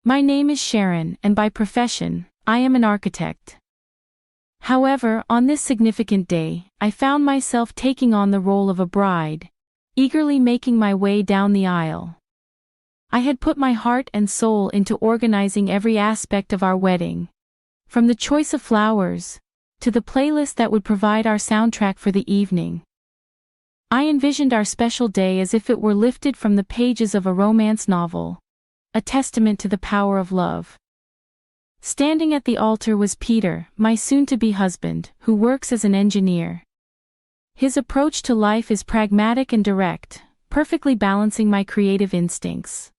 My name is Sharon, and by profession, I am an architect. However, on this significant day, I found myself taking on the role of a bride, eagerly making my way down the aisle. I had put my heart and soul into organizing every aspect of our wedding, from the choice of flowers to the playlist that would provide our soundtrack for the evening. I envisioned our special day as if it were lifted from the pages of a romance novel, a testament to the power of love. Standing at the altar was Peter, my soon-to-be husband, who works as an engineer. His approach to life is pragmatic and direct, perfectly balancing my creative instincts.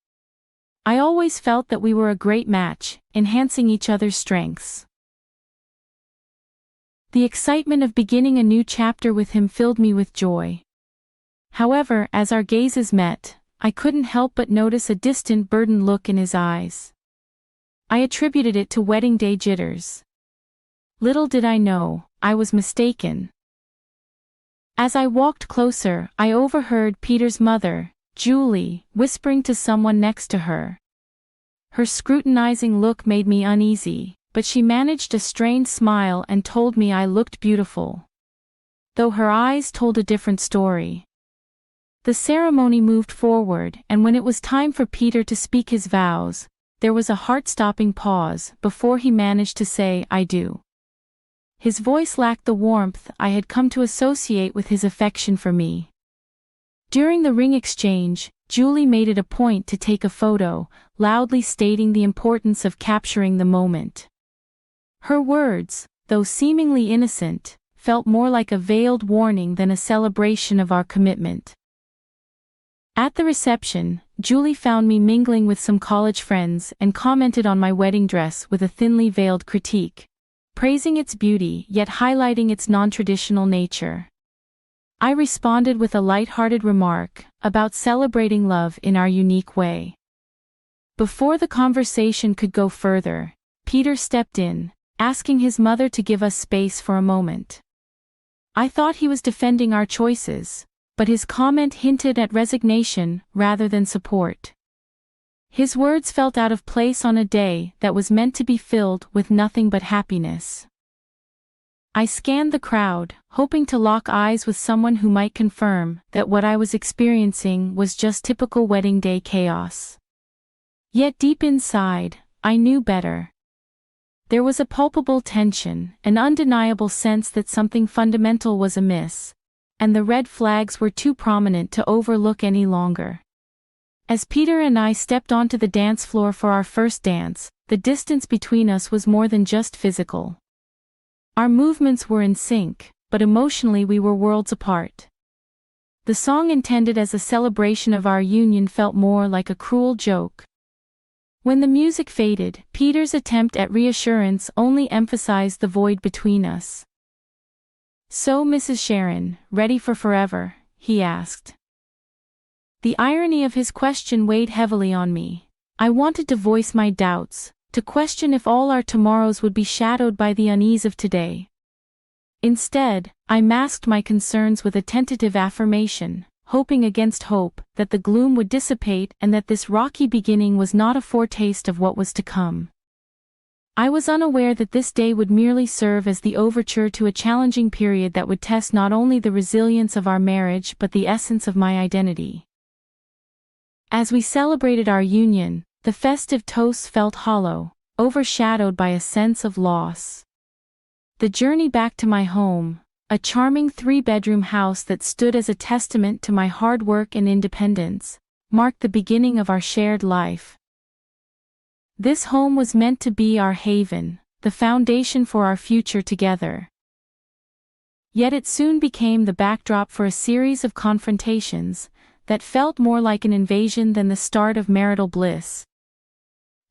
I always felt that we were a great match, enhancing each other's strengths. The excitement of beginning a new chapter with him filled me with joy. However, as our gazes met, I couldn't help but notice a distant, burdened look in his eyes. I attributed it to wedding day jitters. Little did I know, I was mistaken. As I walked closer, I overheard Peter's mother, Julie, whispering to someone next to her. Her scrutinizing look made me uneasy, but she managed a strained smile and told me I looked beautiful. Though her eyes told a different story. The ceremony moved forward, and when it was time for Peter to speak his vows, there was a heart-stopping pause before he managed to say, "I do." His voice lacked the warmth I had come to associate with his affection for me. During the ring exchange, Julie made it a point to take a photo, loudly stating the importance of capturing the moment. Her words, though seemingly innocent, felt more like a veiled warning than a celebration of our commitment. At the reception, Julie found me mingling with some college friends and commented on my wedding dress with a thinly veiled critique, praising its beauty yet highlighting its non-traditional nature. I responded with a light-hearted remark about celebrating love in our unique way. Before the conversation could go further, Peter stepped in, asking his mother to give us space for a moment. I thought he was defending our choices, but his comment hinted at resignation rather than support. His words felt out of place on a day that was meant to be filled with nothing but happiness. I scanned the crowd, hoping to lock eyes with someone who might confirm that what I was experiencing was just typical wedding day chaos. Yet deep inside, I knew better. There was a palpable tension, an undeniable sense that something fundamental was amiss, and the red flags were too prominent to overlook any longer. As Peter and I stepped onto the dance floor for our first dance, the distance between us was more than just physical. Our movements were in sync, but emotionally we were worlds apart. The song intended as a celebration of our union felt more like a cruel joke. When the music faded, Peter's attempt at reassurance only emphasized the void between us. "So, Mrs. Sharon, ready for forever?" he asked. The irony of his question weighed heavily on me. I wanted to voice my doubts, to question if all our tomorrows would be shadowed by the unease of today. Instead, I masked my concerns with a tentative affirmation, hoping against hope that the gloom would dissipate and that this rocky beginning was not a foretaste of what was to come. I was unaware that this day would merely serve as the overture to a challenging period that would test not only the resilience of our marriage but the essence of my identity. As we celebrated our union, the festive toasts felt hollow, overshadowed by a sense of loss. The journey back to my home, a charming 3-bedroom house that stood as a testament to my hard work and independence, marked the beginning of our shared life. This home was meant to be our haven, the foundation for our future together. Yet it soon became the backdrop for a series of confrontations that felt more like an invasion than the start of marital bliss.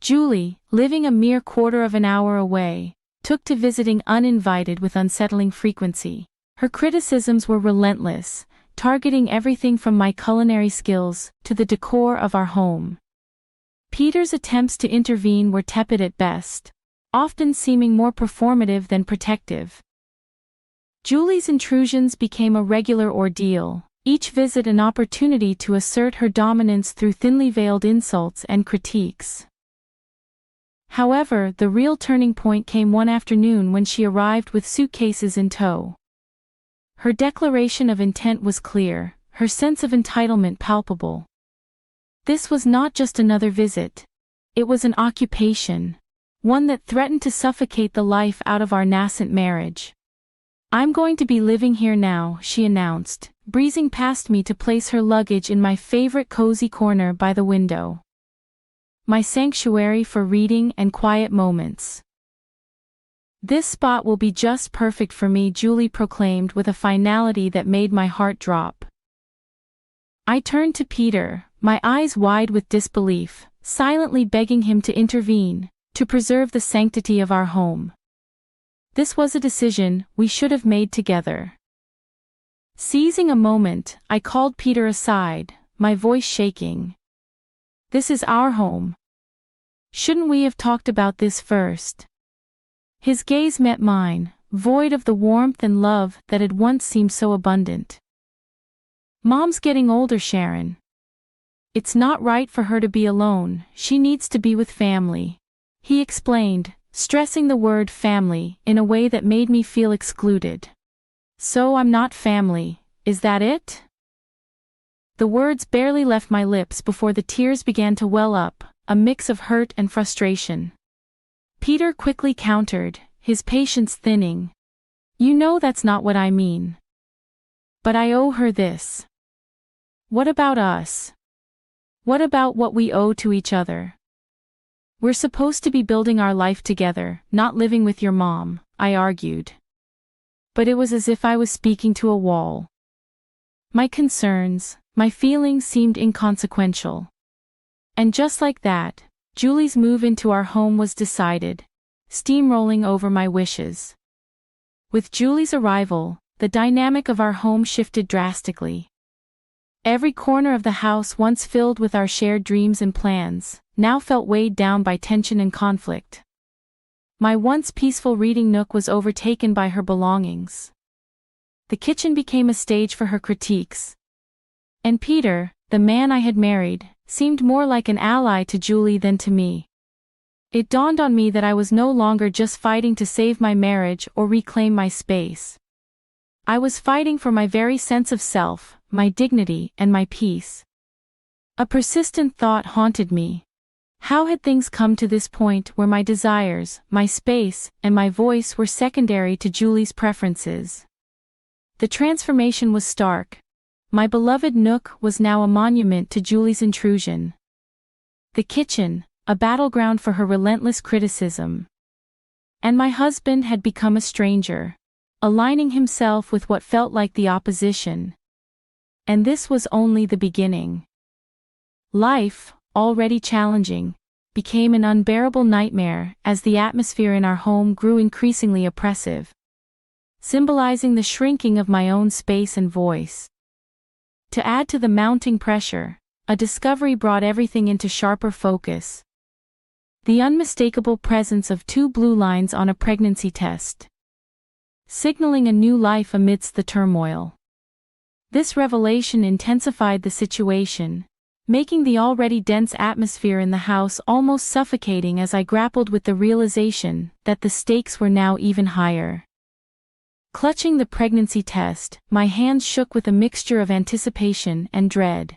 Julie, living a mere quarter of an hour away, took to visiting uninvited with unsettling frequency. Her criticisms were relentless, targeting everything from my culinary skills to the decor of our home. Peter's attempts to intervene were tepid at best, often seeming more performative than protective. Julie's intrusions became a regular ordeal, each visit an opportunity to assert her dominance through thinly veiled insults and critiques. However, the real turning point came one afternoon when she arrived with suitcases in tow. Her declaration of intent was clear, her sense of entitlement palpable. This was not just another visit. It was an occupation, one that threatened to suffocate the life out of our nascent marriage. "I'm going to be living here now," she announced, breezing past me to place her luggage in my favorite cozy corner by the window. My sanctuary for reading and quiet moments. "This spot will be just perfect for me," Julie proclaimed with a finality that made my heart drop. I turned to Peter, my eyes wide with disbelief, silently begging him to intervene, to preserve the sanctity of our home. This was a decision we should have made together. Seizing a moment, I called Peter aside, my voice shaking. "This is our home. Shouldn't we have talked about this first?" His gaze met mine, void of the warmth and love that had once seemed so abundant. "Mom's getting older, Sharon. It's not right for her to be alone, she needs to be with family," he explained, stressing the word family in a way that made me feel excluded. "So I'm not family, is that it?" The words barely left my lips before the tears began to well up, a mix of hurt and frustration. Peter quickly countered, his patience thinning. "You know that's not what I mean. But I owe her this. What about us? What about what we owe to each other? We're supposed to be building our life together, not living with your mom," I argued. But it was as if I was speaking to a wall. My concerns, my feelings seemed inconsequential. And just like that, Julie's move into our home was decided, steamrolling over my wishes. With Julie's arrival, the dynamic of our home shifted drastically. Every corner of the house, once filled with our shared dreams and plans, now felt weighed down by tension and conflict. My once peaceful reading nook was overtaken by her belongings. The kitchen became a stage for her critiques. And Peter, the man I had married, seemed more like an ally to Julie than to me. It dawned on me that I was no longer just fighting to save my marriage or reclaim my space. I was fighting for my very sense of self, my dignity, and my peace. A persistent thought haunted me. How had things come to this point where my desires, my space, and my voice were secondary to Julie's preferences? The transformation was stark. My beloved nook was now a monument to Julie's intrusion. The kitchen, a battleground for her relentless criticism. And my husband had become a stranger, aligning himself with what felt like the opposition. And this was only the beginning. Life, already challenging, became an unbearable nightmare as the atmosphere in our home grew increasingly oppressive, symbolizing the shrinking of my own space and voice. To add to the mounting pressure, a discovery brought everything into sharper focus. The unmistakable presence of 2 blue lines on a pregnancy test, signaling a new life amidst the turmoil. This revelation intensified the situation, making the already dense atmosphere in the house almost suffocating as I grappled with the realization that the stakes were now even higher. Clutching the pregnancy test, my hands shook with a mixture of anticipation and dread.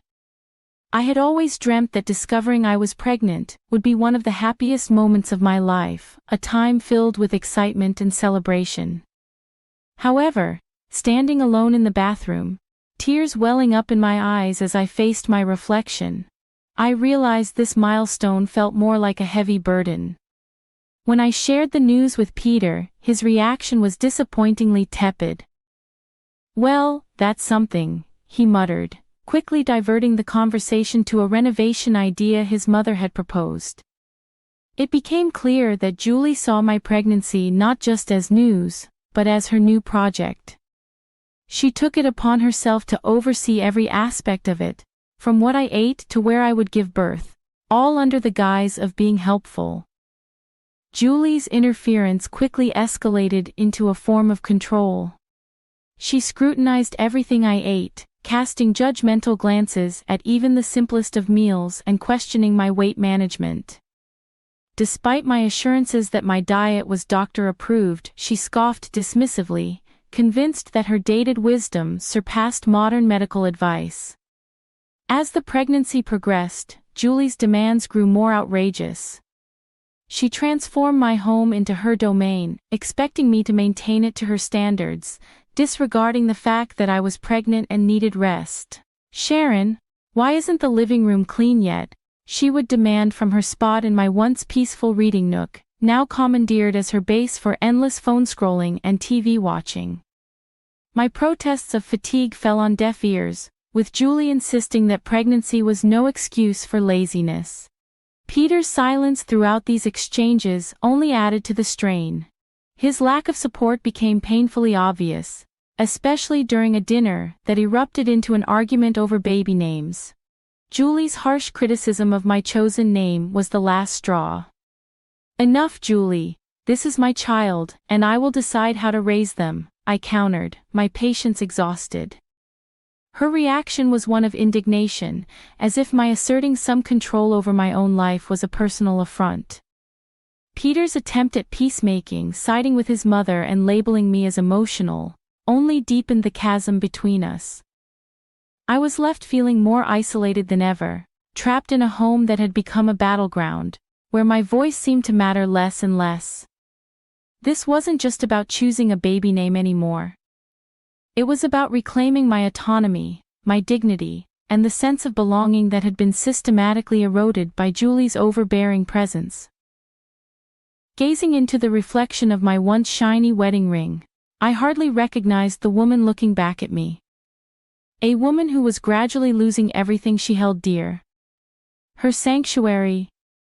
I had always dreamt that discovering I was pregnant would be one of the happiest moments of my life, a time filled with excitement and celebration. However, standing alone in the bathroom, tears welling up in my eyes as I faced my reflection, I realized this milestone felt more like a heavy burden. When I shared the news with Peter, his reaction was disappointingly tepid. "Well, that's something," he muttered, quickly diverting the conversation to a renovation idea his mother had proposed. It became clear that Julie saw my pregnancy not just as news, but as her new project. She took it upon herself to oversee every aspect of it, from what I ate to where I would give birth, all under the guise of being helpful. Julie's interference quickly escalated into a form of control. She scrutinized everything I ate, casting judgmental glances at even the simplest of meals and questioning my weight management. Despite my assurances that my diet was doctor-approved, she scoffed dismissively, convinced that her dated wisdom surpassed modern medical advice. As the pregnancy progressed, Julie's demands grew more outrageous. She transformed my home into her domain, expecting me to maintain it to her standards, disregarding the fact that I was pregnant and needed rest. "Sharon, why isn't the living room clean yet?" she would demand from her spot in my once peaceful reading nook, now commandeered as her base for endless phone scrolling and TV watching. My protests of fatigue fell on deaf ears, with Julie insisting that pregnancy was no excuse for laziness. Peter's silence throughout these exchanges only added to the strain. His lack of support became painfully obvious, especially during a dinner that erupted into an argument over baby names. Julie's harsh criticism of my chosen name was the last straw. "Enough, Julie. This is my child, and I will decide how to raise them," I countered, my patience exhausted. Her reaction was one of indignation, as if my asserting some control over my own life was a personal affront. Peter's attempt at peacemaking, siding with his mother and labeling me as emotional, only deepened the chasm between us. I was left feeling more isolated than ever, trapped in a home that had become a battleground, where my voice seemed to matter less and less. This wasn't just about choosing a baby name anymore. It was about reclaiming my autonomy, my dignity, and the sense of belonging that had been systematically eroded by Julie's overbearing presence. Gazing into the reflection of my once shiny wedding ring, I hardly recognized the woman looking back at me. A woman who was gradually losing everything she held dear. Her sanctuary,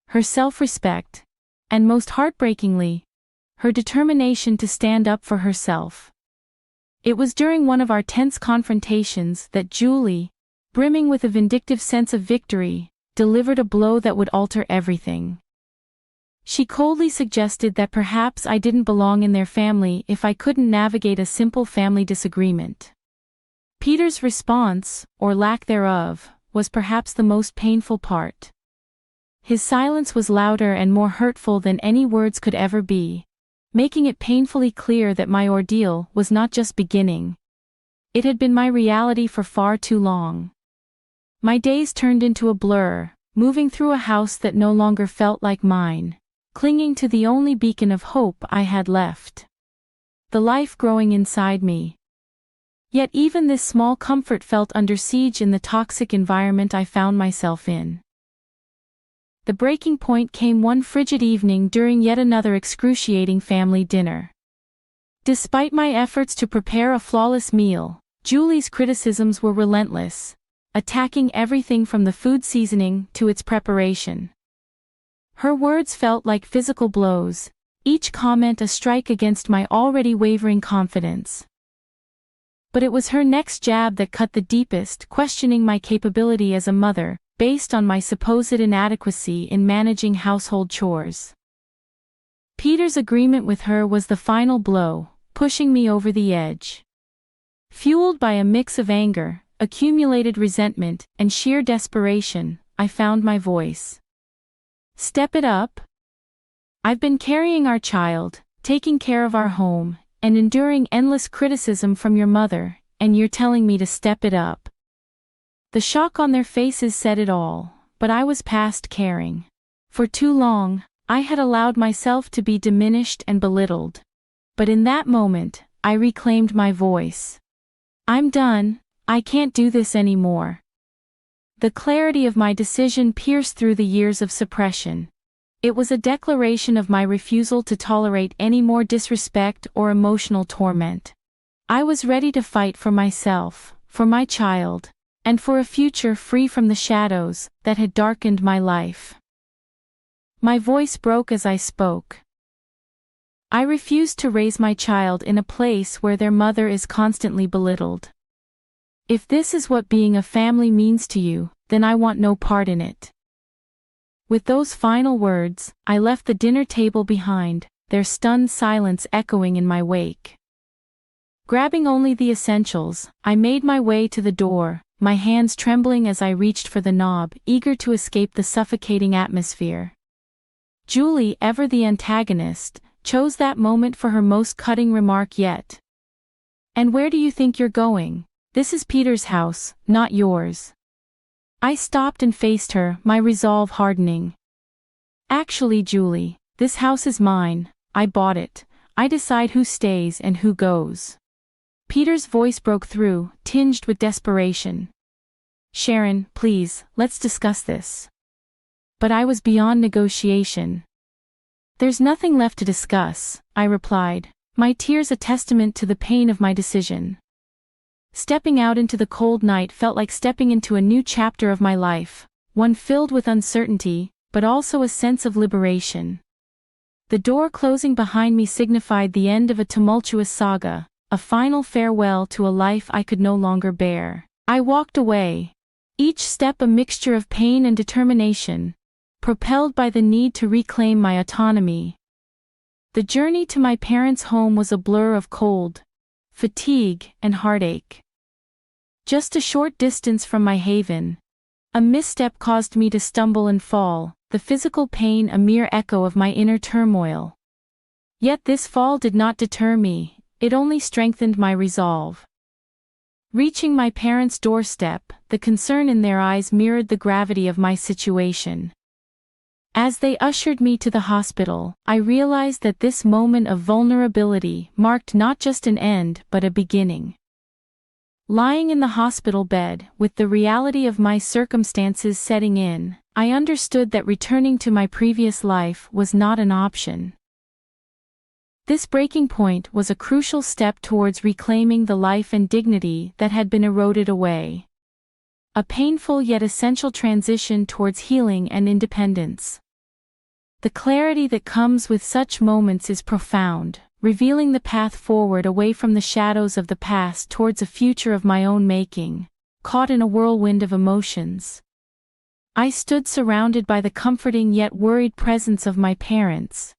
her self-respect, and most heartbreakingly, her determination to stand up for herself. It was during one of our tense confrontations that Julie, brimming with a vindictive sense of victory, delivered a blow that would alter everything. She coldly suggested that perhaps I didn't belong in their family if I couldn't navigate a simple family disagreement. Peter's response, or lack thereof, was perhaps the most painful part. His silence was louder and more hurtful than any words could ever be, making it painfully clear that my ordeal was not just beginning. It had been my reality for far too long. My days turned into a blur, moving through a house that no longer felt like mine, clinging to the only beacon of hope I had left. The life growing inside me. Yet even this small comfort felt under siege in the toxic environment I found myself in. The breaking point came one frigid evening during yet another excruciating family dinner. Despite my efforts to prepare a flawless meal, Julie's criticisms were relentless, attacking everything from the food seasoning to its preparation. Her words felt like physical blows, each comment a strike against my already wavering confidence. But it was her next jab that cut the deepest, questioning my capability as a mother, based on my supposed inadequacy in managing household chores. Peter's agreement with her was the final blow, pushing me over the edge. Fueled by a mix of anger, accumulated resentment, and sheer desperation, I found my voice. "Step it up. I've been carrying our child, taking care of our home, and enduring endless criticism from your mother, and you're telling me to step it up." The shock on their faces said it all, but I was past caring. For too long, I had allowed myself to be diminished and belittled. But in that moment, I reclaimed my voice. "I'm done, I can't do this anymore." The clarity of my decision pierced through the years of suppression. It was a declaration of my refusal to tolerate any more disrespect or emotional torment. I was ready to fight for myself, for my child, and for a future free from the shadows that had darkened my life. My voice broke as I spoke. I refused to raise my child in a place where their mother is constantly belittled. If this is what being a family means to you, then I want no part in it. With those final words, I left the dinner table behind, their stunned silence echoing in my wake. Grabbing only the essentials, I made my way to the door, my hands trembling as I reached for the knob, eager to escape the suffocating atmosphere. Julie, ever the antagonist, chose that moment for her most cutting remark yet. "And where do you think you're going? This is Peter's house, not yours." I stopped and faced her, my resolve hardening. "Actually, Julie, this house is mine. I bought it. I decide who stays and who goes." Peter's voice broke through, tinged with desperation. "Sharon, please, let's discuss this." But I was beyond negotiation. "There's nothing left to discuss," I replied, my tears a testament to the pain of my decision. Stepping out into the cold night felt like stepping into a new chapter of my life, one filled with uncertainty, but also a sense of liberation. The door closing behind me signified the end of a tumultuous saga, a final farewell to a life I could no longer bear. I walked away, each step a mixture of pain and determination, propelled by the need to reclaim my autonomy. The journey to my parents' home was a blur of cold, fatigue, and heartache. Just a short distance from my haven, a misstep caused me to stumble and fall, the physical pain a mere echo of my inner turmoil. Yet this fall did not deter me, it only strengthened my resolve. Reaching my parents' doorstep, the concern in their eyes mirrored the gravity of my situation. As they ushered me to the hospital, I realized that this moment of vulnerability marked not just an end but a beginning. Lying in the hospital bed, with the reality of my circumstances setting in, I understood that returning to my previous life was not an option. This breaking point was a crucial step towards reclaiming the life and dignity that had been eroded away. A painful yet essential transition towards healing and independence. The clarity that comes with such moments is profound, revealing the path forward away from the shadows of the past towards a future of my own making, caught in a whirlwind of emotions. I stood surrounded by the comforting yet worried presence of my parents.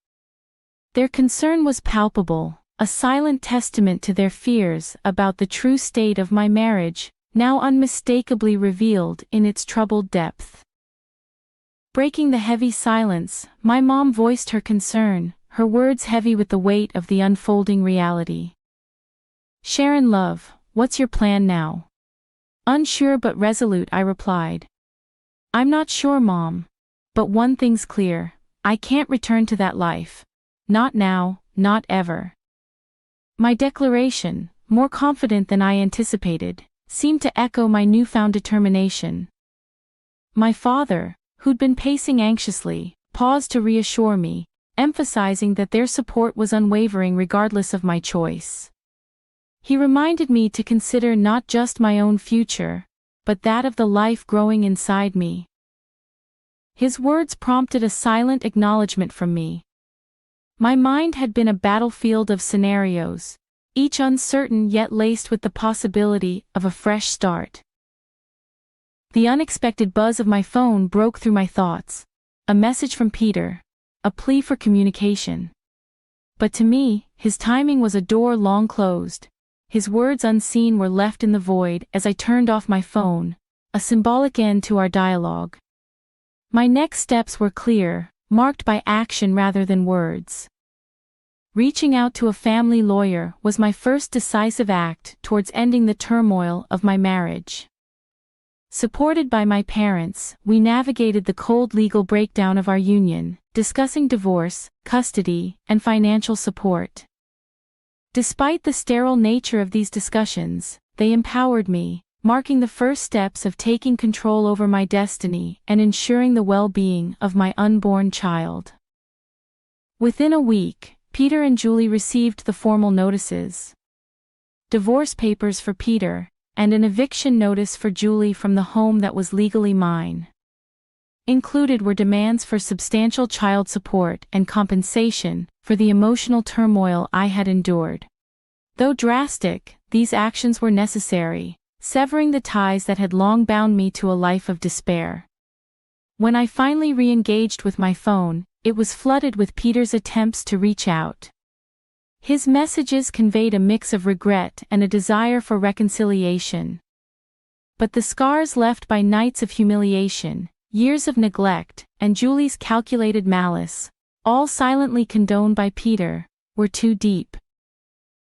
Their concern was palpable, a silent testament to their fears about the true state of my marriage, now unmistakably revealed in its troubled depth. Breaking the heavy silence, my mom voiced her concern, her words heavy with the weight of the unfolding reality. "Sharon love, what's your plan now?" Unsure but resolute, I replied. "I'm not sure, Mom. But one thing's clear, I can't return to that life. Not now, not ever." My declaration, more confident than I anticipated, seemed to echo my newfound determination. My father, who'd been pacing anxiously, paused to reassure me, emphasizing that their support was unwavering regardless of my choice. He reminded me to consider not just my own future, but that of the life growing inside me. His words prompted a silent acknowledgement from me. My mind had been a battlefield of scenarios, each uncertain yet laced with the possibility of a fresh start. The unexpected buzz of my phone broke through my thoughts. A message from Peter. A plea for communication. But to me, his timing was a door long closed. His words unseen were left in the void as I turned off my phone, a symbolic end to our dialogue. My next steps were clear, marked by action rather than words. Reaching out to a family lawyer was my first decisive act towards ending the turmoil of my marriage. Supported by my parents, we navigated the cold legal breakdown of our union, discussing divorce, custody, and financial support. Despite the sterile nature of these discussions, they empowered me, marking the first steps of taking control over my destiny and ensuring the well-being of my unborn child. Within a week, Peter and Julie received the formal notices. Divorce papers for Peter, and an eviction notice for Julie from the home that was legally mine. Included were demands for substantial child support and compensation for the emotional turmoil I had endured. Though drastic, these actions were necessary, severing the ties that had long bound me to a life of despair. When I finally re-engaged with my phone, it was flooded with Peter's attempts to reach out. His messages conveyed a mix of regret and a desire for reconciliation. But the scars left by nights of humiliation, years of neglect, and Julie's calculated malice all silently condoned by Peter, were too deep.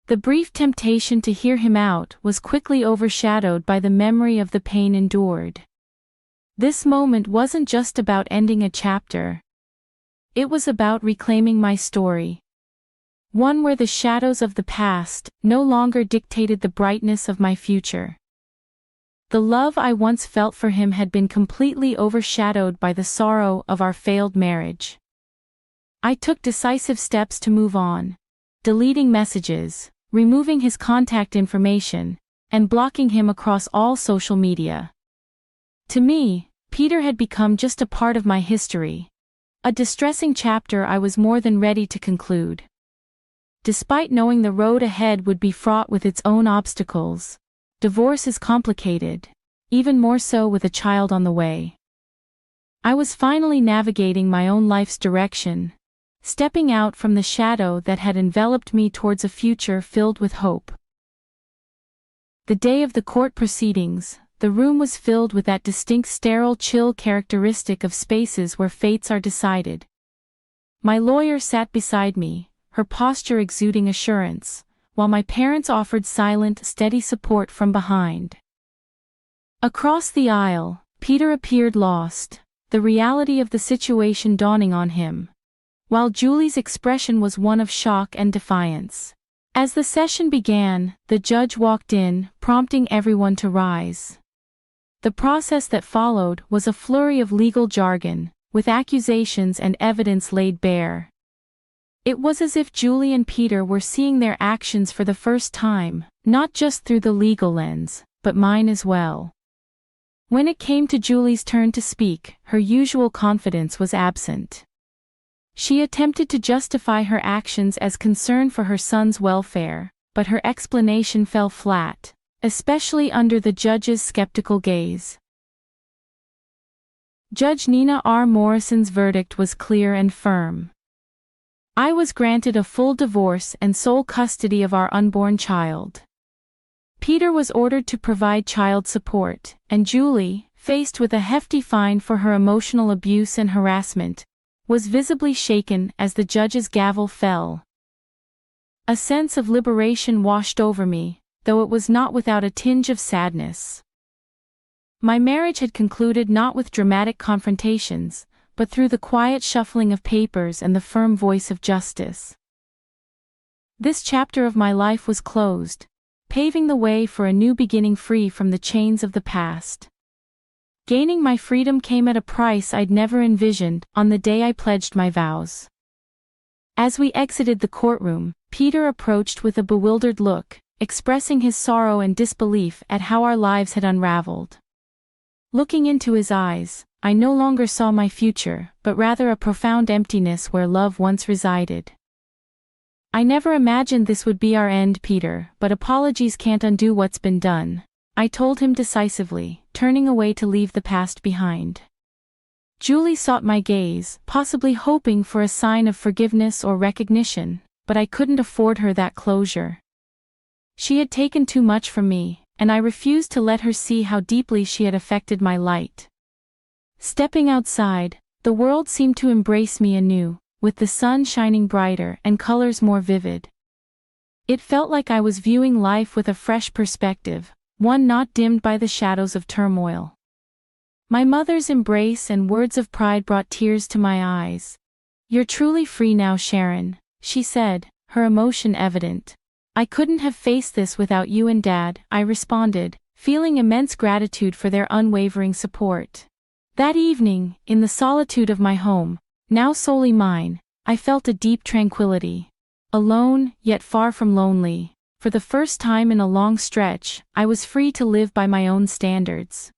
The brief temptation to hear him out was quickly overshadowed by the memory of the pain endured. This moment wasn't just about ending a chapter. It was about reclaiming my story. One where the shadows of the past no longer dictated the brightness of my future. The love I once felt for him had been completely overshadowed by the sorrow of our failed marriage. I took decisive steps to move on, deleting messages, removing his contact information, and blocking him across all social media. To me, Peter had become just a part of my history, a distressing chapter I was more than ready to conclude. Despite knowing the road ahead would be fraught with its own obstacles, divorce is complicated, even more so with a child on the way. I was finally navigating my own life's direction, stepping out from the shadow that had enveloped me towards a future filled with hope. The day of the court proceedings, the room was filled with that distinct sterile chill characteristic of spaces where fates are decided. My lawyer sat beside me, her posture exuding assurance, while my parents offered silent, steady support from behind. Across the aisle, Peter appeared lost, the reality of the situation dawning on him, while Julie's expression was one of shock and defiance. As the session began, the judge walked in, prompting everyone to rise. The process that followed was a flurry of legal jargon, with accusations and evidence laid bare. It was as if Julie and Peter were seeing their actions for the first time, not just through the legal lens, but mine as well. When it came to Julie's turn to speak, her usual confidence was absent. She attempted to justify her actions as concern for her son's welfare, but her explanation fell flat, especially under the judge's skeptical gaze. Judge Nina R. Morrison's verdict was clear and firm. I was granted a full divorce and sole custody of our unborn child. Peter was ordered to provide child support, and Julie, faced with a hefty fine for her emotional abuse and harassment, was visibly shaken as the judge's gavel fell. A sense of liberation washed over me, though it was not without a tinge of sadness. My marriage had concluded not with dramatic confrontations, but through the quiet shuffling of papers and the firm voice of justice. This chapter of my life was closed, paving the way for a new beginning free from the chains of the past. Gaining my freedom came at a price I'd never envisioned on the day I pledged my vows. As we exited the courtroom, Peter approached with a bewildered look, expressing his sorrow and disbelief at how our lives had unraveled. Looking into his eyes, I no longer saw my future, but rather a profound emptiness where love once resided. I never imagined this would be our end, Peter, but apologies can't undo what's been done, I told him decisively, turning away to leave the past behind. Julie sought my gaze, possibly hoping for a sign of forgiveness or recognition, but I couldn't afford her that closure. She had taken too much from me, and I refused to let her see how deeply she had affected my light. Stepping outside, the world seemed to embrace me anew, with the sun shining brighter and colors more vivid. It felt like I was viewing life with a fresh perspective, one not dimmed by the shadows of turmoil. My mother's embrace and words of pride brought tears to my eyes. "You're truly free now, Sharon," she said, her emotion evident. "I couldn't have faced this without you and Dad," I responded, feeling immense gratitude for their unwavering support. That evening, in the solitude of my home, now solely mine, I felt a deep tranquility. Alone, yet far from lonely, for the first time in a long stretch, I was free to live by my own standards.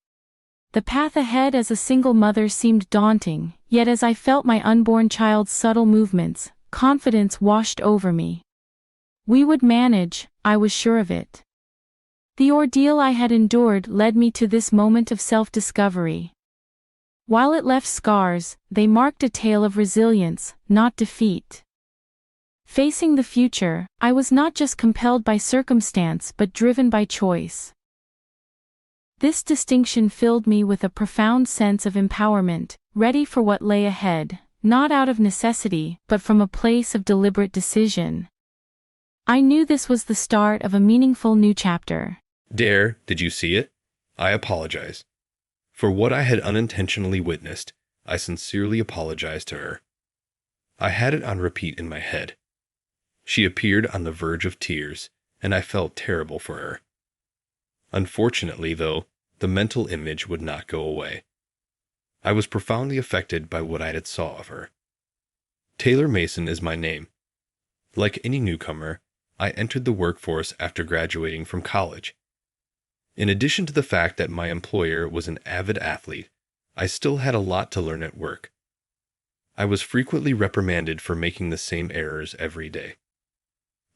The path ahead as a single mother seemed daunting, yet as I felt my unborn child's subtle movements, confidence washed over me. We would manage, I was sure of it. The ordeal I had endured led me to this moment of self-discovery. While it left scars, they marked a tale of resilience, not defeat. Facing the future, I was not just compelled by circumstance but driven by choice. This distinction filled me with a profound sense of empowerment, ready for what lay ahead, not out of necessity, but from a place of deliberate decision. I knew this was the start of a meaningful new chapter. Dare, did you see it? I apologize. For what I had unintentionally witnessed, I sincerely apologized to her. I had it on repeat in my head. She appeared on the verge of tears, and I felt terrible for her. Unfortunately, though, the mental image would not go away. I was profoundly affected by what I had saw of her. Taylor Mason is my name. Like any newcomer, I entered the workforce after graduating from college. In addition to the fact that my employer was an avid athlete, I still had a lot to learn at work. I was frequently reprimanded for making the same errors every day.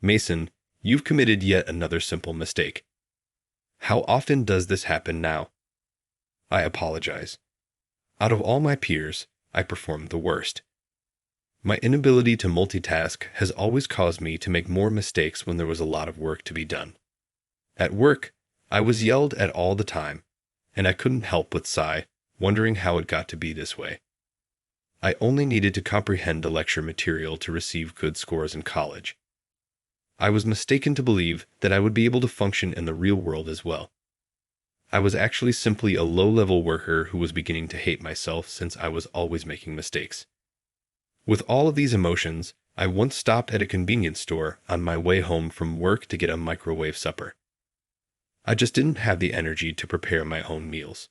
Mason, you've committed yet another simple mistake. How often does this happen now? I apologize. Out of all my peers, I performed the worst. My inability to multitask has always caused me to make more mistakes when there was a lot of work to be done. At work, I was yelled at all the time, and I couldn't help but sigh, wondering how it got to be this way. I only needed to comprehend the lecture material to receive good scores in college. I was mistaken to believe that I would be able to function in the real world as well. I was actually simply a low-level worker who was beginning to hate myself since I was always making mistakes. With all of these emotions, I once stopped at a convenience store on my way home from work to get a microwave supper. I just didn't have the energy to prepare my own meals.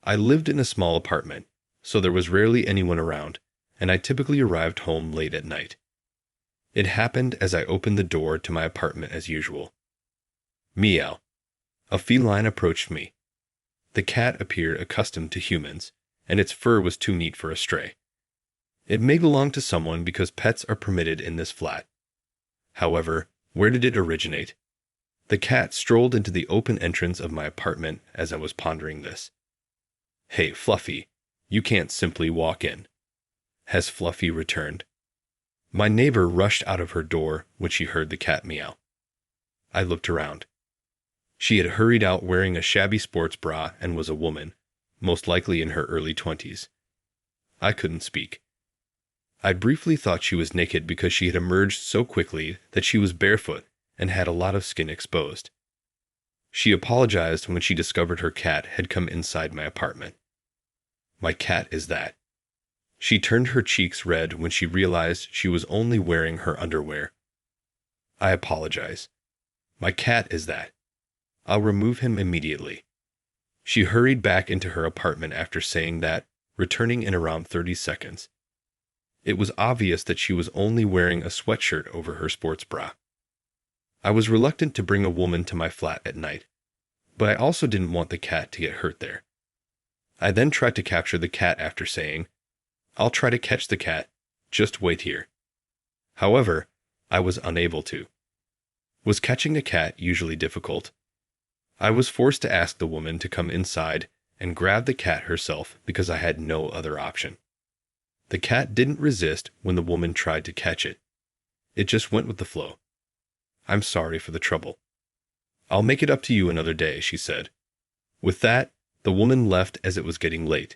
I lived in a small apartment, so there was rarely anyone around, and I typically arrived home late at night. It happened as I opened the door to my apartment as usual. Meow. A feline approached me. The cat appeared accustomed to humans, and its fur was too neat for a stray. It may belong to someone because pets are permitted in this flat. However, where did it originate? The cat strolled into the open entrance of my apartment as I was pondering this. Hey, Fluffy, you can't simply walk in. Has Fluffy returned? My neighbor rushed out of her door when she heard the cat meow. I looked around. She had hurried out wearing a shabby sports bra and was a woman, most likely in her early 20s. I couldn't speak. I briefly thought she was naked because she had emerged so quickly that she was barefoot and had a lot of skin exposed. She apologized when she discovered her cat had come inside my apartment. My cat is that. She turned her cheeks red when she realized she was only wearing her underwear. I apologize. My cat is that. I'll remove him immediately. She hurried back into her apartment after saying that, returning in around 30 seconds. It was obvious that she was only wearing a sweatshirt over her sports bra. I was reluctant to bring a woman to my flat at night, but I also didn't want the cat to get hurt there. I then tried to capture the cat after saying, I'll try to catch the cat, just wait here. However, I was unable to. Was catching a cat usually difficult? I was forced to ask the woman to come inside and grab the cat herself because I had no other option. The cat didn't resist when the woman tried to catch it. It just went with the flow. I'm sorry for the trouble. I'll make it up to you another day, she said. With that, the woman left as it was getting late.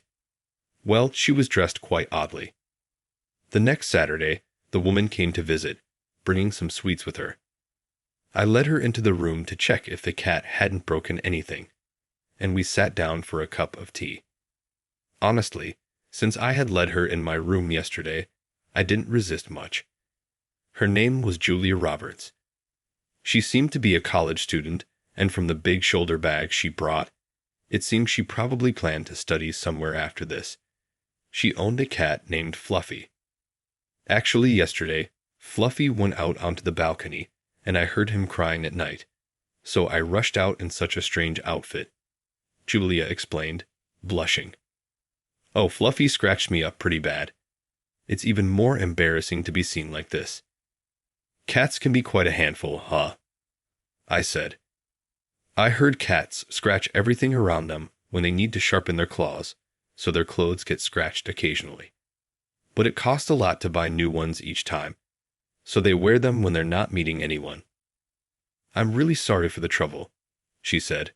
Well, she was dressed quite oddly. The next Saturday, the woman came to visit, bringing some sweets with her. I led her into the room to check if the cat hadn't broken anything, and we sat down for a cup of tea. Honestly, since I had led her in my room yesterday, I didn't resist much. Her name was Julia Roberts. She seemed to be a college student, and from the big shoulder bag she brought, it seemed she probably planned to study somewhere after this. She owned a cat named Fluffy. Actually, yesterday, Fluffy went out onto the balcony, and I heard him crying at night, so I rushed out in such a strange outfit, Julia explained, blushing. Oh, Fluffy scratched me up pretty bad. It's even more embarrassing to be seen like this. Cats can be quite a handful, huh? I said. I heard cats scratch everything around them when they need to sharpen their claws, so their clothes get scratched occasionally. But it costs a lot to buy new ones each time, so they wear them when they're not meeting anyone. I'm really sorry for the trouble, she said.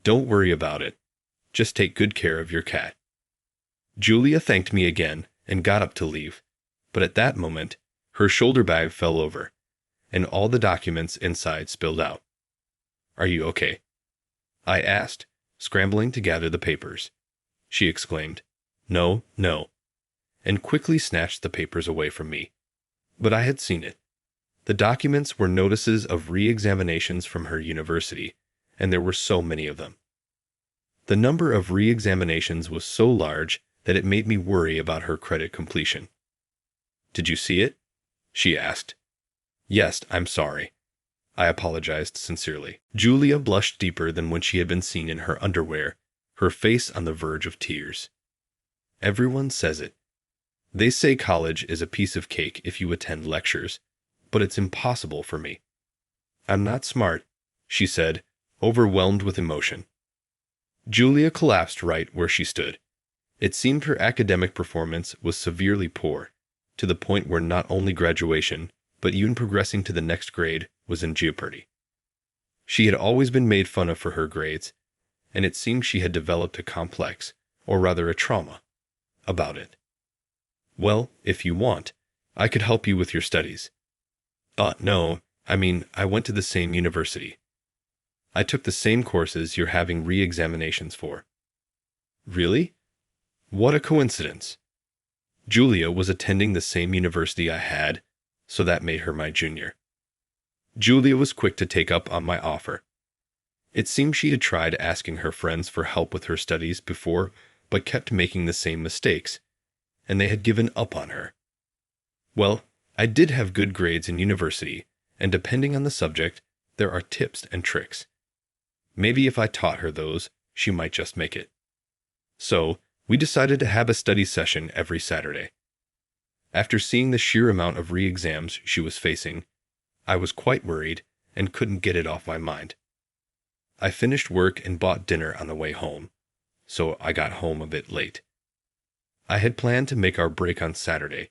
Don't worry about it. Just take good care of your cat. Julia thanked me again and got up to leave, but at that moment, her shoulder bag fell over, and all the documents inside spilled out. "Are you okay?" I asked, scrambling to gather the papers. She exclaimed, "No, no," and quickly snatched the papers away from me. But I had seen it. The documents were notices of re-examinations from her university, and there were so many of them. The number of re-examinations was so large that it made me worry about her credit completion. "Did you see it?" she asked. "Yes, I'm sorry." I apologized sincerely. Julia blushed deeper than when she had been seen in her underwear, her face on the verge of tears. "Everyone says it. They say college is a piece of cake if you attend lectures, but it's impossible for me. I'm not smart," she said, overwhelmed with emotion. Julia collapsed right where she stood. It seemed her academic performance was severely poor, to the point where not only graduation, but even progressing to the next grade was in jeopardy. She had always been made fun of for her grades, and it seemed she had developed a complex, or rather a trauma, about it. "Well, if you want, I could help you with your studies." No, I went to the same university. I took the same courses you're having re-examinations for." "Really? What a coincidence." Julia was attending the same university I had, so that made her my junior. Julia was quick to take up on my offer. It seemed she had tried asking her friends for help with her studies before, but kept making the same mistakes, and they had given up on her. Well, I did have good grades in university, and depending on the subject, there are tips and tricks. Maybe if I taught her those, she might just make it. So, we decided to have a study session every Saturday. After seeing the sheer amount of re-exams she was facing, I was quite worried and couldn't get it off my mind. I finished work and bought dinner on the way home, so I got home a bit late. I had planned to make our break on Saturday,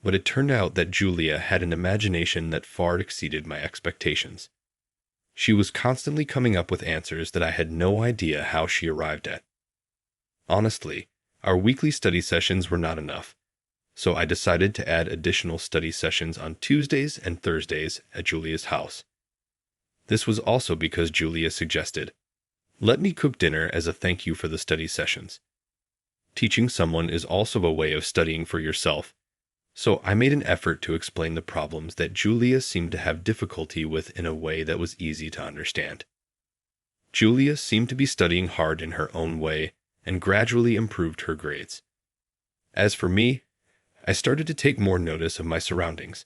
but it turned out that Julia had an imagination that far exceeded my expectations. She was constantly coming up with answers that I had no idea how she arrived at. Honestly, our weekly study sessions were not enough, so I decided to add additional study sessions on Tuesdays and Thursdays at Julia's house. This was also because Julia suggested, "Let me cook dinner as a thank you for the study sessions." Teaching someone is also a way of studying for yourself, so I made an effort to explain the problems that Julia seemed to have difficulty with in a way that was easy to understand. Julia seemed to be studying hard in her own way and gradually improved her grades. As for me, I started to take more notice of my surroundings,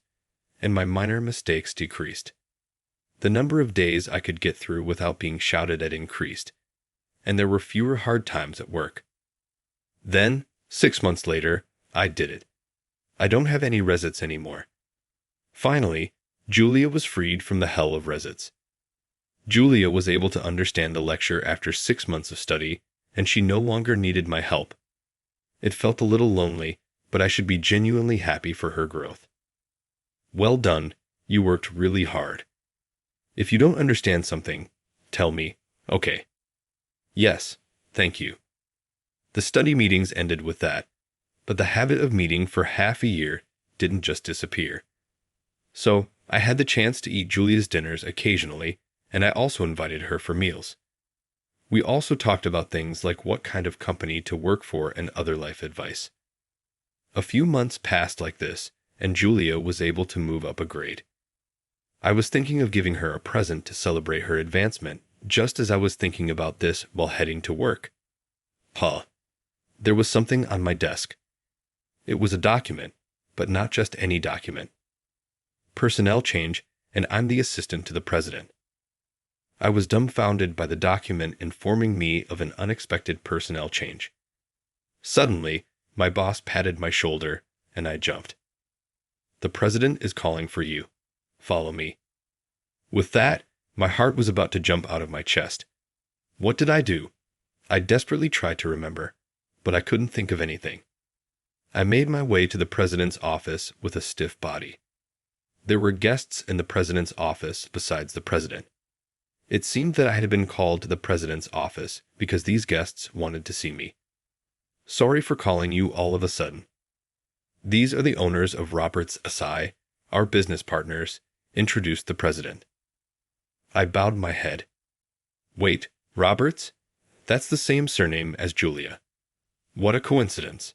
and my minor mistakes decreased. The number of days I could get through without being shouted at increased, and there were fewer hard times at work. Then, 6 months later, I did it. I don't have any resits anymore. Finally, Julia was freed from the hell of resits. Julia was able to understand the lecture after 6 months of study, and she no longer needed my help. It felt a little lonely, but I should be genuinely happy for her growth. Well done, you worked really hard. If you don't understand something, tell me, okay? Yes, thank you. The study meetings ended with that, but the habit of meeting for half a year didn't just disappear. So, I had the chance to eat Julia's dinners occasionally, and I also invited her for meals. We also talked about things like what kind of company to work for and other life advice. A few months passed like this, and Julia was able to move up a grade. I was thinking of giving her a present to celebrate her advancement, just as I was thinking about this while heading to work. There was something on my desk. It was a document, but not just any document. Personnel change, and I'm the assistant to the president. I was dumbfounded by the document informing me of an unexpected personnel change. Suddenly, my boss patted my shoulder, and I jumped. "The president is calling for you. Follow me." With that, my heart was about to jump out of my chest. What did I do? I desperately tried to remember, but I couldn't think of anything. I made my way to the president's office with a stiff body. There were guests in the president's office besides the president. It seemed that I had been called to the president's office because these guests wanted to see me. "Sorry for calling you all of a sudden." These are the owners of Roberts Asai, our business partners, introduced the president. I bowed my head. Wait, Roberts? That's the same surname as Julia. What a coincidence.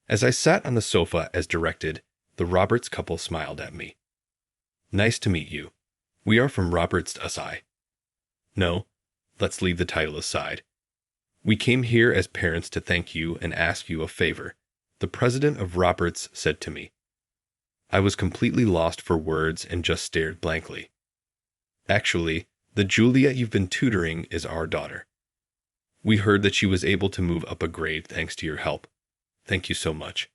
As I sat on the sofa as directed, the Roberts couple smiled at me. Nice to meet you. We are from Roberts Asai. No, let's leave the title aside. We came here as parents to thank you and ask you a favor, the president of Roberts said to me. I was completely lost for words and just stared blankly. Actually, the Julia you've been tutoring is our daughter. We heard that she was able to move up a grade thanks to your help. Thank you so much.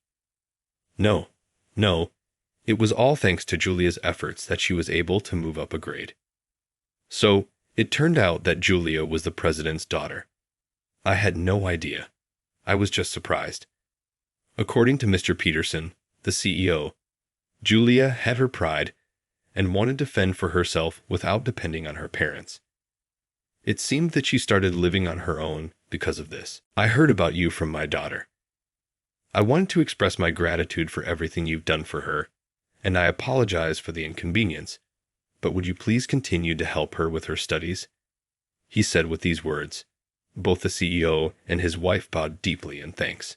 No, it was all thanks to Julia's efforts that she was able to move up a grade. So, it turned out that Julia was the president's daughter. I had no idea. I was just surprised. According to Mr. Peterson, the CEO, Julia had her pride and wanted to fend for herself without depending on her parents. It seemed that she started living on her own because of this. I heard about you from my daughter. I wanted to express my gratitude for everything you've done for her, and I apologize for the inconvenience, but would you please continue to help her with her studies? He said with these words. Both the CEO and his wife bowed deeply in thanks.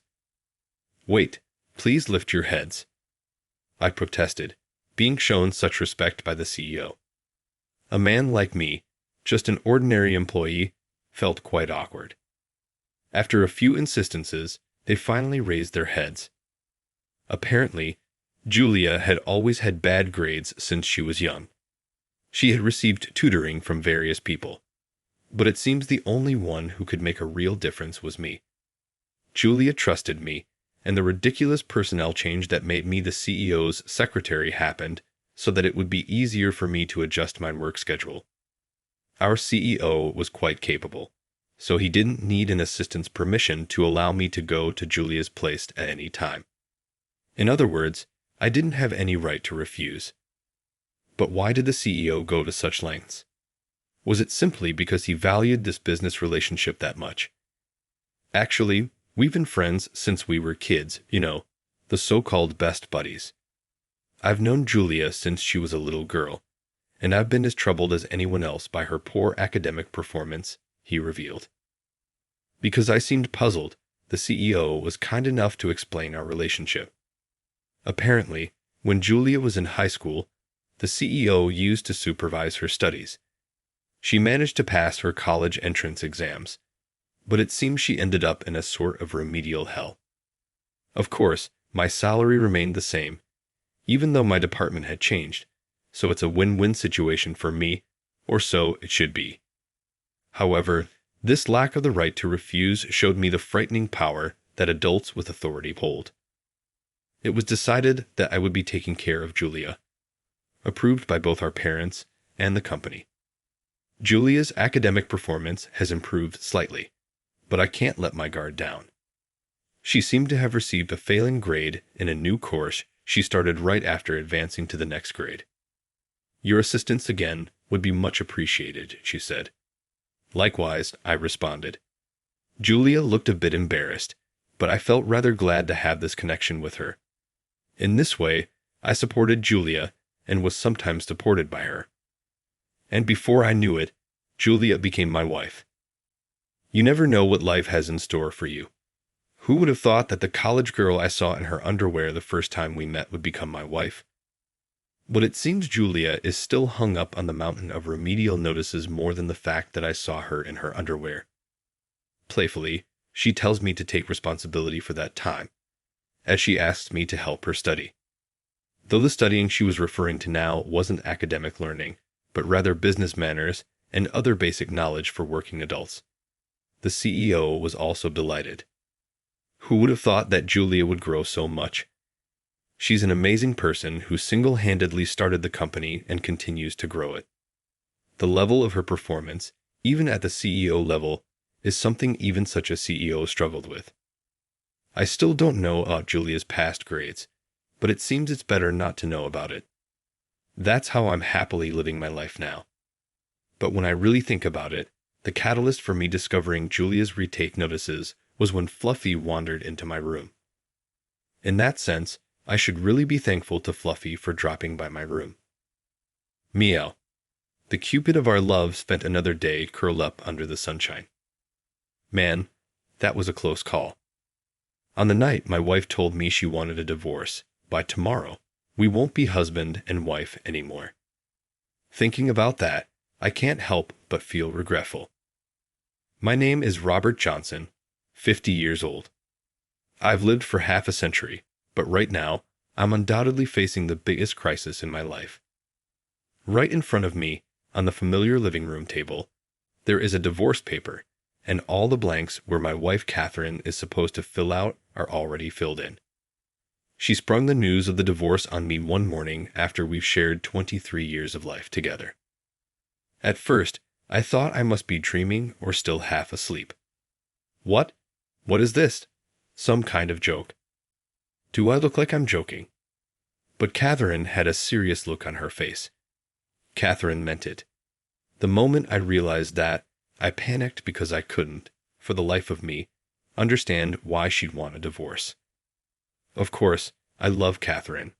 Wait, please lift your heads. I protested, being shown such respect by the CEO. A man like me, just an ordinary employee, felt quite awkward. After a few insistences, they finally raised their heads. Apparently, Julia had always had bad grades since she was young. She had received tutoring from various people, but it seems the only one who could make a real difference was me. Julia trusted me, and the ridiculous personnel change that made me the CEO's secretary happened so that it would be easier for me to adjust my work schedule. Our CEO was quite capable, so he didn't need an assistant's permission to allow me to go to Julia's place at any time. In other words, I didn't have any right to refuse. But why did the CEO go to such lengths? Was it simply because he valued this business relationship that much? Actually, we've been friends since we were kids, the so-called best buddies. I've known Julia since she was a little girl, and I've been as troubled as anyone else by her poor academic performance, he revealed. Because I seemed puzzled, the CEO was kind enough to explain our relationship. Apparently, when Julia was in high school, the CEO used to supervise her studies. She managed to pass her college entrance exams, but it seems she ended up in a sort of remedial hell. Of course, my salary remained the same, even though my department had changed, so it's a win-win situation for me, or so it should be. However, this lack of the right to refuse showed me the frightening power that adults with authority hold. It was decided that I would be taking care of Julia, approved by both our parents and the company. Julia's academic performance has improved slightly, but I can't let my guard down. She seemed to have received a failing grade in a new course she started right after advancing to the next grade. Your assistance again would be much appreciated, she said. Likewise, I responded. Julia looked a bit embarrassed, but I felt rather glad to have this connection with her. In this way, I supported Julia and was sometimes supported by her. And before I knew it, Julia became my wife. You never know what life has in store for you. Who would have thought that the college girl I saw in her underwear the first time we met would become my wife? But it seems Julia is still hung up on the mountain of remedial notices more than the fact that I saw her in her underwear. Playfully, she tells me to take responsibility for that time, as she asks me to help her study. Though the studying she was referring to now wasn't academic learning, but rather business manners and other basic knowledge for working adults. The CEO was also delighted. Who would have thought that Julia would grow so much? She's an amazing person who single-handedly started the company and continues to grow it. The level of her performance, even at the CEO level, is something even such a CEO struggled with. I still don't know about Julia's past grades, but it seems it's better not to know about it. That's how I'm happily living my life now. But when I really think about it, the catalyst for me discovering Julia's retake notices was when Fluffy wandered into my room. In that sense, I should really be thankful to Fluffy for dropping by my room. Meow. The Cupid of our love spent another day curled up under the sunshine. Man, that was a close call. On the night my wife told me she wanted a divorce, by tomorrow, we won't be husband and wife anymore. Thinking about that, I can't help but feel regretful. My name is Robert Johnson, 50 years old. I've lived for half a century, but right now, I'm undoubtedly facing the biggest crisis in my life. Right in front of me, on the familiar living room table, there is a divorce paper, and all the blanks where my wife Catherine is supposed to fill out are already filled in. She sprung the news of the divorce on me one morning after we've shared 23 years of life together. At first, I thought I must be dreaming or still half asleep. What? What is this? Some kind of joke. Do I look like I'm joking? But Catherine had a serious look on her face. Catherine meant it. The moment I realized that, I panicked because I couldn't, for the life of me, understand why she'd want a divorce. Of course, I love Catherine,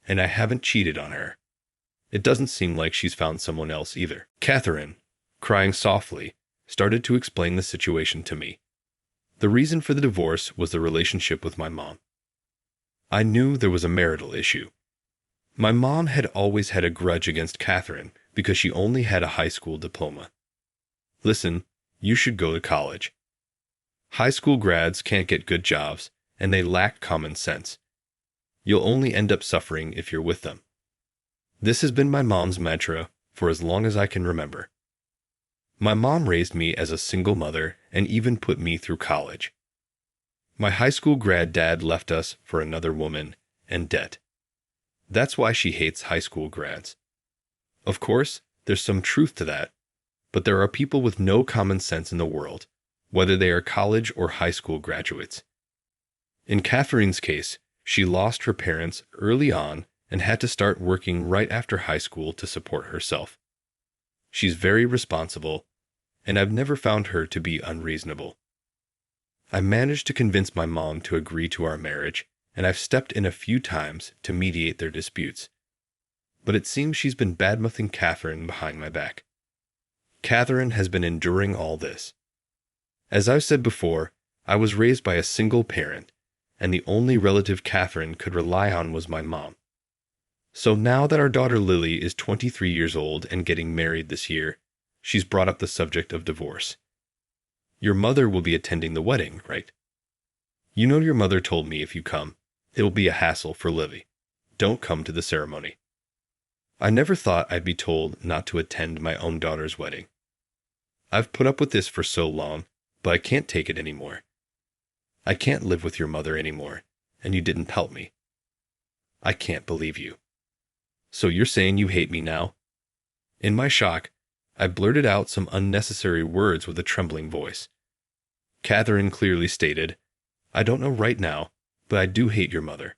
and I haven't cheated on her. It doesn't seem like she's found someone else either. Catherine, crying softly, started to explain the situation to me. The reason for the divorce was the relationship with my mom. I knew there was a marital issue. My mom had always had a grudge against Catherine because she only had a high school diploma. Listen, you should go to college. High school grads can't get good jobs, and they lack common sense. You'll only end up suffering if you're with them. This has been my mom's mantra for as long as I can remember. My mom raised me as a single mother and even put me through college. My high school grad dad left us for another woman and debt. That's why she hates high school grads. Of course, there's some truth to that, but there are people with no common sense in the world, whether they are college or high school graduates. In Catherine's case, she lost her parents early on and had to start working right after high school to support herself. She's very responsible, and I've never found her to be unreasonable. I managed to convince my mom to agree to our marriage, and I've stepped in a few times to mediate their disputes. But it seems she's been badmouthing Catherine behind my back. Catherine has been enduring all this. As I've said before, I was raised by a single parent, and the only relative Catherine could rely on was my mom. So now that our daughter Lily is 23 years old and getting married this year, she's brought up the subject of divorce. Your mother will be attending the wedding, right? You know your mother told me if you come, it'll be a hassle for Lily. Don't come to the ceremony. I never thought I'd be told not to attend my own daughter's wedding. I've put up with this for so long, but I can't take it anymore. I can't live with your mother anymore, and you didn't help me. I can't believe you. So you're saying you hate me now? In my shock, I blurted out some unnecessary words with a trembling voice. Catherine clearly stated, I don't know right now, but I do hate your mother.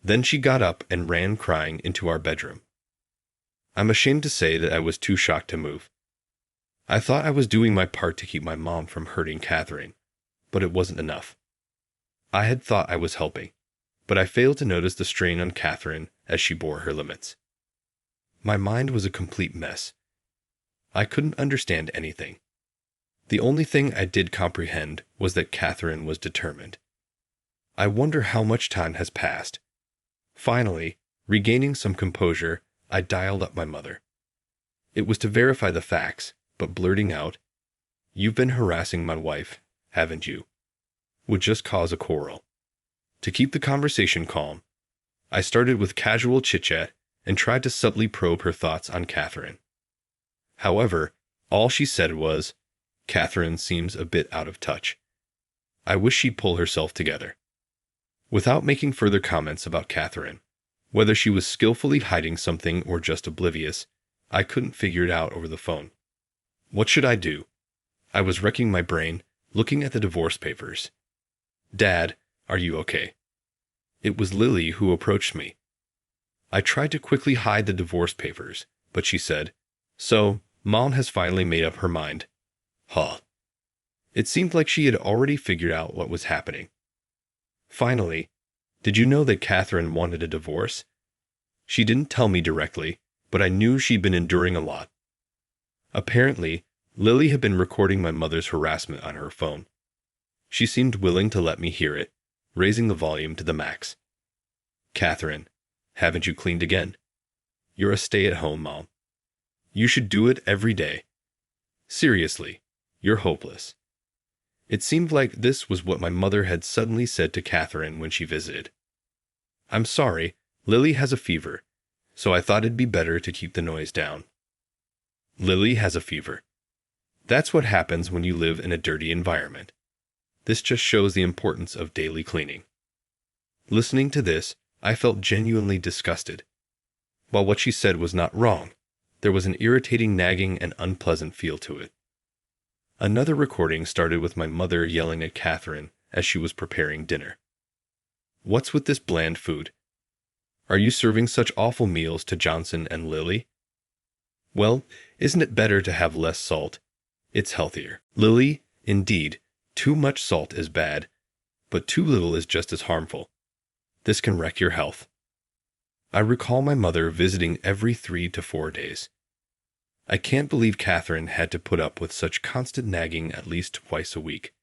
Then she got up and ran crying into our bedroom. I'm ashamed to say that I was too shocked to move. I thought I was doing my part to keep my mom from hurting Catherine, but it wasn't enough. I had thought I was helping, but I failed to notice the strain on Catherine as she bore her limits. My mind was a complete mess. I couldn't understand anything. The only thing I did comprehend was that Catherine was determined. I wonder how much time has passed. Finally, regaining some composure, I dialed up my mother. It was to verify the facts, but blurting out, You've been harassing my wife, haven't you? Would just cause a quarrel. To keep the conversation calm, I started with casual chit-chat and tried to subtly probe her thoughts on Catherine. However, all she said was, Catherine seems a bit out of touch. I wish she'd pull herself together. Without making further comments about Catherine, whether she was skillfully hiding something or just oblivious, I couldn't figure it out over the phone. What should I do? I was wrecking my brain, looking at the divorce papers. Dad, are you okay? It was Lily who approached me. I tried to quickly hide the divorce papers, but she said, So, Mom has finally made up her mind. Huh. It seemed like she had already figured out what was happening. Finally, Did you know that Catherine wanted a divorce? She didn't tell me directly, but I knew she'd been enduring a lot. Apparently, Lily had been recording my mother's harassment on her phone. She seemed willing to let me hear it, raising the volume to the max. Catherine, haven't you cleaned again? You're a stay-at-home mom. You should do it every day. Seriously, you're hopeless. It seemed like this was what my mother had suddenly said to Catherine when she visited. I'm sorry, Lily has a fever, so I thought it'd be better to keep the noise down. Lily has a fever. That's what happens when you live in a dirty environment. This just shows the importance of daily cleaning. Listening to this, I felt genuinely disgusted. While what she said was not wrong, there was an irritating nagging and unpleasant feel to it. Another recording started with my mother yelling at Catherine as she was preparing dinner. What's with this bland food? Are you serving such awful meals to Johnson and Lily? Well, isn't it better to have less salt? It's healthier. Lily, indeed, too much salt is bad, but too little is just as harmful. This can wreck your health. I recall my mother visiting every 3 to 4 days. I can't believe Catherine had to put up with such constant nagging at least twice a week.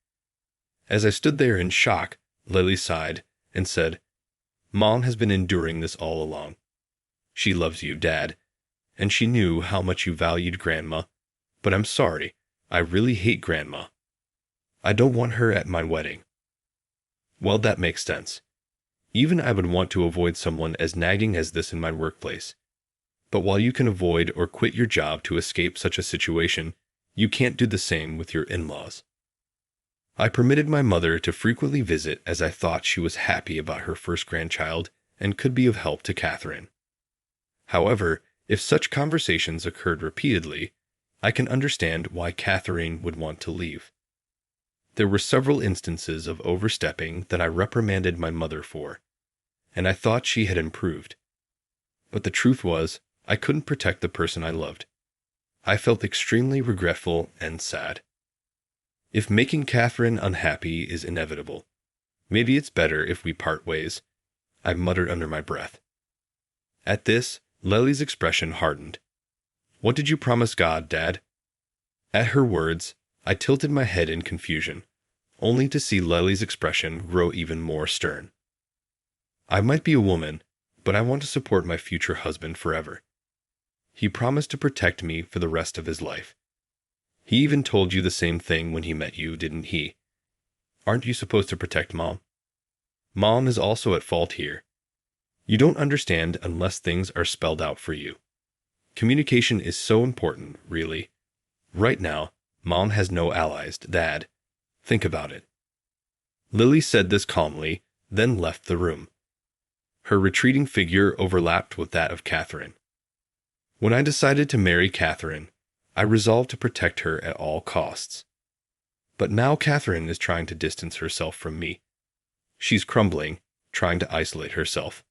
As I stood there in shock, Lily sighed and said, Mom has been enduring this all along. She loves you, Dad, and she knew how much you valued Grandma, but I'm sorry, I really hate Grandma. I don't want her at my wedding. Well, that makes sense. Even I would want to avoid someone as nagging as this in my workplace. But while you can avoid or quit your job to escape such a situation, you can't do the same with your in-laws. I permitted my mother to frequently visit as I thought she was happy about her first grandchild and could be of help to Catherine. However, if such conversations occurred repeatedly, I can understand why Catherine would want to leave. There were several instances of overstepping that I reprimanded my mother for, and I thought she had improved. But the truth was, I couldn't protect the person I loved. I felt extremely regretful and sad. If making Catherine unhappy is inevitable, maybe it's better if we part ways, I muttered under my breath. At this, Lily's expression hardened. What did you promise God, Dad? At her words, I tilted my head in confusion, only to see Lily's expression grow even more stern. I might be a woman, but I want to support my future husband forever. He promised to protect me for the rest of his life. He even told you the same thing when he met you, didn't he? Aren't you supposed to protect Mom? Mom is also at fault here. You don't understand unless things are spelled out for you. Communication is so important, really. Right now, Mom has no allies, Dad. Think about it. Lily said this calmly, then left the room. Her retreating figure overlapped with that of Catherine. When I decided to marry Catherine, I resolved to protect her at all costs. But now Catherine is trying to distance herself from me. She's crumbling, trying to isolate herself.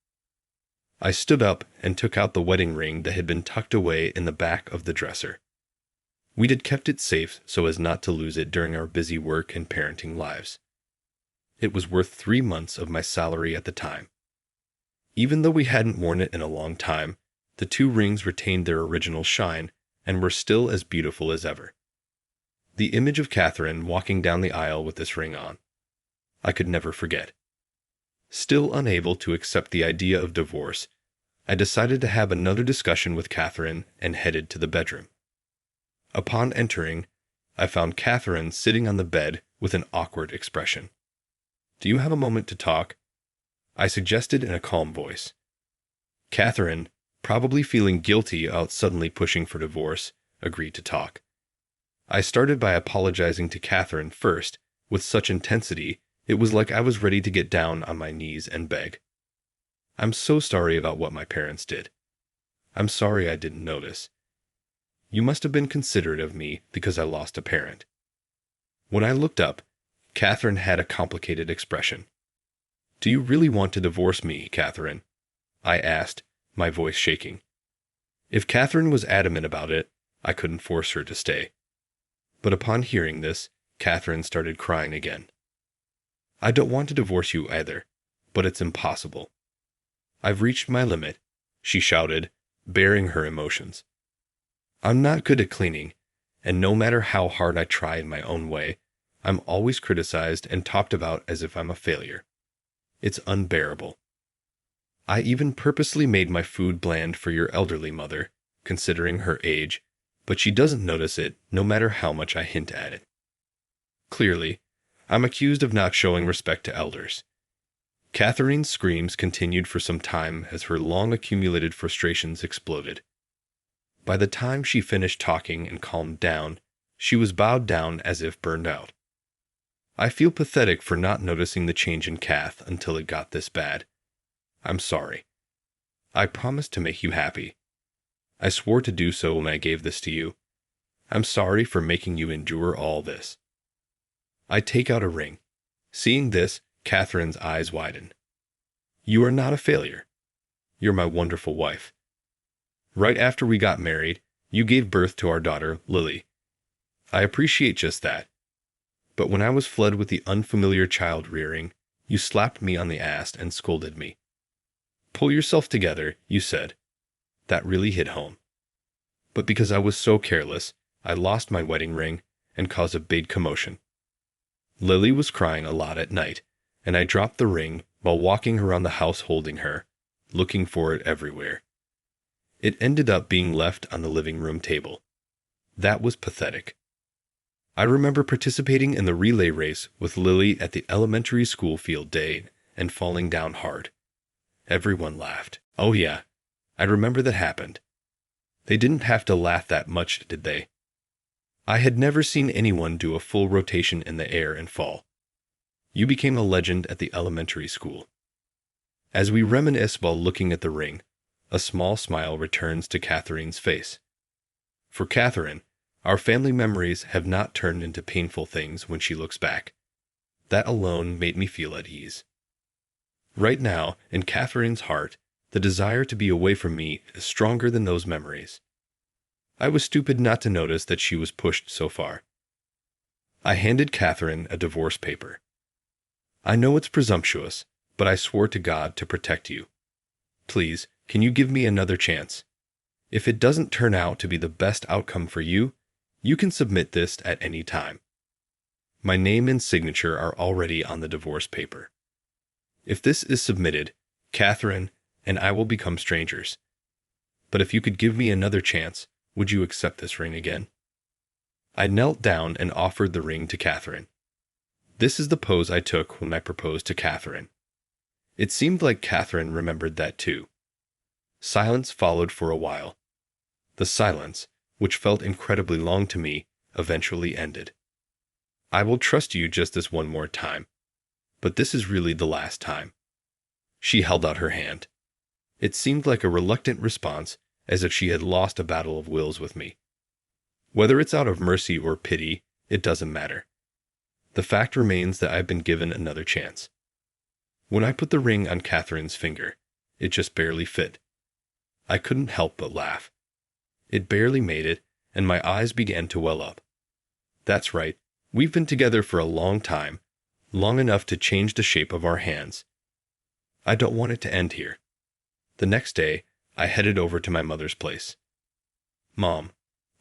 I stood up and took out the wedding ring that had been tucked away in the back of the dresser. We'd had kept it safe so as not to lose it during our busy work and parenting lives. It was worth 3 months of my salary at the time. Even though we hadn't worn it in a long time, the 2 rings retained their original shine and were still as beautiful as ever. The image of Catherine walking down the aisle with this ring on, I could never forget. Still unable to accept the idea of divorce, I decided to have another discussion with Catherine and headed to the bedroom. Upon entering, I found Catherine sitting on the bed with an awkward expression. Do you have a moment to talk? I suggested in a calm voice. Catherine, probably feeling guilty about suddenly pushing for divorce, agreed to talk. I started by apologizing to Catherine first, with such intensity it was like I was ready to get down on my knees and beg. I'm so sorry about what my parents did. I'm sorry I didn't notice. You must have been considerate of me because I lost a parent. When I looked up, Catherine had a complicated expression. Do you really want to divorce me, Catherine? I asked, my voice shaking. If Catherine was adamant about it, I couldn't force her to stay. But upon hearing this, Catherine started crying again. I don't want to divorce you either, but it's impossible. I've reached my limit, she shouted, bearing her emotions. I'm not good at cleaning, and no matter how hard I try in my own way, I'm always criticized and talked about as if I'm a failure. It's unbearable. I even purposely made my food bland for your elderly mother, considering her age, but she doesn't notice it no matter how much I hint at it. Clearly, I'm accused of not showing respect to elders. Catherine's screams continued for some time as her long-accumulated frustrations exploded. By the time she finished talking and calmed down, she was bowed down as if burned out. I feel pathetic for not noticing the change in Kath until it got this bad. I'm sorry. I promised to make you happy. I swore to do so when I gave this to you. I'm sorry for making you endure all this. I take out a ring. Seeing this, Catherine's eyes widen. You are not a failure. You're my wonderful wife. Right after we got married, you gave birth to our daughter, Lily. I appreciate just that. But when I was flooded with the unfamiliar child rearing, you slapped me on the ass and scolded me. Pull yourself together, you said. That really hit home. But because I was so careless, I lost my wedding ring and caused a big commotion. Lily was crying a lot at night, and I dropped the ring while walking around the house holding her, looking for it everywhere. It ended up being left on the living room table. That was pathetic. I remember participating in the relay race with Lily at the elementary school field day and falling down hard. Everyone laughed. Oh yeah, I remember that happened. They didn't have to laugh that much, did they? I had never seen anyone do a full rotation in the air and fall. You became a legend at the elementary school. As we reminisce while looking at the ring, a small smile returns to Catherine's face. For Catherine, our family memories have not turned into painful things when she looks back. That alone made me feel at ease. Right now, in Catherine's heart, the desire to be away from me is stronger than those memories. I was stupid not to notice that she was pushed so far. I handed Catherine a divorce paper. I know it's presumptuous, but I swore to God to protect you. Please, can you give me another chance? If it doesn't turn out to be the best outcome for you, you can submit this at any time. My name and signature are already on the divorce paper. If this is submitted, Catherine and I will become strangers. But if you could give me another chance, would you accept this ring again? I knelt down and offered the ring to Catherine. This is the pose I took when I proposed to Catherine. It seemed like Catherine remembered that too. Silence followed for a while. The silence, which felt incredibly long to me, eventually ended. I will trust you just this one more time. But this is really the last time. She held out her hand. It seemed like a reluctant response, as if she had lost a battle of wills with me. Whether it's out of mercy or pity, it doesn't matter. The fact remains that I've been given another chance. When I put the ring on Catherine's finger, it just barely fit. I couldn't help but laugh. It barely made it, and my eyes began to well up. That's right, we've been together for a long time, long enough to change the shape of our hands. I don't want it to end here. The next day, I headed over to my mother's place. Mom,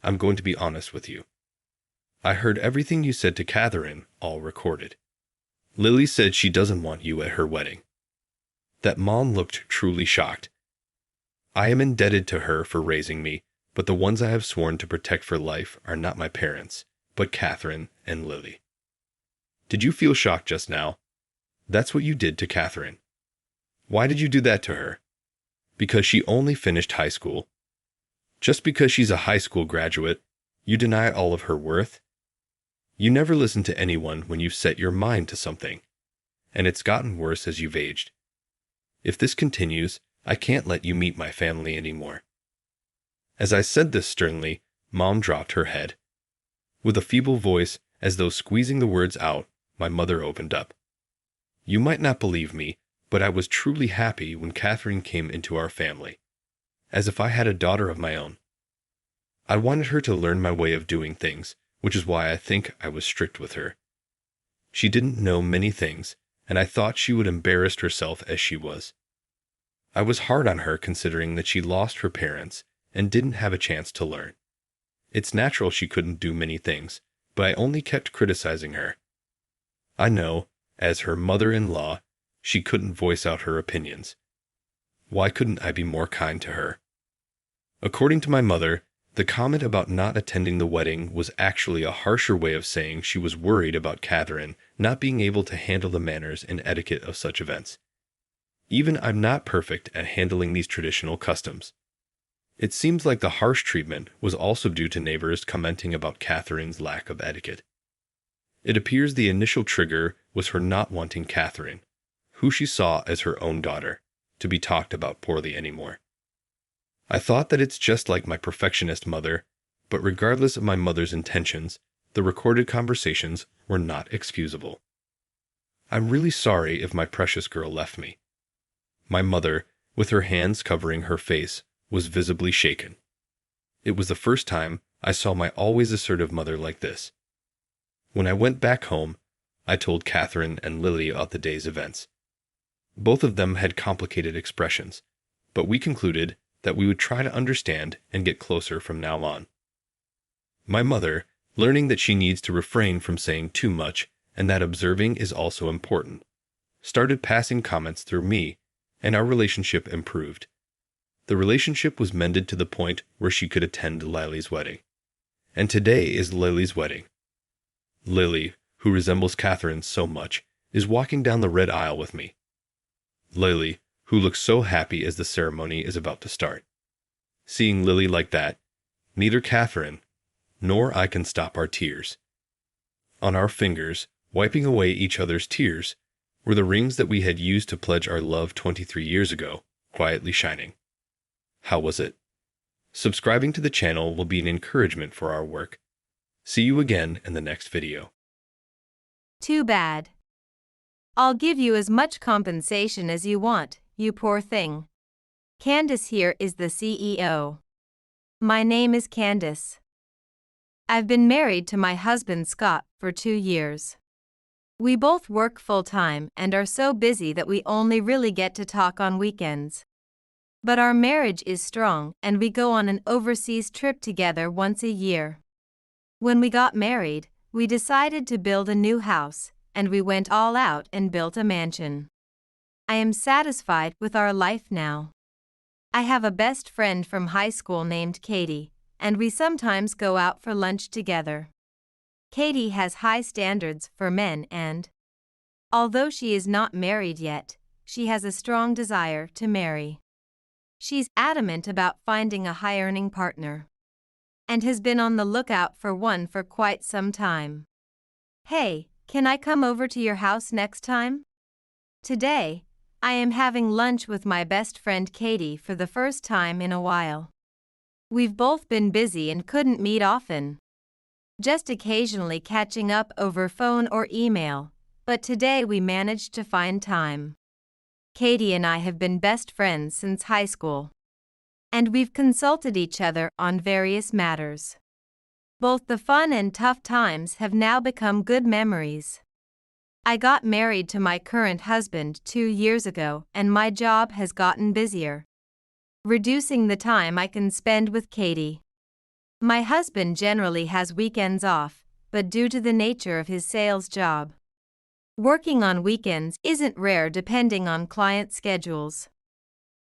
I'm going to be honest with you. I heard everything you said to Catherine, all recorded. Lily said she doesn't want you at her wedding. That Mom looked truly shocked. I am indebted to her for raising me, but the ones I have sworn to protect for life are not my parents, but Catherine and Lily. Did you feel shocked just now? That's what you did to Catherine. Why did you do that to her? Because she only finished high school. Just because she's a high school graduate, you deny all of her worth? You never listen to anyone when you've set your mind to something, and it's gotten worse as you've aged. If this continues, I can't let you meet my family anymore. As I said this sternly, Mom dropped her head. With a feeble voice, as though squeezing the words out, my mother opened up. You might not believe me, but I was truly happy when Catherine came into our family, as if I had a daughter of my own. I wanted her to learn my way of doing things, which is why I think I was strict with her. She didn't know many things, and I thought she would embarrass herself as she was. I was hard on her considering that she lost her parents and didn't have a chance to learn. It's natural she couldn't do many things, but I only kept criticizing her. I know, as her mother-in-law, she couldn't voice out her opinions. Why couldn't I be more kind to her? According to my mother, the comment about not attending the wedding was actually a harsher way of saying she was worried about Catherine not being able to handle the manners and etiquette of such events. Even I'm not perfect at handling these traditional customs. It seems like the harsh treatment was also due to neighbors commenting about Catherine's lack of etiquette. It appears the initial trigger was her not wanting Catherine, who she saw as her own daughter, to be talked about poorly anymore. I thought that it's just like my perfectionist mother, but regardless of my mother's intentions, the recorded conversations were not excusable. I'm really sorry if my precious girl left me. My mother, with her hands covering her face, was visibly shaken. It was the first time I saw my always assertive mother like this. When I went back home, I told Catherine and Lily about the day's events. Both of them had complicated expressions, but we concluded that we would try to understand and get closer from now on. My mother, learning that she needs to refrain from saying too much and that observing is also important, started passing comments through me, and our relationship improved. The relationship was mended to the point where she could attend Lily's wedding. And today is Lily's wedding. Lily, who resembles Catherine so much, is walking down the red aisle with me. Lily, who looks so happy as the ceremony is about to start. Seeing Lily like that, neither Catherine nor I can stop our tears. On our fingers, wiping away each other's tears, were the rings that we had used to pledge our love 23 years ago, quietly shining. How was it? Subscribing to the channel will be an encouragement for our work. See you again in the next video. Too bad. I'll give you as much compensation as you want, you poor thing. Candace here is the CEO. My name is Candace. I've been married to my husband Scott for 2 years. We both work full-time and are so busy that we only really get to talk on weekends. But our marriage is strong and we go on an overseas trip together once a year. When we got married, we decided to build a new house, and we went all out and built a mansion. I am satisfied with our life now. I have a best friend from high school named Katie, and we sometimes go out for lunch together. Katie has high standards for men and, although she is not married yet, she has a strong desire to marry. She's adamant about finding a high-earning partner, and has been on the lookout for one for quite some time. Hey, can I come over to your house next time? Today, I am having lunch with my best friend Katie for the first time in a while. We've both been busy and couldn't meet often. Just occasionally catching up over phone or email, but today we managed to find time. Katie and I have been best friends since high school, and we've consulted each other on various matters. Both the fun and tough times have now become good memories. I got married to my current husband 2 years ago, and my job has gotten busier, reducing the time I can spend with Katie. My husband generally has weekends off, but due to the nature of his sales job, working on weekends isn't rare depending on client schedules.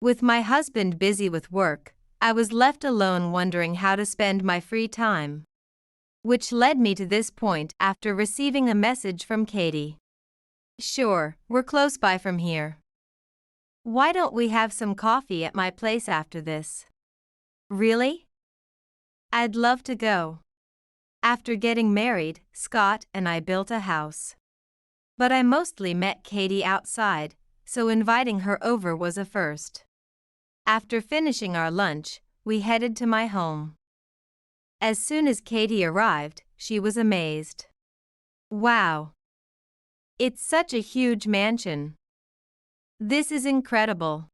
With my husband busy with work, I was left alone wondering how to spend my free time, which led me to this point after receiving a message from Katie. Sure, we're close by from here. Why don't we have some coffee at my place after this? Really? I'd love to go. After getting married, Scott and I built a house. But I mostly met Katie outside, so inviting her over was a first. After finishing our lunch, we headed to my home. As soon as Katie arrived, she was amazed. Wow! It's such a huge mansion. This is incredible.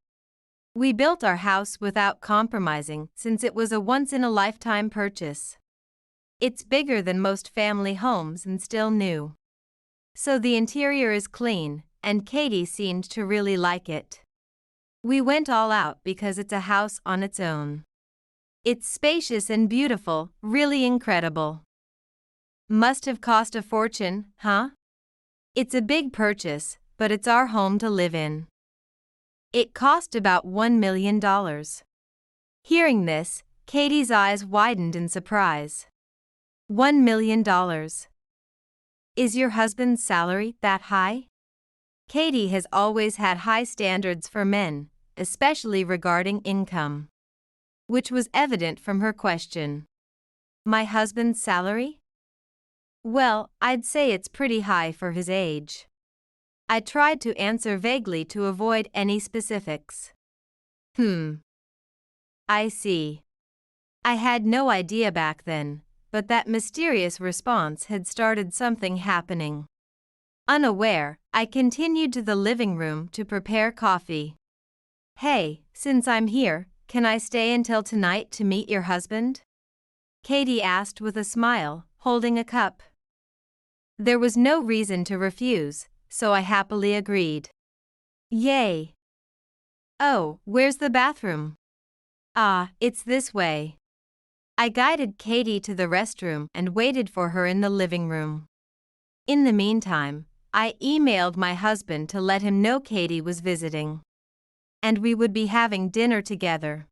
We built our house without compromising since it was a once-in-a-lifetime purchase. It's bigger than most family homes and still new. So the interior is clean, and Katie seemed to really like it. We went all out because it's a house on its own. It's spacious and beautiful, really incredible. Must have cost a fortune, huh? It's a big purchase, but it's our home to live in. It cost about $1 million. Hearing this, Katie's eyes widened in surprise. $1 million. Is your husband's salary that high? Katie has always had high standards for men, especially regarding income, which was evident from her question. My husband's salary? Well, I'd say it's pretty high for his age. I tried to answer vaguely to avoid any specifics. I see. I had no idea back then, but that mysterious response had started something happening. Unaware, I continued to the living room to prepare coffee. Hey, since I'm here, can I stay until tonight to meet your husband? Katie asked with a smile, holding a cup. There was no reason to refuse, so I happily agreed. Yay! Oh, where's the bathroom? Ah, it's this way. I guided Katie to the restroom and waited for her in the living room. In the meantime, I emailed my husband to let him know Katie was visiting, and we would be having dinner together.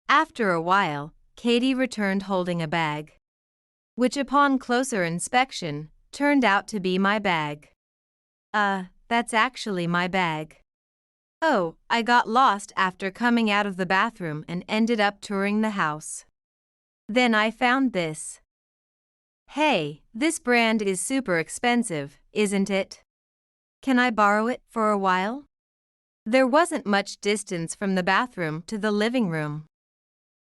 After a while, Katie returned holding a bag, which upon closer inspection, turned out to be my bag. That's actually my bag. Oh, I got lost after coming out of the bathroom and ended up touring the house. Then I found this. Hey, this brand is super expensive, isn't it? Can I borrow it for a while? There wasn't much distance from the bathroom to the living room,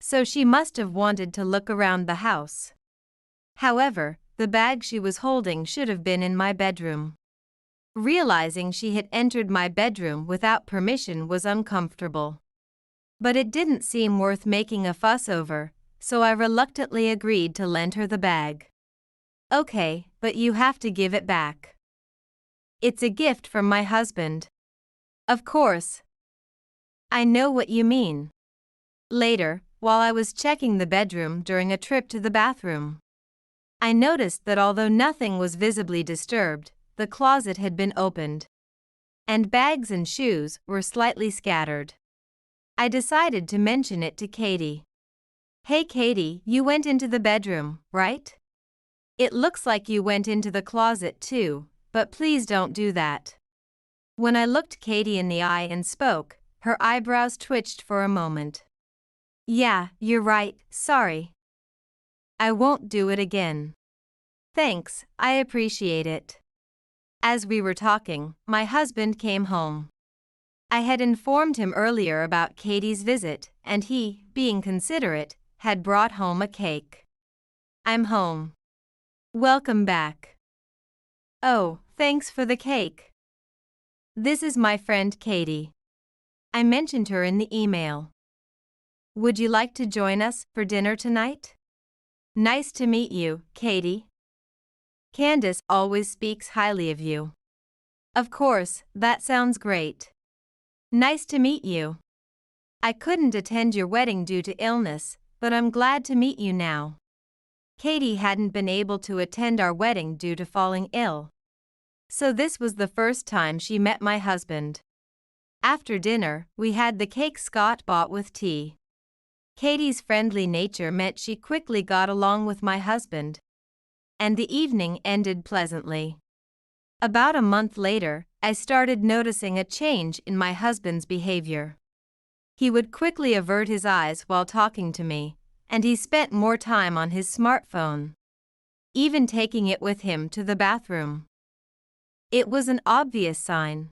so she must have wanted to look around the house. However, the bag she was holding should have been in my bedroom. Realizing she had entered my bedroom without permission was uncomfortable. But it didn't seem worth making a fuss over, so I reluctantly agreed to lend her the bag. Okay, but you have to give it back. It's a gift from my husband. Of course. I know what you mean. Later, while I was checking the bedroom during a trip to the bathroom, I noticed that although nothing was visibly disturbed, the closet had been opened, and bags and shoes were slightly scattered. I decided to mention it to Katie. Hey Katie, you went into the bedroom, right? It looks like you went into the closet too, but please don't do that. When I looked Katie in the eye and spoke, her eyebrows twitched for a moment. Yeah, you're right, sorry. I won't do it again. Thanks, I appreciate it. As we were talking, my husband came home. I had informed him earlier about Katie's visit, and he, being considerate, had brought home a cake. I'm home. Welcome back. Oh, thanks for the cake. This is my friend Katie. I mentioned her in the email. Would you like to join us for dinner tonight? Nice to meet you, Katie. Candace always speaks highly of you. Of course, that sounds great. Nice to meet you. I couldn't attend your wedding due to illness, but I'm glad to meet you now. Katie hadn't been able to attend our wedding due to falling ill, so this was the first time she met my husband. After dinner, we had the cake Scott bought with tea. Katie's friendly nature meant she quickly got along with my husband, and the evening ended pleasantly. About a month later, I started noticing a change in my husband's behavior. He would quickly avert his eyes while talking to me, and he spent more time on his smartphone, even taking it with him to the bathroom. It was an obvious sign.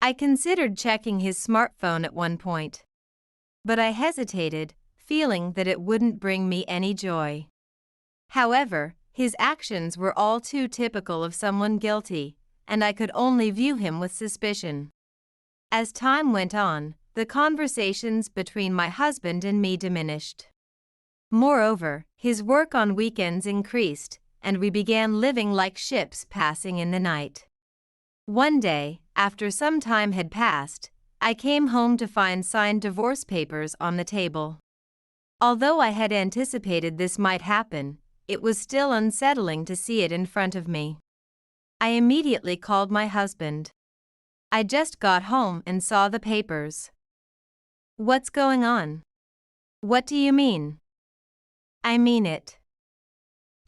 I considered checking his smartphone at one point, but I hesitated, feeling that it wouldn't bring me any joy. However, his actions were all too typical of someone guilty, and I could only view him with suspicion. As time went on, the conversations between my husband and me diminished. Moreover, his work on weekends increased, and we began living like ships passing in the night. One day, after some time had passed, I came home to find signed divorce papers on the table. Although I had anticipated this might happen, it was still unsettling to see it in front of me. I immediately called my husband. I just got home and saw the papers. What's going on? What do you mean? I mean it.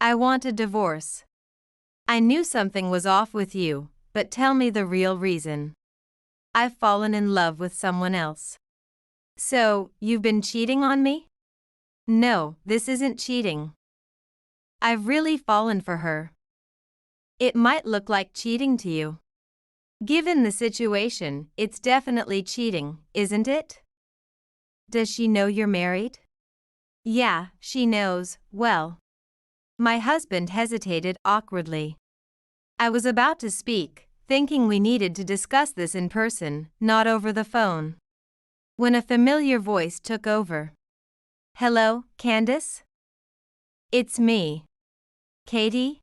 I want a divorce. I knew something was off with you, but tell me the real reason. I've fallen in love with someone else. So, you've been cheating on me? No, this isn't cheating. I've really fallen for her. It might look like cheating to you. Given the situation, it's definitely cheating, isn't it? Does she know you're married? Yeah, she knows, well. My husband hesitated awkwardly. I was about to speak, thinking we needed to discuss this in person, not over the phone, when a familiar voice took over. Hello, Candace? It's me. Katie?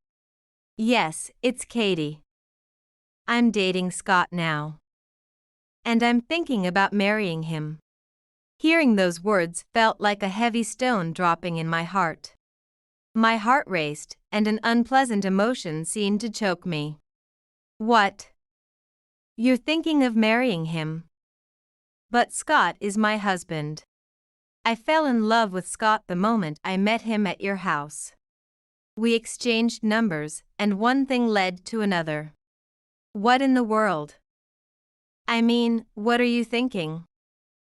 Yes, it's Katie. I'm dating Scott now. And I'm thinking about marrying him. Hearing those words felt like a heavy stone dropping in my heart. My heart raced, and an unpleasant emotion seemed to choke me. What? You're thinking of marrying him? But Scott is my husband. I fell in love with Scott the moment I met him at your house. We exchanged numbers, and one thing led to another. What in the world? I mean, what are you thinking?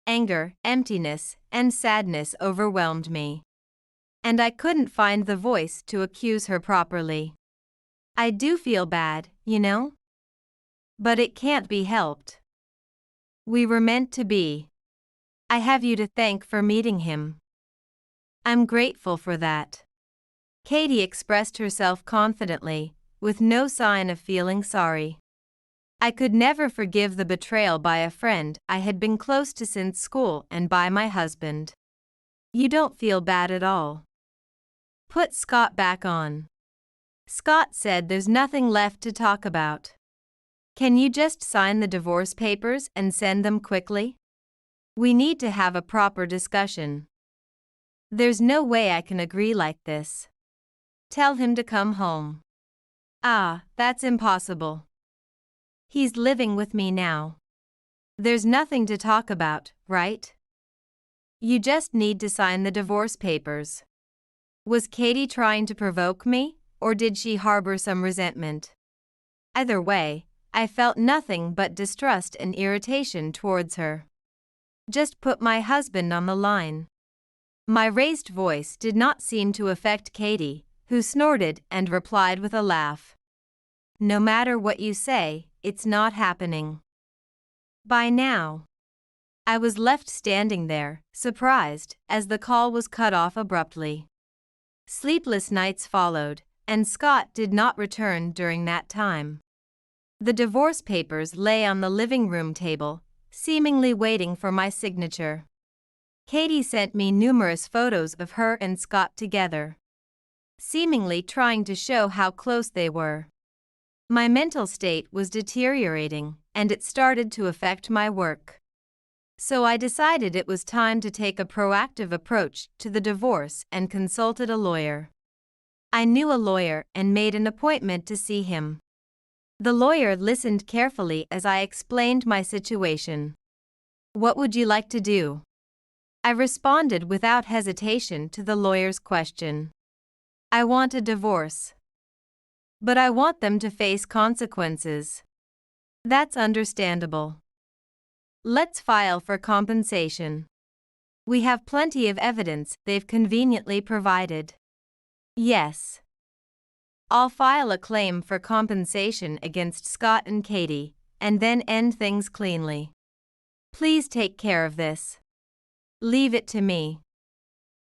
Anger, emptiness, and sadness overwhelmed me. And I couldn't find the voice to accuse her properly. I do feel bad, you know? But it can't be helped. We were meant to be. I have you to thank for meeting him. I'm grateful for that. Katie expressed herself confidently, with no sign of feeling sorry. I could never forgive the betrayal by a friend I had been close to since school and by my husband. You don't feel bad at all. Put Scott back on. Scott said there's nothing left to talk about. Can you just sign the divorce papers and send them quickly? We need to have a proper discussion. There's no way I can agree like this. Tell him to come home. Ah, that's impossible. He's living with me now. There's nothing to talk about, right? You just need to sign the divorce papers. Was Katie trying to provoke me, or did she harbor some resentment? Either way, I felt nothing but distrust and irritation towards her. Just put my husband on the line. My raised voice did not seem to affect Katie, who snorted and replied with a laugh. No matter what you say, it's not happening. By now, I was left standing there, surprised, as the call was cut off abruptly. Sleepless nights followed, and Scott did not return during that time. The divorce papers lay on the living room table, seemingly waiting for my signature. Katie sent me numerous photos of her and Scott together, seemingly trying to show how close they were. My mental state was deteriorating, and it started to affect my work. So I decided it was time to take a proactive approach to the divorce and consulted a lawyer. I knew a lawyer and made an appointment to see him. The lawyer listened carefully as I explained my situation. What would you like to do? I responded without hesitation to the lawyer's question. I want a divorce. But I want them to face consequences. That's understandable. Let's file for compensation. We have plenty of evidence they've conveniently provided. Yes. I'll file a claim for compensation against Scott and Katie, and then end things cleanly. Please take care of this. Leave it to me.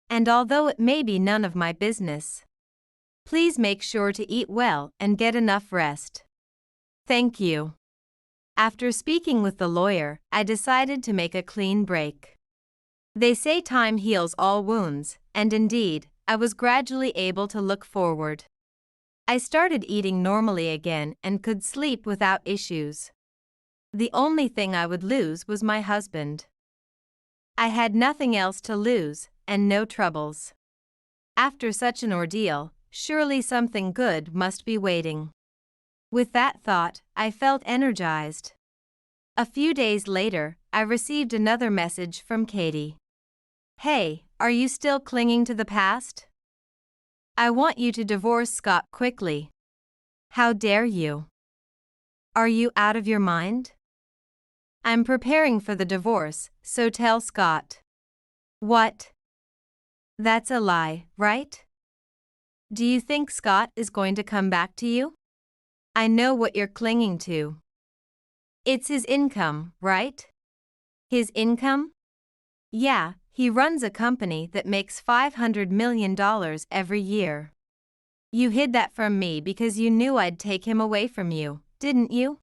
And although it may be none of my business, please make sure to eat well and get enough rest. Thank you. After speaking with the lawyer, I decided to make a clean break. They say time heals all wounds, and indeed, I was gradually able to look forward. I started eating normally again and could sleep without issues. The only thing I would lose was my husband. I had nothing else to lose, and no troubles. After such an ordeal, surely something good must be waiting. With that thought, I felt energized. A few days later, I received another message from Katie. Hey, are you still clinging to the past? I want you to divorce Scott quickly. How dare you? Are you out of your mind? I'm preparing for the divorce, so tell Scott. What? That's a lie, right? Do you think Scott is going to come back to you? I know what you're clinging to. It's his income, right? His income? Yeah, he runs a company that makes $500 million every year. You hid that from me because you knew I'd take him away from you, didn't you?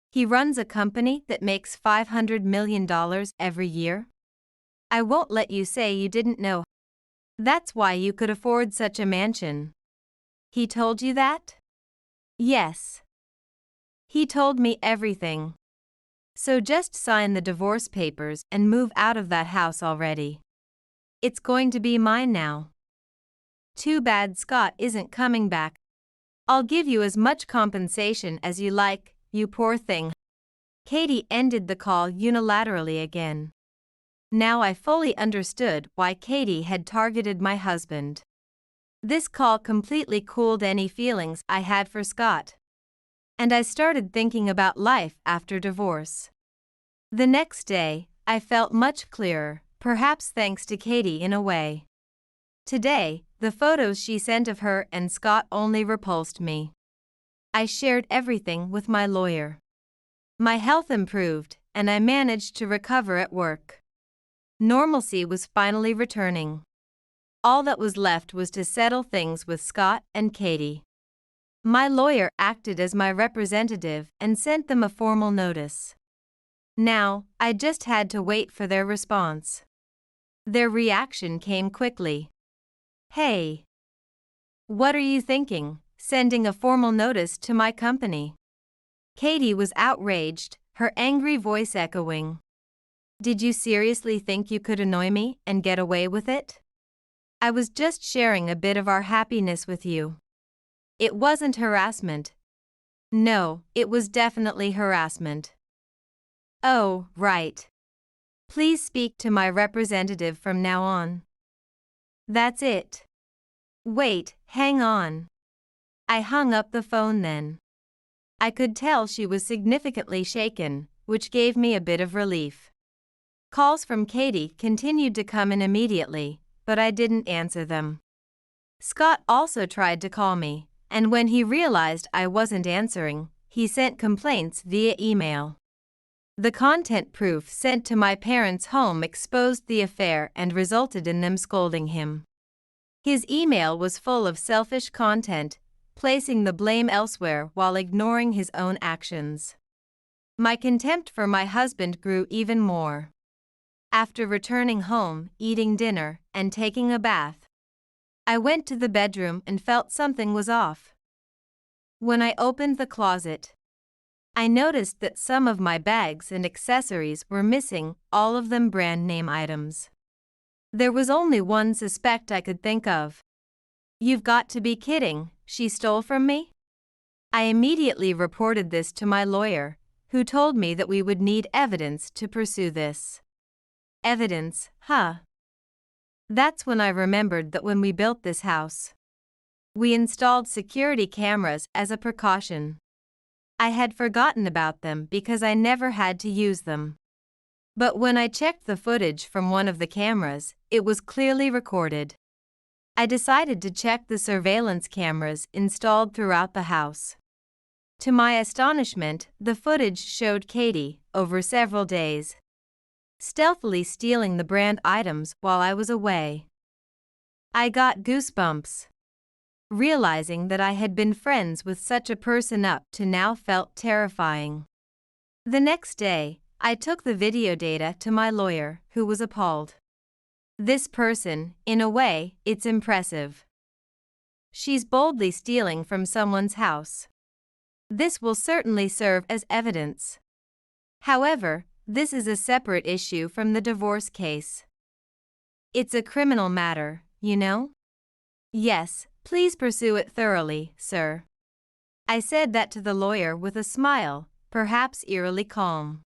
He runs a company that makes $500 million every year? I won't let you say you didn't know. That's why you could afford such a mansion. He told you that? Yes. He told me everything. So just sign the divorce papers and move out of that house already. It's going to be mine now. Too bad Scott isn't coming back. I'll give you as much compensation as you like, you poor thing. Katie ended the call unilaterally again. Now I fully understood why Katie had targeted my husband. This call completely cooled any feelings I had for Scott. And I started thinking about life after divorce. The next day, I felt much clearer, perhaps thanks to Katie in a way. Today, the photos she sent of her and Scott only repulsed me. I shared everything with my lawyer. My health improved, and I managed to recover at work. Normalcy was finally returning. All that was left was to settle things with Scott and Katie. My lawyer acted as my representative and sent them a formal notice. Now, I just had to wait for their response. Their reaction came quickly. Hey! What are you thinking, sending a formal notice to my company? Katie was outraged, her angry voice echoing. Did you seriously think you could annoy me and get away with it? I was just sharing a bit of our happiness with you. It wasn't harassment. No, it was definitely harassment. Oh, right. Please speak to my representative from now on. That's it. Wait, hang on. I hung up the phone then. I could tell she was significantly shaken, which gave me a bit of relief. Calls from Katie continued to come in immediately, but I didn't answer them. Scott also tried to call me, and when he realized I wasn't answering, he sent complaints via email. The content proof sent to my parents' home exposed the affair and resulted in them scolding him. His email was full of selfish content, placing the blame elsewhere while ignoring his own actions. My contempt for my husband grew even more. After returning home, eating dinner, and taking a bath, I went to the bedroom and felt something was off. When I opened the closet, I noticed that some of my bags and accessories were missing, all of them brand name items. There was only one suspect I could think of. You've got to be kidding, she stole from me? I immediately reported this to my lawyer, who told me that we would need evidence to pursue this. Evidence, huh? That's when I remembered that when we built this house, we installed security cameras as a precaution. I had forgotten about them because I never had to use them. But when I checked the footage from one of the cameras, it was clearly recorded. I decided to check the surveillance cameras installed throughout the house. To my astonishment, the footage showed Katie, over several days, stealthily stealing the brand items while I was away. I got goosebumps. Realizing that I had been friends with such a person up to now felt terrifying. The next day, I took the video data to my lawyer, who was appalled. This person, in a way, it's impressive. she's boldly stealing from someone's house. This will certainly serve as evidence. However, this is a separate issue from the divorce case. It's a criminal matter, you know? Yes, please pursue it thoroughly, sir. I said that to the lawyer with a smile, perhaps eerily calm.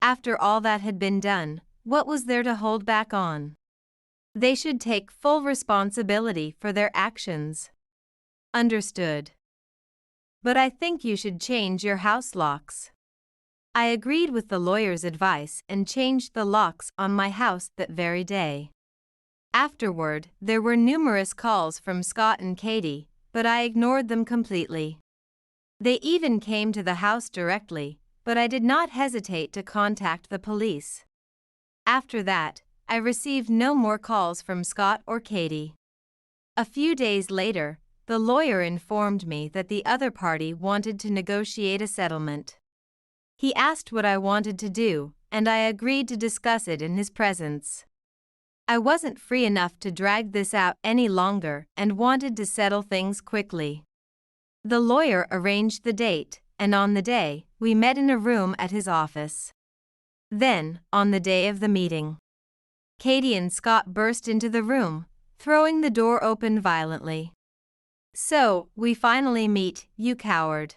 After all that had been done, what was there to hold back on? They should take full responsibility for their actions. Understood. But I think you should change your house locks. I agreed with the lawyer's advice and changed the locks on my house that very day. Afterward, there were numerous calls from Scott and Katie, but I ignored them completely. They even came to the house directly, but I did not hesitate to contact the police. After that, I received no more calls from Scott or Katie. A few days later, the lawyer informed me that the other party wanted to negotiate a settlement. He asked what I wanted to do, and I agreed to discuss it in his presence. I wasn't free enough to drag this out any longer and wanted to settle things quickly. The lawyer arranged the date, and on the day, we met in a room at his office. Then, on the day of the meeting, Katie and Scott burst into the room, throwing the door open violently. "So, we finally meet, you coward."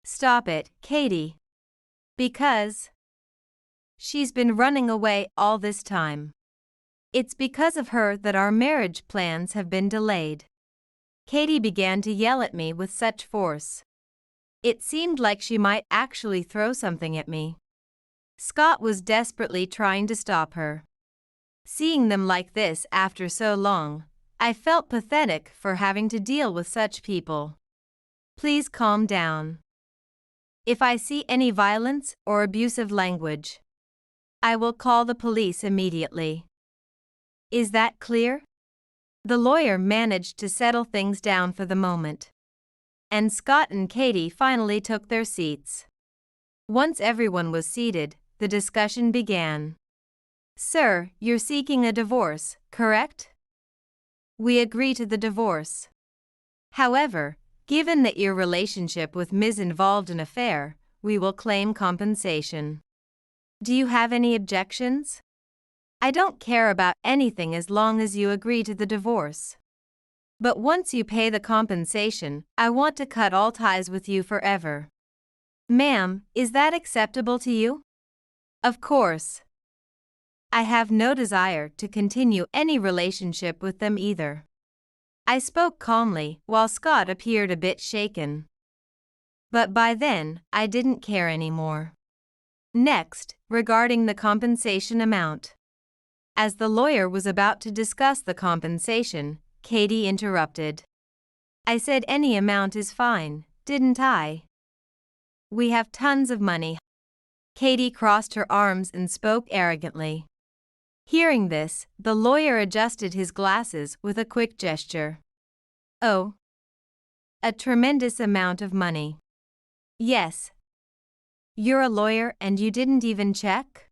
"Stop it, Katie." "Because she's been running away all this time. It's because of her that our marriage plans have been delayed." Katie began to yell at me with such force. It seemed like she might actually throw something at me. Scott was desperately trying to stop her. Seeing them like this after so long, I felt pathetic for having to deal with such people. "Please calm down. If I see any violence or abusive language, I will call the police immediately. Is that clear?" The lawyer managed to settle things down for the moment, and Scott and Katie finally took their seats. Once everyone was seated, the discussion began. "Sir, you're seeking a divorce, correct?" "We agree to the divorce. However, given that your relationship with Ms. involved an affair, we will claim compensation. Do you have any objections?" "I don't care about anything as long as you agree to the divorce. But once you pay the compensation, I want to cut all ties with you forever." "Ma'am, is that acceptable to you?" "Of course. I have no desire to continue any relationship with them either." I spoke calmly, while Scott appeared a bit shaken. But by then, I didn't care anymore. Next, regarding the compensation amount. As the lawyer was about to discuss the compensation, Katie interrupted. "I said any amount is fine, didn't I? We have tons of money." Katie crossed her arms and spoke arrogantly. Hearing this, the lawyer adjusted his glasses with a quick gesture. "Oh, a tremendous amount of money." "Yes. You're a lawyer and you didn't even check?"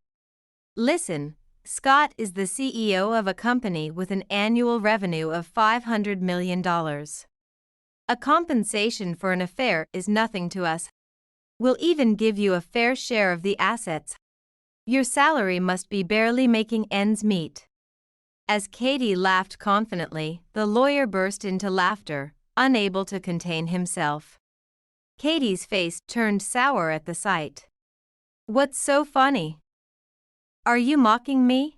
"Listen, Scott is the CEO of a company with an annual revenue of $500 million. A compensation for an affair is nothing to us. We'll even give you a fair share of the assets. Your salary must be barely making ends meet." As Katie laughed confidently, the lawyer burst into laughter, unable to contain himself. Katie's face turned sour at the sight. "What's so funny? Are you mocking me?"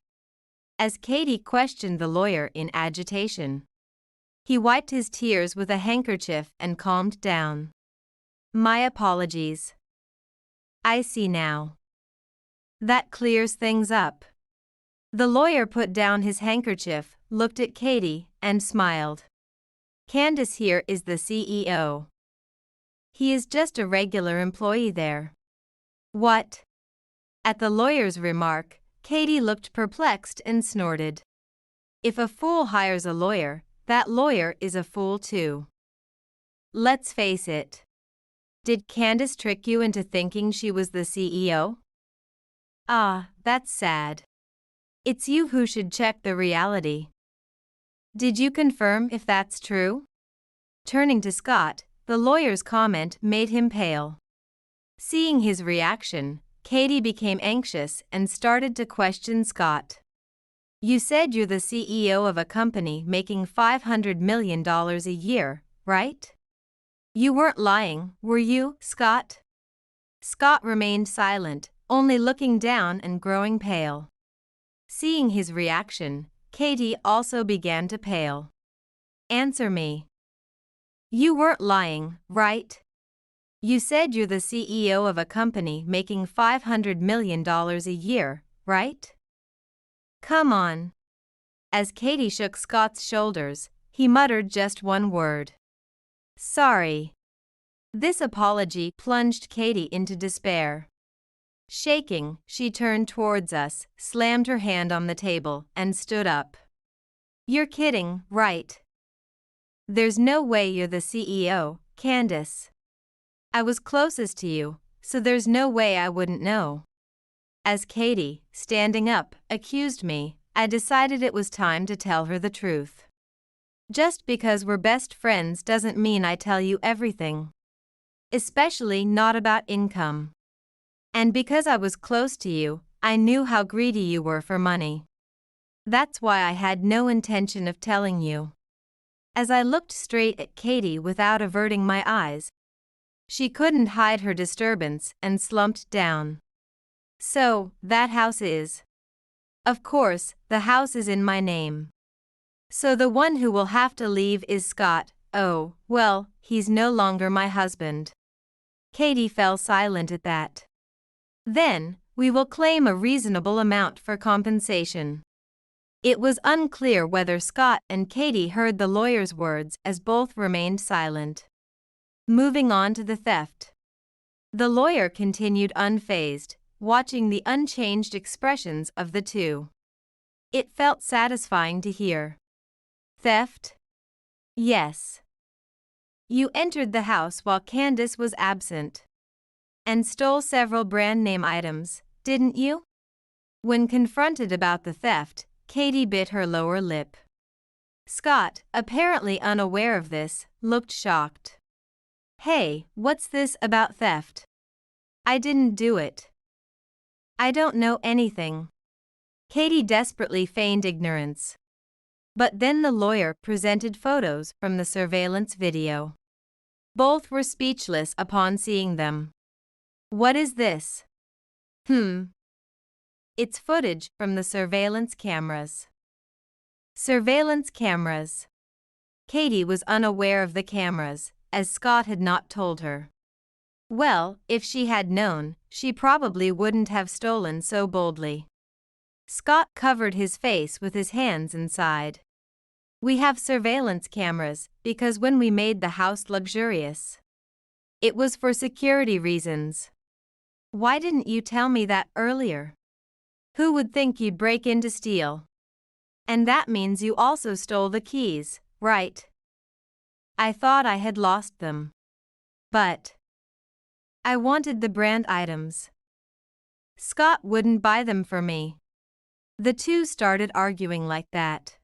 As Katie questioned the lawyer in agitation. He wiped his tears with a handkerchief and calmed down. "My apologies. I see now. That clears things up." The lawyer put down his handkerchief, looked at Katie, and smiled. "Candace here is the CEO. He is just a regular employee there." "What?" At the lawyer's remark, Katie looked perplexed and snorted. If a fool hires a lawyer, that lawyer is a fool too. Let's face it. Did Candace trick you into thinking she was the CEO? Ah, that's sad. It's you who should check the reality. Did you confirm if that's true? Turning to Scott, the lawyer's comment made him pale. Seeing his reaction, Katie became anxious and started to question Scott. You said you're the CEO of a company making $500 million a year, right? You weren't lying, were you, Scott? Scott remained silent, only looking down and growing pale. Seeing his reaction, Katie also began to pale. Answer me. You weren't lying, right? You said you're the CEO of a company making $500 million a year, right? Come on. As Katie shook Scott's shoulders, he muttered just one word. Sorry. This apology plunged Katie into despair. Shaking, she turned towards us, slammed her hand on the table, and stood up. You're kidding, right? There's no way you're the CEO, Candace. I was closest to you, so there's no way I wouldn't know. As Katie, standing up, accused me, I decided it was time to tell her the truth. Just because we're best friends doesn't mean I tell you everything. Especially not about income. And because I was close to you, I knew how greedy you were for money. That's why I had no intention of telling you. As I looked straight at Katie without averting my eyes, she couldn't hide her disturbance and slumped down. So, that house is. Of course, the house is in my name. So the one who will have to leave is Scott. Oh, well, he's no longer my husband. Katie fell silent at that. Then, we will claim a reasonable amount for compensation. It was unclear whether Scott and Katie heard the lawyer's words as both remained silent. Moving on to the theft. The lawyer continued unfazed, watching the unchanged expressions of the two. It felt satisfying to hear. Theft? Yes. You entered the house while Candace was absent. And stole several brand name items, didn't you? When confronted about the theft, Katie bit her lower lip. Scott, apparently unaware of this, looked shocked. Hey, what's this about theft? I didn't do it. I don't know anything. Katie desperately feigned ignorance. But then the lawyer presented photos from the surveillance video. Both were speechless upon seeing them. What is this? It's footage from the surveillance cameras. Surveillance cameras. Katie was unaware of the cameras, as Scott had not told her. Well, if she had known, she probably wouldn't have stolen so boldly. Scott covered his face with his hands and sighed. We have surveillance cameras because when we made the house luxurious, it was for security reasons. Why didn't you tell me that earlier? Who would think you'd break in to steal? And that means you also stole the keys, right? I thought I had lost them. But I wanted the brand items. Scott wouldn't buy them for me. The two started arguing like that.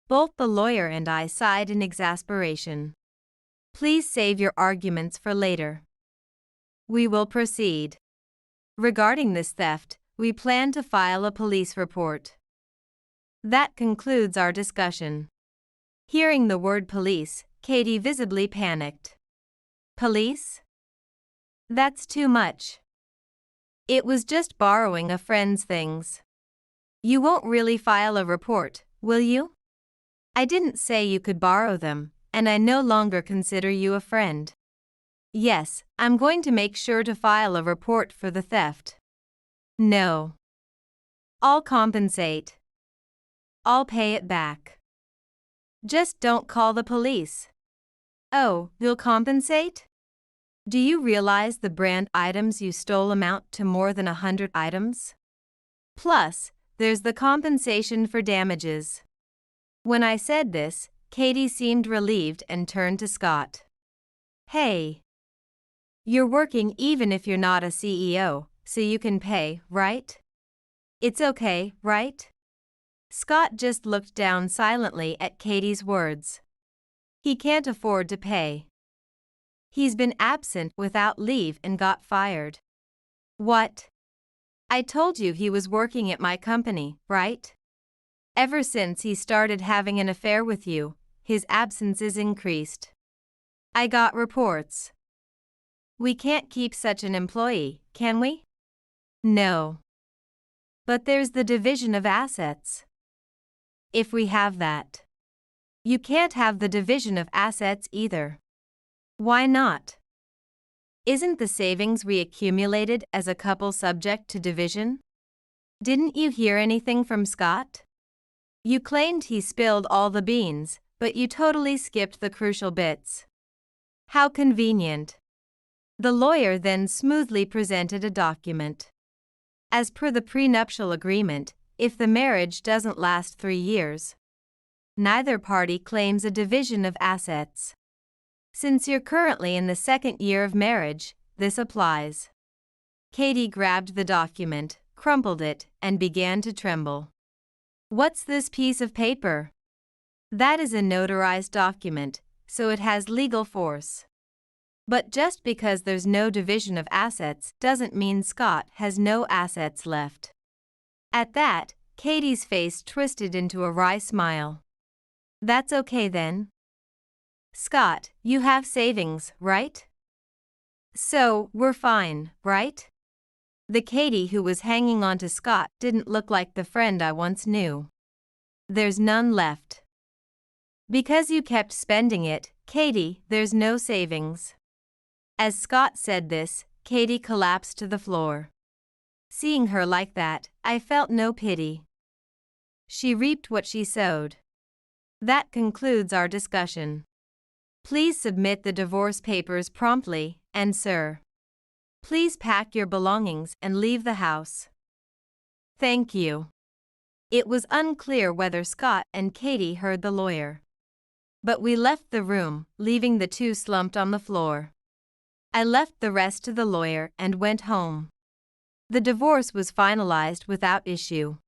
Both the lawyer and I sighed in exasperation. Please save your arguments for later. We will proceed. Regarding this theft, we plan to file a police report. That concludes our discussion. Hearing the word police, Katie visibly panicked. Police? That's too much. It was just borrowing a friend's things. You won't really file a report, will you? I didn't say you could borrow them, and I no longer consider you a friend. Yes, I'm going to make sure to file a report for the theft. No. I'll compensate. I'll pay it back. Just don't call the police. Oh, you'll compensate? Do you realize the brand items you stole amount to more than 100 items? Plus, there's the compensation for damages. When I said this, Katie seemed relieved and turned to Scott. Hey. You're working even if you're not a CEO, so you can pay, right? It's okay, right? Scott just looked down silently at Katie's words. He can't afford to pay. He's been absent without leave and got fired. What? I told you he was working at my company, right? Ever since he started having an affair with you, his absence is increased. I got reports. We can't keep such an employee, can we? No. But there's the division of assets. If we have that. You can't have the division of assets either. Why not? Isn't the savings we accumulated as a couple subject to division? Didn't you hear anything from Scott? You claimed he spilled all the beans, but you totally skipped the crucial bits. How convenient. The lawyer then smoothly presented a document. As per the prenuptial agreement, if the marriage doesn't last 3 years, neither party claims a division of assets. Since you're currently in the 2nd year of marriage, this applies. Katie grabbed the document, crumpled it, and began to tremble. What's this piece of paper? That is a notarized document, so it has legal force. But just because there's no division of assets doesn't mean Scott has no assets left. At that, Katie's face twisted into a wry smile. That's okay then. Scott, you have savings, right? So, we're fine, right? The Katie who was hanging on to Scott didn't look like the friend I once knew. There's none left. Because you kept spending it, Katie, there's no savings. As Scott said this, Katie collapsed to the floor. Seeing her like that, I felt no pity. She reaped what she sowed. That concludes our discussion. Please submit the divorce papers promptly, and sir, please pack your belongings and leave the house. Thank you. It was unclear whether Scott and Katie heard the lawyer. But we left the room, leaving the two slumped on the floor. I left the rest to the lawyer and went home. The divorce was finalized without issue.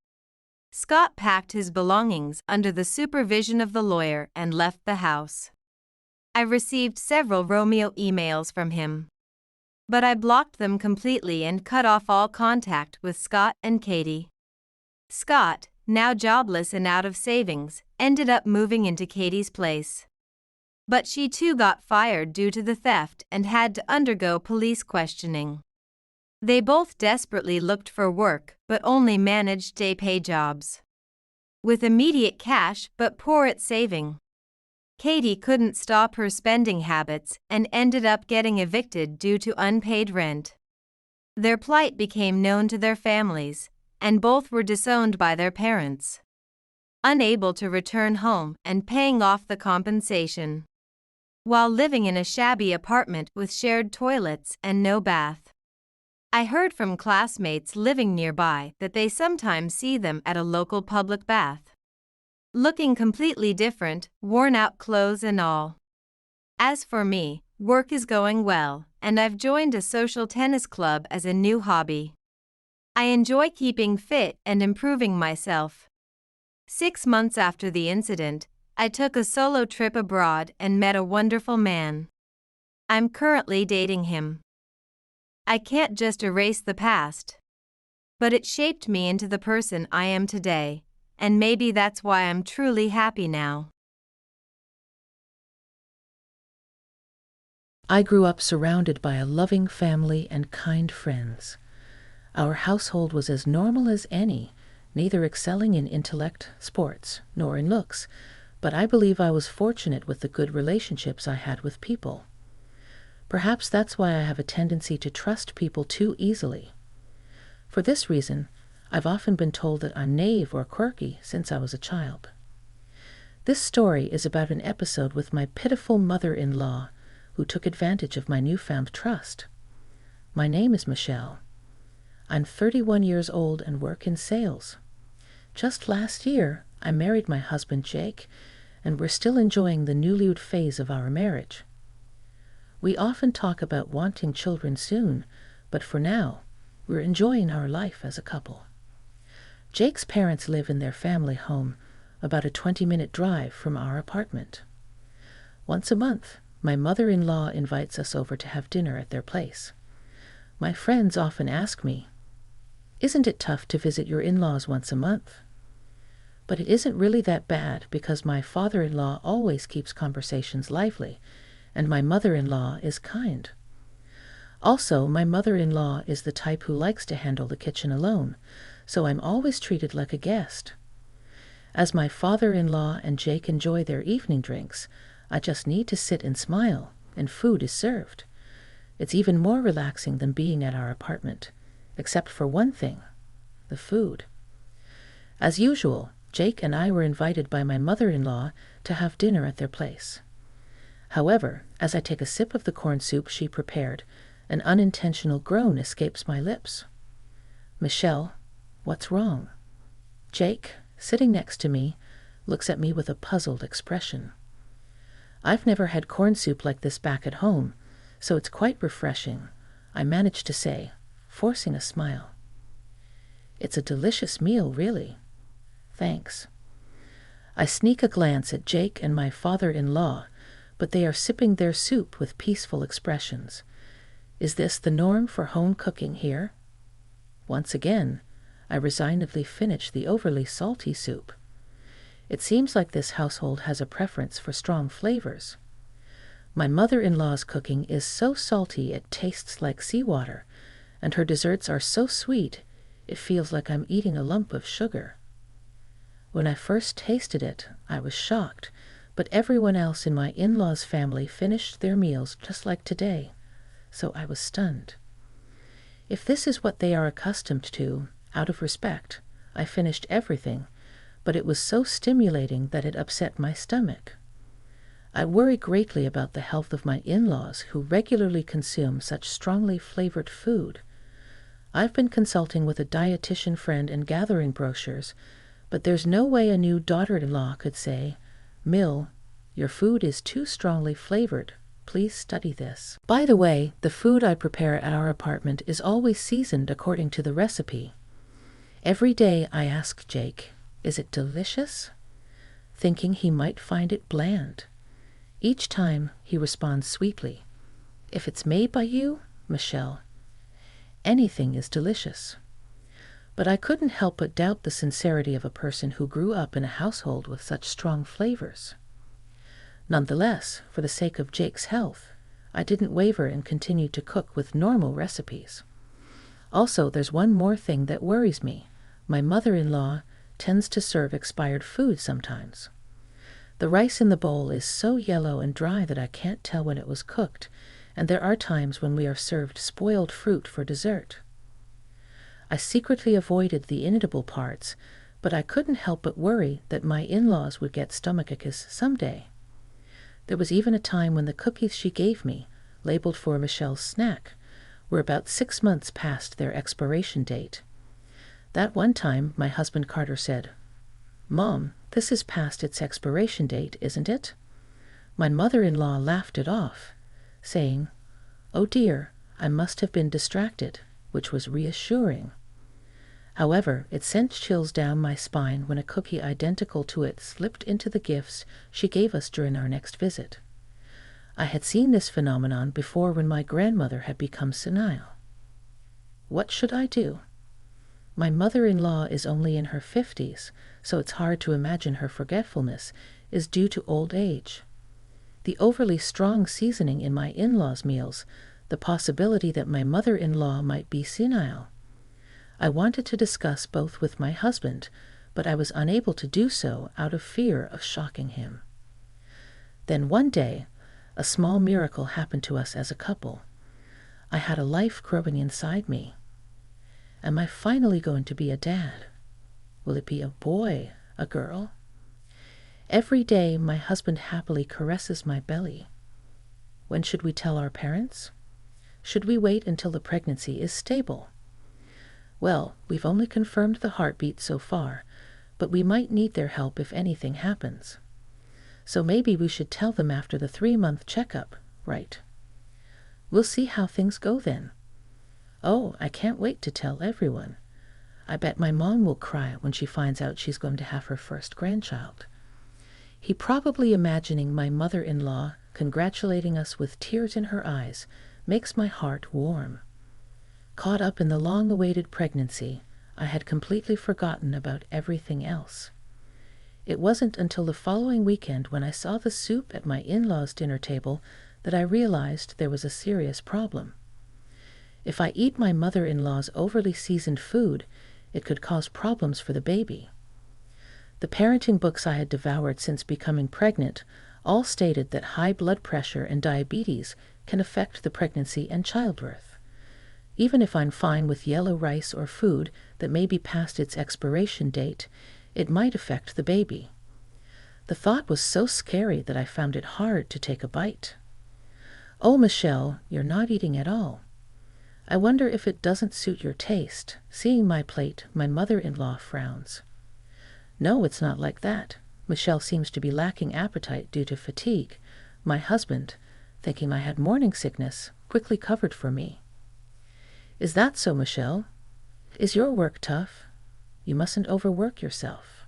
Scott packed his belongings under the supervision of the lawyer and left the house. I received several Romeo emails from him. But I blocked them completely and cut off all contact with Scott and Katie. Scott, now jobless and out of savings, ended up moving into Katie's place. But she too got fired due to the theft and had to undergo police questioning. They both desperately looked for work but only managed day-pay jobs. With immediate cash but poor at saving. Katie couldn't stop her spending habits and ended up getting evicted due to unpaid rent. Their plight became known to their families, and both were disowned by their parents. Unable to return home and paying off the compensation. While living in a shabby apartment with shared toilets and no bath. I heard from classmates living nearby that they sometimes see them at a local public bath. Looking completely different, worn out clothes and all. As for me, work is going well, and I've joined a social tennis club as a new hobby. I enjoy keeping fit and improving myself. 6 months after the incident, I took a solo trip abroad and met a wonderful man. I'm currently dating him. I can't just erase the past. But it shaped me into the person I am today, and maybe that's why I'm truly happy now. I grew up surrounded by a loving family and kind friends. Our household was as normal as any, neither excelling in intellect, sports, nor in looks, but I believe I was fortunate with the good relationships I had with people. Perhaps that's why I have a tendency to trust people too easily. For this reason, I've often been told that I'm naive or quirky since I was a child. This story is about an episode with my pitiful mother-in-law, who took advantage of my newfound trust. My name is Michelle. I'm 31 years old and work in sales. Just last year, I married my husband Jake, and we're still enjoying the newlywed phase of our marriage. We often talk about wanting children soon, but for now, we're enjoying our life as a couple. Jake's parents live in their family home, about a 20-minute drive from our apartment. Once a month, my mother-in-law invites us over to have dinner at their place. My friends often ask me, "Isn't it tough to visit your in-laws once a month?" But it isn't really that bad because my father-in-law always keeps conversations lively, and my mother-in-law is kind. Also, my mother-in-law is the type who likes to handle the kitchen alone, so I'm always treated like a guest. As my father-in-law and Jake enjoy their evening drinks, I just need to sit and smile, and food is served. It's even more relaxing than being at our apartment, except for one thing, the food. As usual, Jake and I were invited by my mother-in-law to have dinner at their place. However, as I take a sip of the corn soup she prepared, an unintentional groan escapes my lips. "Michelle, what's wrong?" Jake, sitting next to me, looks at me with a puzzled expression. I've never had corn soup like this back at home, so it's quite refreshing, I manage to say, forcing a smile. "It's a delicious meal, really." "Thanks." I sneak a glance at Jake and my father-in-law, but they are sipping their soup with peaceful expressions. Is this the norm for home cooking here? Once again, I resignedly finish the overly salty soup. It seems like this household has a preference for strong flavors. My mother-in-law's cooking is so salty it tastes like seawater, and her desserts are so sweet it feels like I'm eating a lump of sugar. When I first tasted it, I was shocked, but everyone else in my in-laws' family finished their meals just like today, so I was stunned. If this is what they are accustomed to, out of respect, I finished everything, but it was so stimulating that it upset my stomach. I worry greatly about the health of my in-laws who regularly consume such strongly flavored food. I've been consulting with a dietitian friend and gathering brochures, but there's no way a new daughter-in-law could say, "Mill, your food is too strongly flavored. Please study this." By the way, the food I prepare at our apartment is always seasoned according to the recipe. Every day I ask Jake, "Is it delicious?" thinking he might find it bland. Each time he responds sweetly, "If it's made by you, Michelle, anything is delicious." But I couldn't help but doubt the sincerity of a person who grew up in a household with such strong flavors. Nonetheless, for the sake of Jake's health, I didn't waver and continued to cook with normal recipes. Also, there's one more thing that worries me. My mother-in-law tends to serve expired food sometimes. The rice in the bowl is so yellow and dry that I can't tell when it was cooked, and there are times when we are served spoiled fruit for dessert. I secretly avoided the inedible parts, but I couldn't help but worry that my in-laws would get stomachaches someday. There was even a time when the cookies she gave me, labeled for Michelle's snack, were about 6 months past their expiration date. That one time, my husband Carter said, "Mom, this is past its expiration date, isn't it?" My mother-in-law laughed it off, saying, "Oh dear, I must have been distracted," which was reassuring. However, it sent chills down my spine when a cookie identical to it slipped into the gifts she gave us during our next visit. I had seen this phenomenon before when my grandmother had become senile. What should I do? My mother-in-law is only in her 50s, so it's hard to imagine her forgetfulness is due to old age. The overly strong seasoning in my in-laws' meals, the possibility that my mother-in-law might be senile. I wanted to discuss both with my husband, but I was unable to do so out of fear of shocking him. Then one day, a small miracle happened to us as a couple. I had a life growing inside me. Am I finally going to be a dad? Will it be a boy, a girl? Every day, my husband happily caresses my belly. When should we tell our parents? Should we wait until the pregnancy is stable? Well, we've only confirmed the heartbeat so far, but we might need their help if anything happens. So maybe we should tell them after the 3-month checkup, right? We'll see how things go then. Oh, I can't wait to tell everyone. I bet my mom will cry when she finds out she's going to have her first grandchild. He probably imagining my mother-in-law congratulating us with tears in her eyes, makes my heart warm. Caught up in the long-awaited pregnancy, I had completely forgotten about everything else. It wasn't until the following weekend when I saw the soup at my in-laws' dinner table that I realized there was a serious problem. If I eat my mother-in-law's overly seasoned food, it could cause problems for the baby. The parenting books I had devoured since becoming pregnant all stated that high blood pressure and diabetes can affect the pregnancy and childbirth. Even if I'm fine with yellow rice or food that may be past its expiration date, it might affect the baby. The thought was so scary that I found it hard to take a bite. "Oh, Michelle, you're not eating at all. I wonder if it doesn't suit your taste." Seeing my plate, my mother-in-law frowns. "No, it's not like that. Michelle seems to be lacking appetite due to fatigue." My husband, thinking I had morning sickness, quickly covered for me. "Is that so, Michelle? Is your work tough? You mustn't overwork yourself."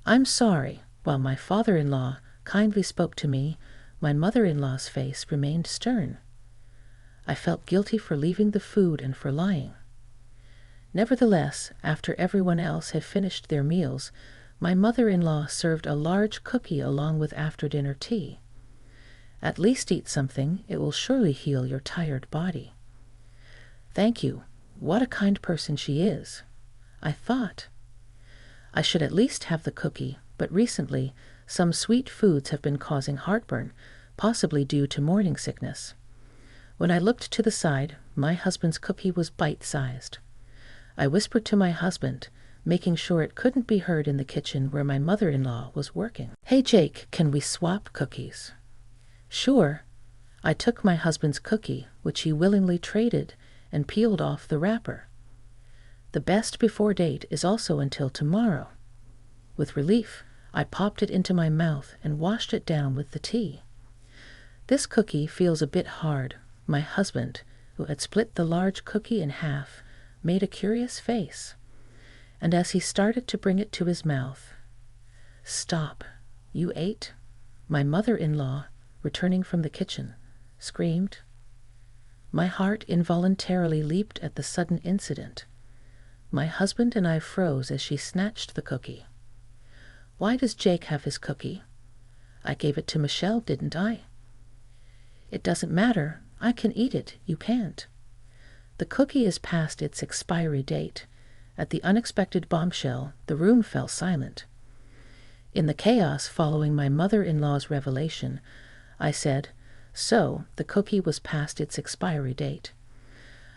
"I'm sorry." While my father-in-law kindly spoke to me, my mother-in-law's face remained stern. I felt guilty for leaving the food and for lying. Nevertheless, after everyone else had finished their meals, my mother-in-law served a large cookie along with after-dinner tea. "At least eat something. It will surely heal your tired body." "Thank you. What a kind person she is." I thought. I should at least have the cookie, but recently some sweet foods have been causing heartburn, possibly due to morning sickness. When I looked to the side, my husband's cookie was bite-sized. I whispered to my husband, making sure it couldn't be heard in the kitchen where my mother-in-law was working. "Hey, Jake, can we swap cookies?" "Sure." I took my husband's cookie, which he willingly traded, and peeled off the wrapper. "The best before date is also until tomorrow." With relief, I popped it into my mouth and washed it down with the tea. "This cookie feels a bit hard." My husband, who had split the large cookie in half, made a curious face, and as he started to bring it to his mouth, "Stop, you ate?" My mother-in-law, returning from the kitchen, screamed. My heart involuntarily leaped at the sudden incident. My husband and I froze as she snatched the cookie. "Why does Jake have his cookie? I gave it to Michelle, didn't I?" "It doesn't matter. I can eat it. You can't." "The cookie is past its expiry date." At the unexpected bombshell, the room fell silent. In the chaos following my mother-in-law's revelation, I said, "So, the cookie was past its expiry date."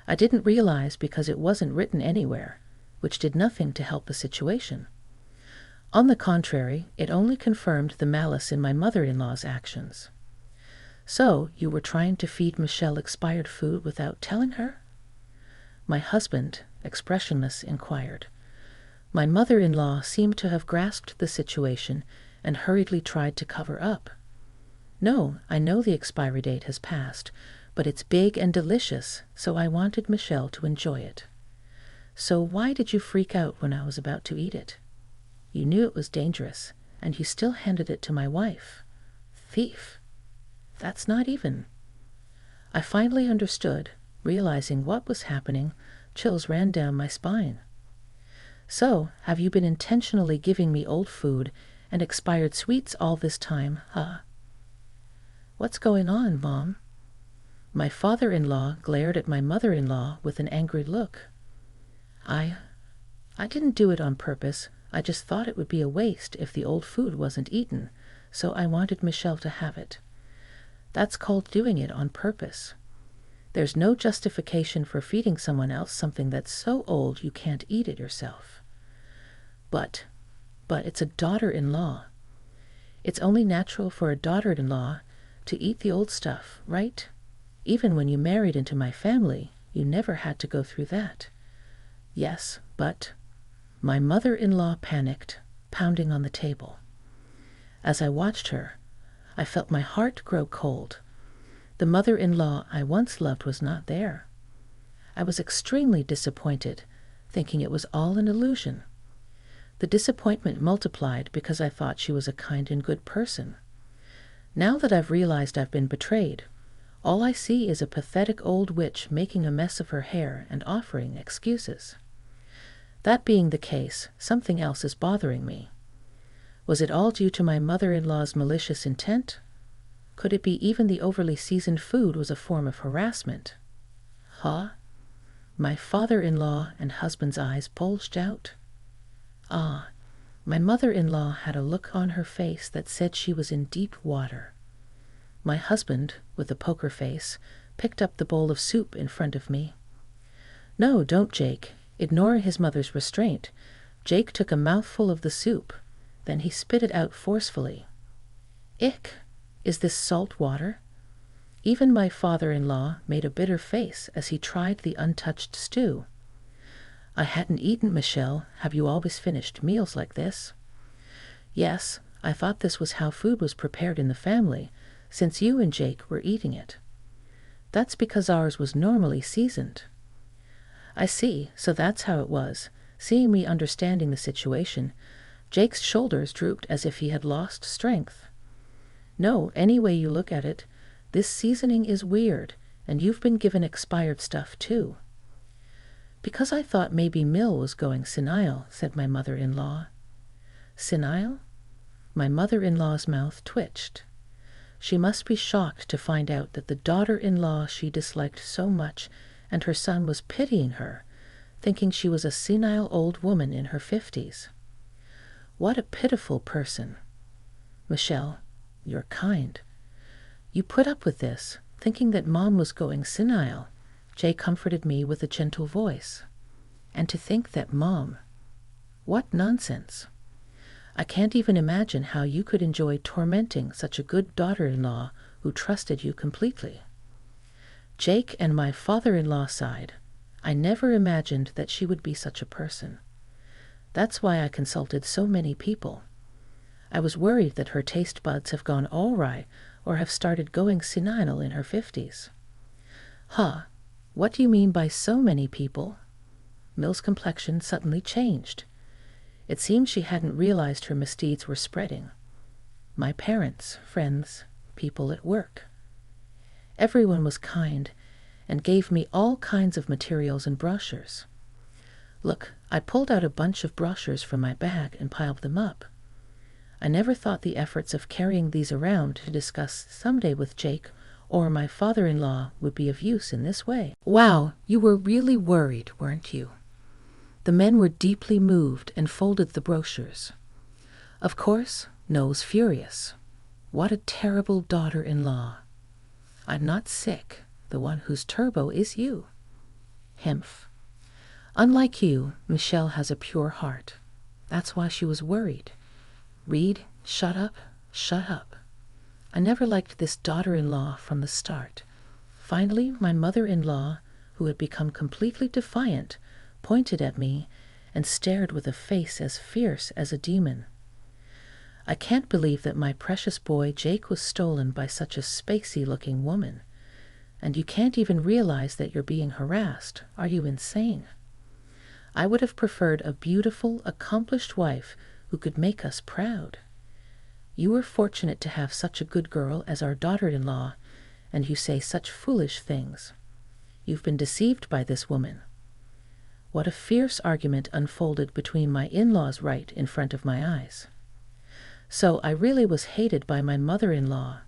I didn't realize because it wasn't written anywhere, which did nothing to help the situation. On the contrary, it only confirmed the malice in my mother-in-law's actions. "So, you were trying to feed Michelle expired food without telling her?" My husband, expressionless, inquired. My mother-in-law seemed to have grasped the situation and hurriedly tried to cover up. "No, I know the expiry date has passed, but it's big and delicious, so I wanted Michelle to enjoy it." "So why did you freak out when I was about to eat it? You knew it was dangerous, and you still handed it to my wife. Thief. That's not even." I finally understood. Realizing what was happening, chills ran down my spine. "So, have you been intentionally giving me old food and expired sweets all this time, huh?" "What's going on, Mom?" My father-in-law glared at my mother-in-law with an angry look. I didn't do it on purpose. I just thought it would be a waste if the old food wasn't eaten, so I wanted Michelle to have it. That's called doing it on purpose. There's no justification for feeding someone else something that's so old you can't eat it yourself. But it's a daughter-in-law. It's only natural for a daughter-in-law to eat the old stuff, right? Even when you married into my family, you never had to go through that." "Yes, but—" My mother-in-law panicked, pounding on the table. As I watched her, I felt my heart grow cold. The mother-in-law I once loved was not there. I was extremely disappointed, thinking it was all an illusion. The disappointment multiplied because I thought she was a kind and good person. Now that I've realized I've been betrayed, all I see is a pathetic old witch making a mess of her hair and offering excuses. That being the case, something else is bothering me. Was it all due to my mother-in-law's malicious intent? Could it be even the overly seasoned food was a form of harassment? Huh? My father-in-law and husband's eyes bulged out. Ah, my mother-in-law had a look on her face that said she was in deep water. My husband, with a poker face, picked up the bowl of soup in front of me. No, don't, Jake. Ignore his mother's restraint. Jake took a mouthful of the soup. Then he spit it out forcefully. Ick! Is this salt water? Even my father-in-law made a bitter face as he tried the untouched stew. I hadn't eaten, Michelle. Have you always finished meals like this? Yes, I thought this was how food was prepared in the family, since you and Jake were eating it. That's because ours was normally seasoned. I see, so that's how it was. Seeing me understanding the situation, Jake's shoulders drooped as if he had lost strength. No, any way you look at it, this seasoning is weird, and you've been given expired stuff too. Because I thought maybe Mill was going senile, said my mother-in-law. Senile? My mother-in-law's mouth twitched. She must be shocked to find out that the daughter-in-law she disliked so much and her son was pitying her, thinking she was a senile old woman in her 50s. What a pitiful person. Michelle, you're kind. You put up with this, thinking that Mom was going senile. Jay comforted me with a gentle voice. And to think that Mom... What nonsense. I can't even imagine how you could enjoy tormenting such a good daughter-in-law who trusted you completely. Jake and my father-in-law sighed. I never imagined that she would be such a person. That's why I consulted so many people. I was worried that her taste buds have gone awry or have started going senile in her 50s. Huh, what do you mean by so many people? Mill's complexion suddenly changed. It seemed she hadn't realized her misdeeds were spreading. My parents, friends, people at work. Everyone was kind and gave me all kinds of materials and brochures. Look, I pulled out a bunch of brochures from my bag and piled them up. I never thought the efforts of carrying these around to discuss someday with Jake or my father-in-law would be of use in this way. Wow, you were really worried, weren't you? The men were deeply moved and folded the brochures. Of course, No's furious. What a terrible daughter-in-law. I'm not sick. The one whose turbo is you. Hemph. Unlike you, Michelle has a pure heart. That's why she was worried. Reed, shut up, shut up. I never liked this daughter-in-law from the start. Finally, my mother-in-law, who had become completely defiant, pointed at me and stared with a face as fierce as a demon. I can't believe that my precious boy Jake was stolen by such a spacey-looking woman. And you can't even realize that you're being harassed. Are you insane? I would have preferred a beautiful, accomplished wife who could make us proud. You were fortunate to have such a good girl as our daughter-in-law, and you say such foolish things. You've been deceived by this woman. What a fierce argument unfolded between my in-laws right in front of my eyes. So I really was hated by my mother-in-law.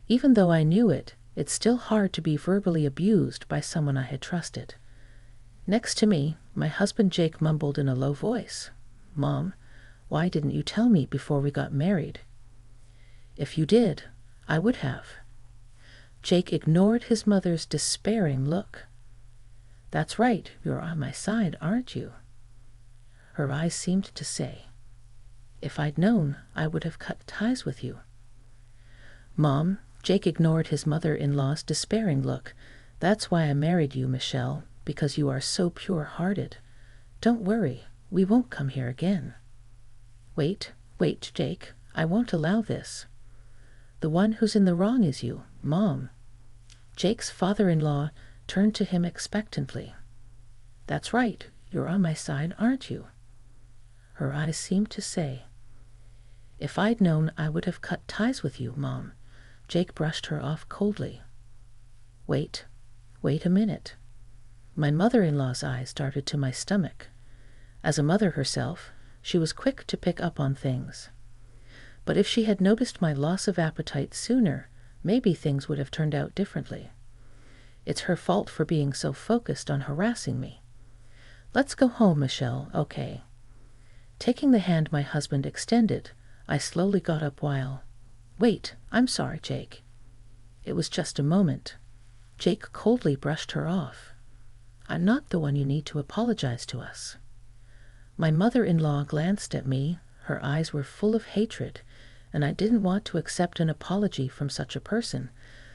Even though I knew it, it's still hard to be verbally abused by someone I had trusted. Next to me, my husband Jake mumbled in a low voice, "Mom, why didn't you tell me before we got married?" If you did, I would have. Jake ignored his mother's despairing look. That's right, you're on my side, aren't you? Her eyes seemed to say, if I'd known, I would have cut ties with you. Mom, Jake ignored his mother-in-law's despairing look. That's why I married you, Michelle, because you are so pure-hearted. Don't worry, we won't come here again. Wait, Jake, I won't allow this. The one who's in the wrong is you, Mom. Jake's father-in-law turned to him expectantly. That's right, you're on my side, aren't you? Her eyes seemed to say, If I'd known, I would have cut ties with you, Mom. Jake brushed her off coldly. Wait a minute. My mother-in-law's eyes darted to my stomach. As a mother herself, she was quick to pick up on things. But if she had noticed my loss of appetite sooner, maybe things would have turned out differently. It's her fault for being so focused on harassing me. Let's go home, Michelle, okay? Taking the hand my husband extended, I slowly got up while, Wait, I'm sorry, Jake. It was just a moment. Jake coldly brushed her off. I'm not the one you need to apologize to us. My mother-in-law glanced at me. Her eyes were full of hatred, and I didn't want to accept an apology from such a person,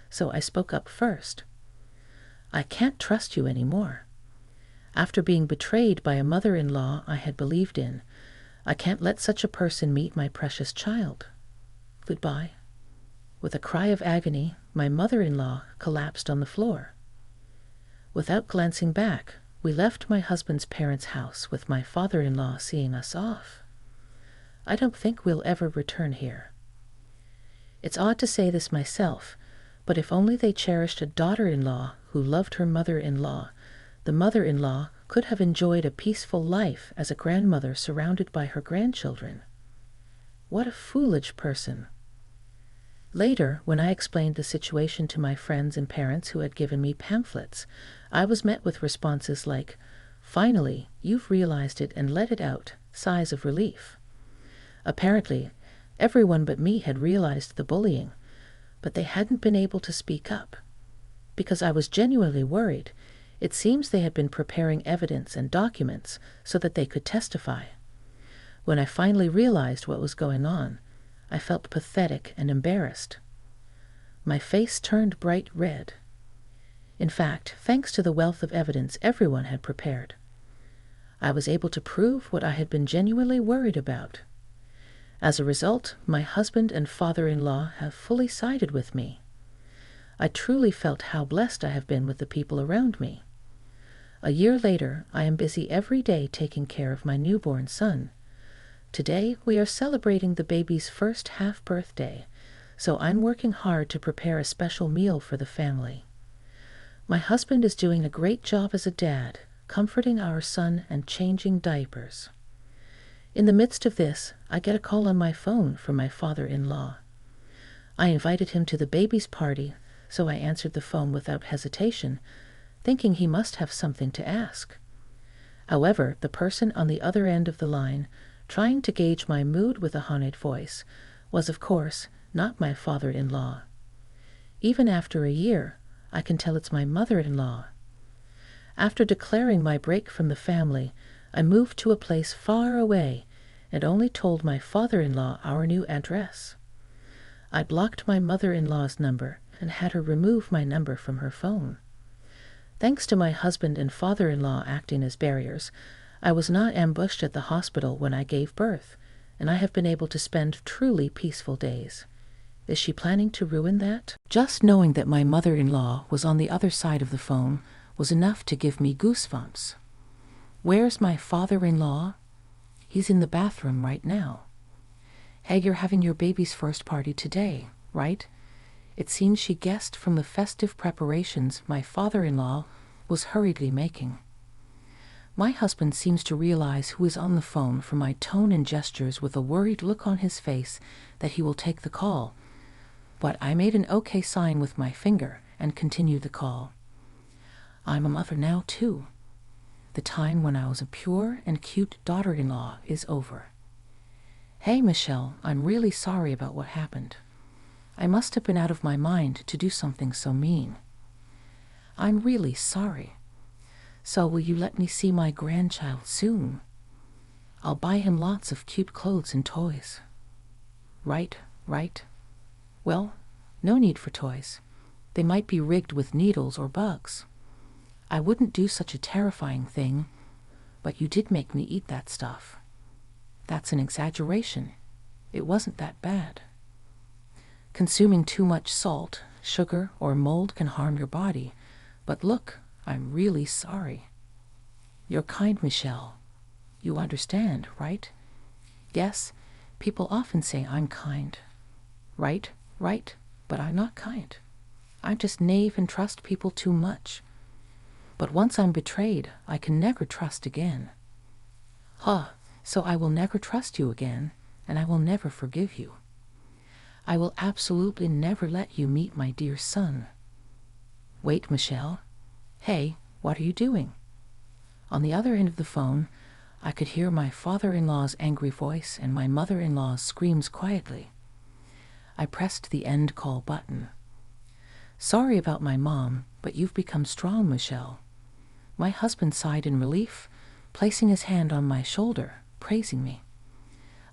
so I spoke up first. I can't trust you anymore. After being betrayed by a mother-in-law I had believed in, I can't let such a person meet my precious child. Goodbye. With a cry of agony, my mother-in-law collapsed on the floor. Without glancing back, we left my husband's parents' house with my father-in-law seeing us off. I don't think we'll ever return here. It's odd to say this myself, but if only they cherished a daughter-in-law who loved her mother-in-law, the mother-in-law could have enjoyed a peaceful life as a grandmother surrounded by her grandchildren. What a foolish person. Later, when I explained the situation to my friends and parents who had given me pamphlets, I was met with responses like, "Finally, you've realized it and let it out," sighs of relief. Apparently, everyone but me had realized the bullying, but they hadn't been able to speak up. Because I was genuinely worried, it seems they had been preparing evidence and documents so that they could testify. When I finally realized what was going on, I felt pathetic and embarrassed. My face turned bright red. In fact, thanks to the wealth of evidence everyone had prepared, I was able to prove what I had been genuinely worried about. As a result, my husband and father-in-law have fully sided with me. I truly felt how blessed I have been with the people around me. A year later, I am busy every day taking care of my newborn son. Today, we are celebrating the baby's first half-birthday, so I'm working hard to prepare a special meal for the family. My husband is doing a great job as a dad, comforting our son and changing diapers. In the midst of this, I get a call on my phone from my father-in-law. I invited him to the baby's party, so I answered the phone without hesitation, thinking he must have something to ask. However, the person on the other end of the line, trying to gauge my mood with a haunted voice, was of course not my father-in-law. Even after a year, I can tell it's my mother-in-law. After declaring my break from the family, I moved to a place far away and only told my father-in-law our new address. I blocked my mother-in-law's number and had her remove my number from her phone. Thanks to my husband and father-in-law acting as barriers, I was not ambushed at the hospital when I gave birth, and I have been able to spend truly peaceful days. Is she planning to ruin that? Just knowing that my mother-in-law was on the other side of the phone was enough to give me goosebumps. Where's my father-in-law? He's in the bathroom right now. Hey, you're having your baby's first party today, right? It seems she guessed from the festive preparations my father-in-law was hurriedly making. My husband seems to realize who is on the phone from my tone and gestures with a worried look on his face that he will take the call. But I made an okay sign with my finger and continued the call. I'm a mother now, too. The time when I was a pure and cute daughter-in-law is over. Hey, Michelle, I'm really sorry about what happened. I must have been out of my mind to do something so mean. I'm really sorry. So will you let me see my grandchild soon? I'll buy him lots of cute clothes and toys. Right. Well, no need for toys. They might be rigged with needles or bugs. I wouldn't do such a terrifying thing, but you did make me eat that stuff. That's an exaggeration. It wasn't that bad. Consuming too much salt, sugar, or mold can harm your body, but look, I'm really sorry. You're kind, Michelle. You understand, right? Yes, People often say I'm kind. Right, right, but I'm not kind. I'm just naive and trust people too much. But once I'm betrayed, I can never trust again. So I will never trust you again, and I will never forgive you. I will absolutely never let you meet my dear son. Wait, Michelle. Hey, what are you doing? On the other end of the phone, I could hear my father-in-law's angry voice and my mother-in-law's screams quietly. I pressed the end call button. Sorry about my mom, but you've become strong, Michelle. My husband sighed in relief, placing his hand on my shoulder, praising me.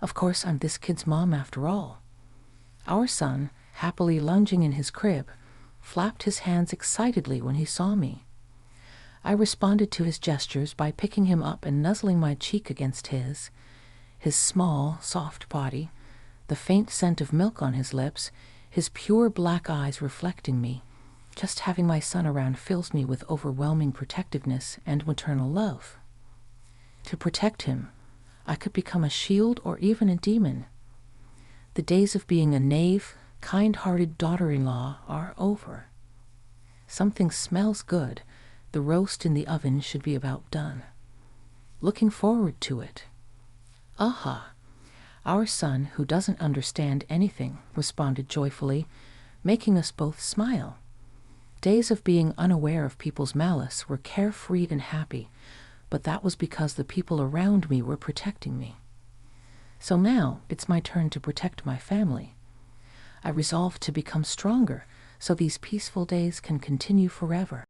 Of course, I'm this kid's mom after all. Our son, happily lunging in his crib, flapped his hands excitedly when he saw me. I responded to his gestures by picking him up and nuzzling my cheek against his small, soft body, the faint scent of milk on his lips, his pure black eyes reflecting me. Just having my son around fills me with overwhelming protectiveness and maternal love. To protect him, I could become a shield or even a demon. The days of being a knave, kind-hearted daughter-in-law are over. Something smells good. The roast in the oven should be about done. Looking forward to it. Aha! Our son, who doesn't understand anything, responded joyfully, making us both smile. Days of being unaware of people's malice were carefree and happy, but that was because the people around me were protecting me. So now it's my turn to protect my family. I resolved to become stronger so these peaceful days can continue forever.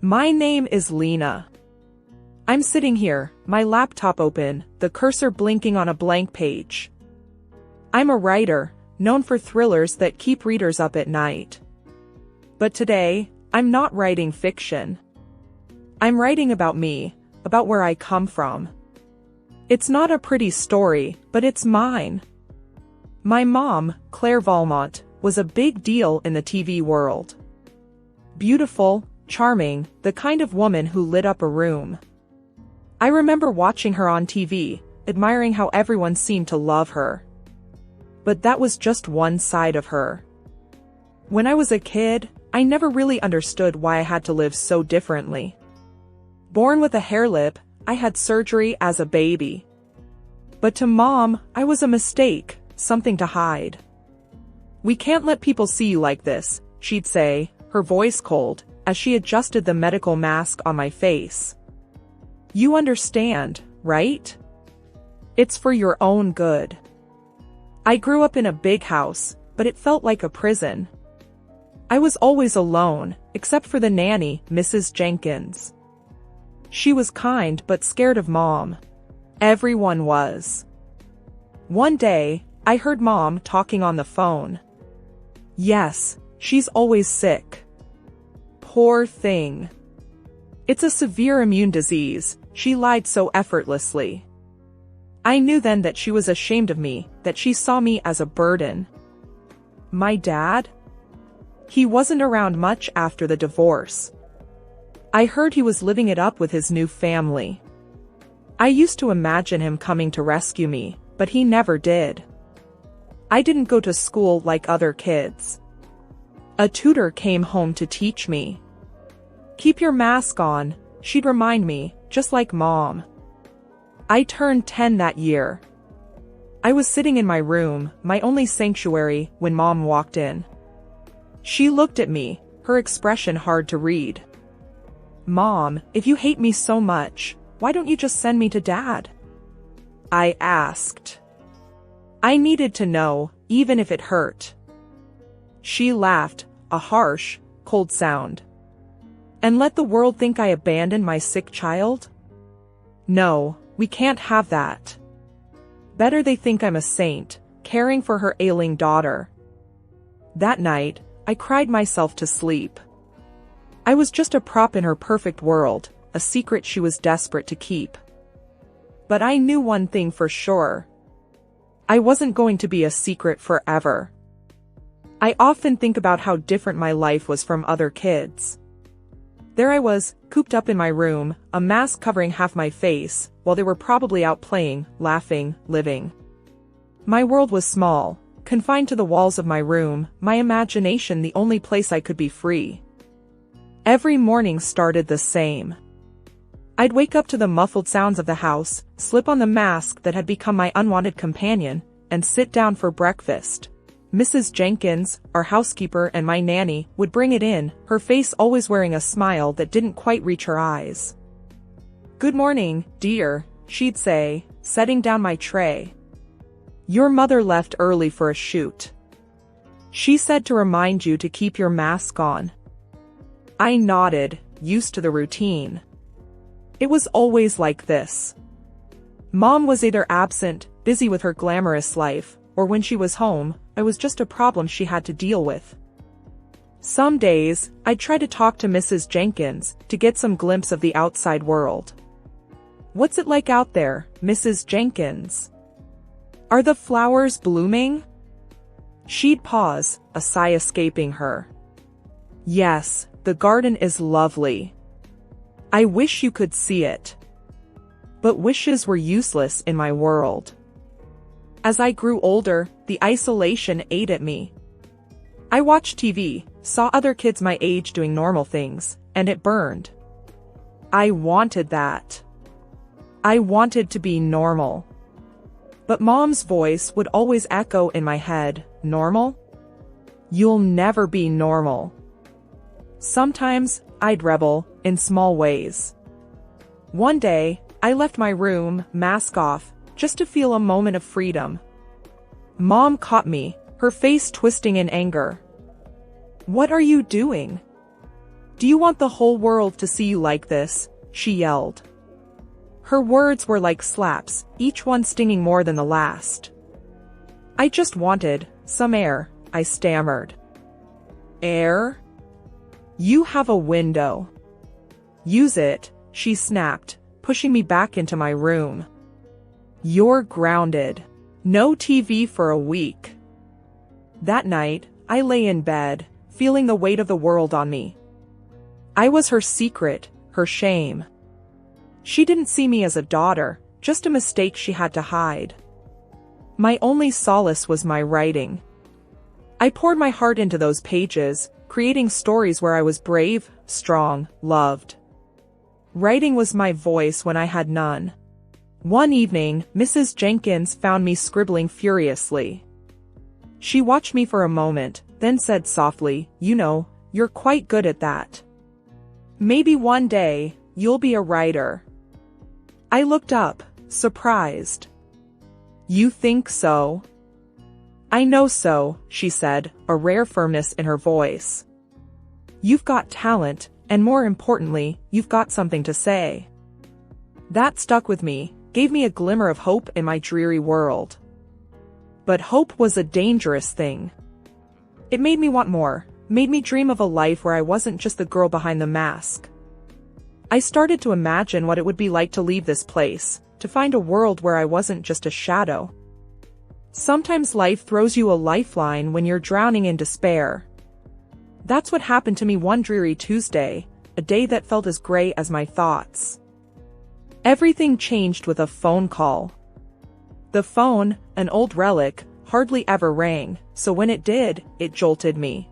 My name is Lena. I'm sitting here, my laptop open, the cursor blinking on a blank page. I'm a writer, known for thrillers that keep readers up at night. But today, I'm not writing fiction. I'm writing about me, about where I come from. It's not a pretty story, but it's mine. My mom, Claire Valmont, was a big deal in the TV world. Beautiful, charming, the kind of woman who lit up a room. I remember watching her on TV, admiring how everyone seemed to love her. But that was just one side of her. When I was a kid, I never really understood why I had to live so differently. Born with a hair lip, I had surgery as a baby. But to Mom, I was a mistake, something to hide. "We can't let people see you like this," she'd say, her voice cold, as she adjusted the medical mask on my face. "You understand, right? It's for your own good." I grew up in a big house, but it felt like a prison. I was always alone, except for the nanny, Mrs. Jenkins. She was kind but scared of Mom. Everyone was. One day, I heard Mom talking on the phone. "Yes, she's always sick. Poor thing. It's a severe immune disease," she lied so effortlessly. I knew then that she was ashamed of me, that she saw me as a burden. My dad? He wasn't around much after the divorce. I heard he was living it up with his new family. I used to imagine him coming to rescue me, but he never did. I didn't go to school like other kids. A tutor came home to teach me. "Keep your mask on," she'd remind me, just like Mom. I turned 10 that year. I was sitting in my room, my only sanctuary, when Mom walked in. She looked at me, her expression hard to read. "Mom, if you hate me so much, why don't you just send me to Dad?" I asked. I needed to know, even if it hurt. She laughed, a harsh, cold sound. "And let the world think I abandoned my sick child? No, we can't have that. Better they think I'm a saint, caring for her ailing daughter." That night, I cried myself to sleep. I was just a prop in her perfect world, a secret she was desperate to keep. But I knew one thing for sure. I wasn't going to be a secret forever. I often think about how different my life was from other kids. There I was, cooped up in my room, a mask covering half my face, while they were probably out playing, laughing, living. My world was small, confined to the walls of my room, my imagination the only place I could be free. Every morning started the same. I'd wake up to the muffled sounds of the house, slip on the mask that had become my unwanted companion, and sit down for breakfast. Mrs. Jenkins, our housekeeper and my nanny, would bring it in, her face always wearing a smile that didn't quite reach her eyes. "Good morning, dear," she'd say, setting down my tray. "Your mother left early for a shoot. She said to remind you to keep your mask on." I nodded, used to the routine. It was always like this. Mom was either absent, busy with her glamorous life, or when she was home, I was just a problem she had to deal with. Some days, I'd try to talk to Mrs. Jenkins to get some glimpse of the outside world. "What's it like out there, Mrs. Jenkins? Are the flowers blooming?" She'd pause, a sigh escaping her. "Yes, the garden is lovely. I wish you could see it." But wishes were useless in my world. As I grew older, the isolation ate at me. I watched TV, saw other kids my age doing normal things, and it burned. I wanted that. I wanted to be normal. But Mom's voice would always echo in my head, "Normal? You'll never be normal." Sometimes, I'd rebel, in small ways. One day, I left my room, mask off, just to feel a moment of freedom. Mom caught me, her face twisting in anger. "What are you doing? Do you want the whole world to see you like this? She yelled. Her words were like slaps, each one stinging more than the last. I just wanted some air, I stammered. Air? You have a window. Use it, she snapped, pushing me back into my room. You're grounded. No TV for a week. That night, I lay in bed, feeling the weight of the world on me. I was her secret, her shame. She didn't see me as a daughter, just a mistake she had to hide. My only solace was my writing. I poured my heart into those pages, creating stories where I was brave, strong, loved. Writing was my voice when I had none. One evening, Mrs. Jenkins found me scribbling furiously. She watched me for a moment, then said softly, "You know, you're quite good at that. Maybe one day, you'll be a writer." I looked up, surprised. You think so? I know so, she said, a rare firmness in her voice. You've got talent, and more importantly, you've got something to say. That stuck with me, gave me a glimmer of hope in my dreary world. But hope was a dangerous thing. It made me want more, made me dream of a life where I wasn't just the girl behind the mask. I started to imagine what it would be like to leave this place, to find a world where I wasn't just a shadow. Sometimes life throws you a lifeline when you're drowning in despair. That's what happened to me one dreary Tuesday, a day that felt as gray as my thoughts. Everything changed with a phone call. The phone, an old relic, hardly ever rang, so when it did, it jolted me.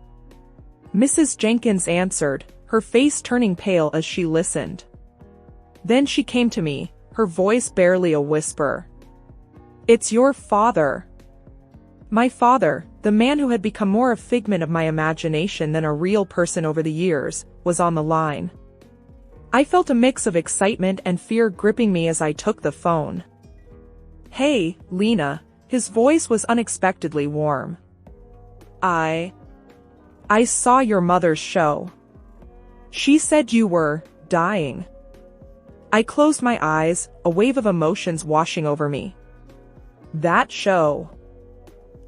Mrs. Jenkins answered, her face turning pale as she listened. Then she came to me, her voice barely a whisper. "It's your father." My father, the man who had become more a figment of my imagination than a real person over the years, was on the line. I felt a mix of excitement and fear gripping me as I took the phone. "Hey, Lena," his voice was unexpectedly warm. I saw your mother's show. She said you were dying." I closed my eyes, a wave of emotions washing over me. That show.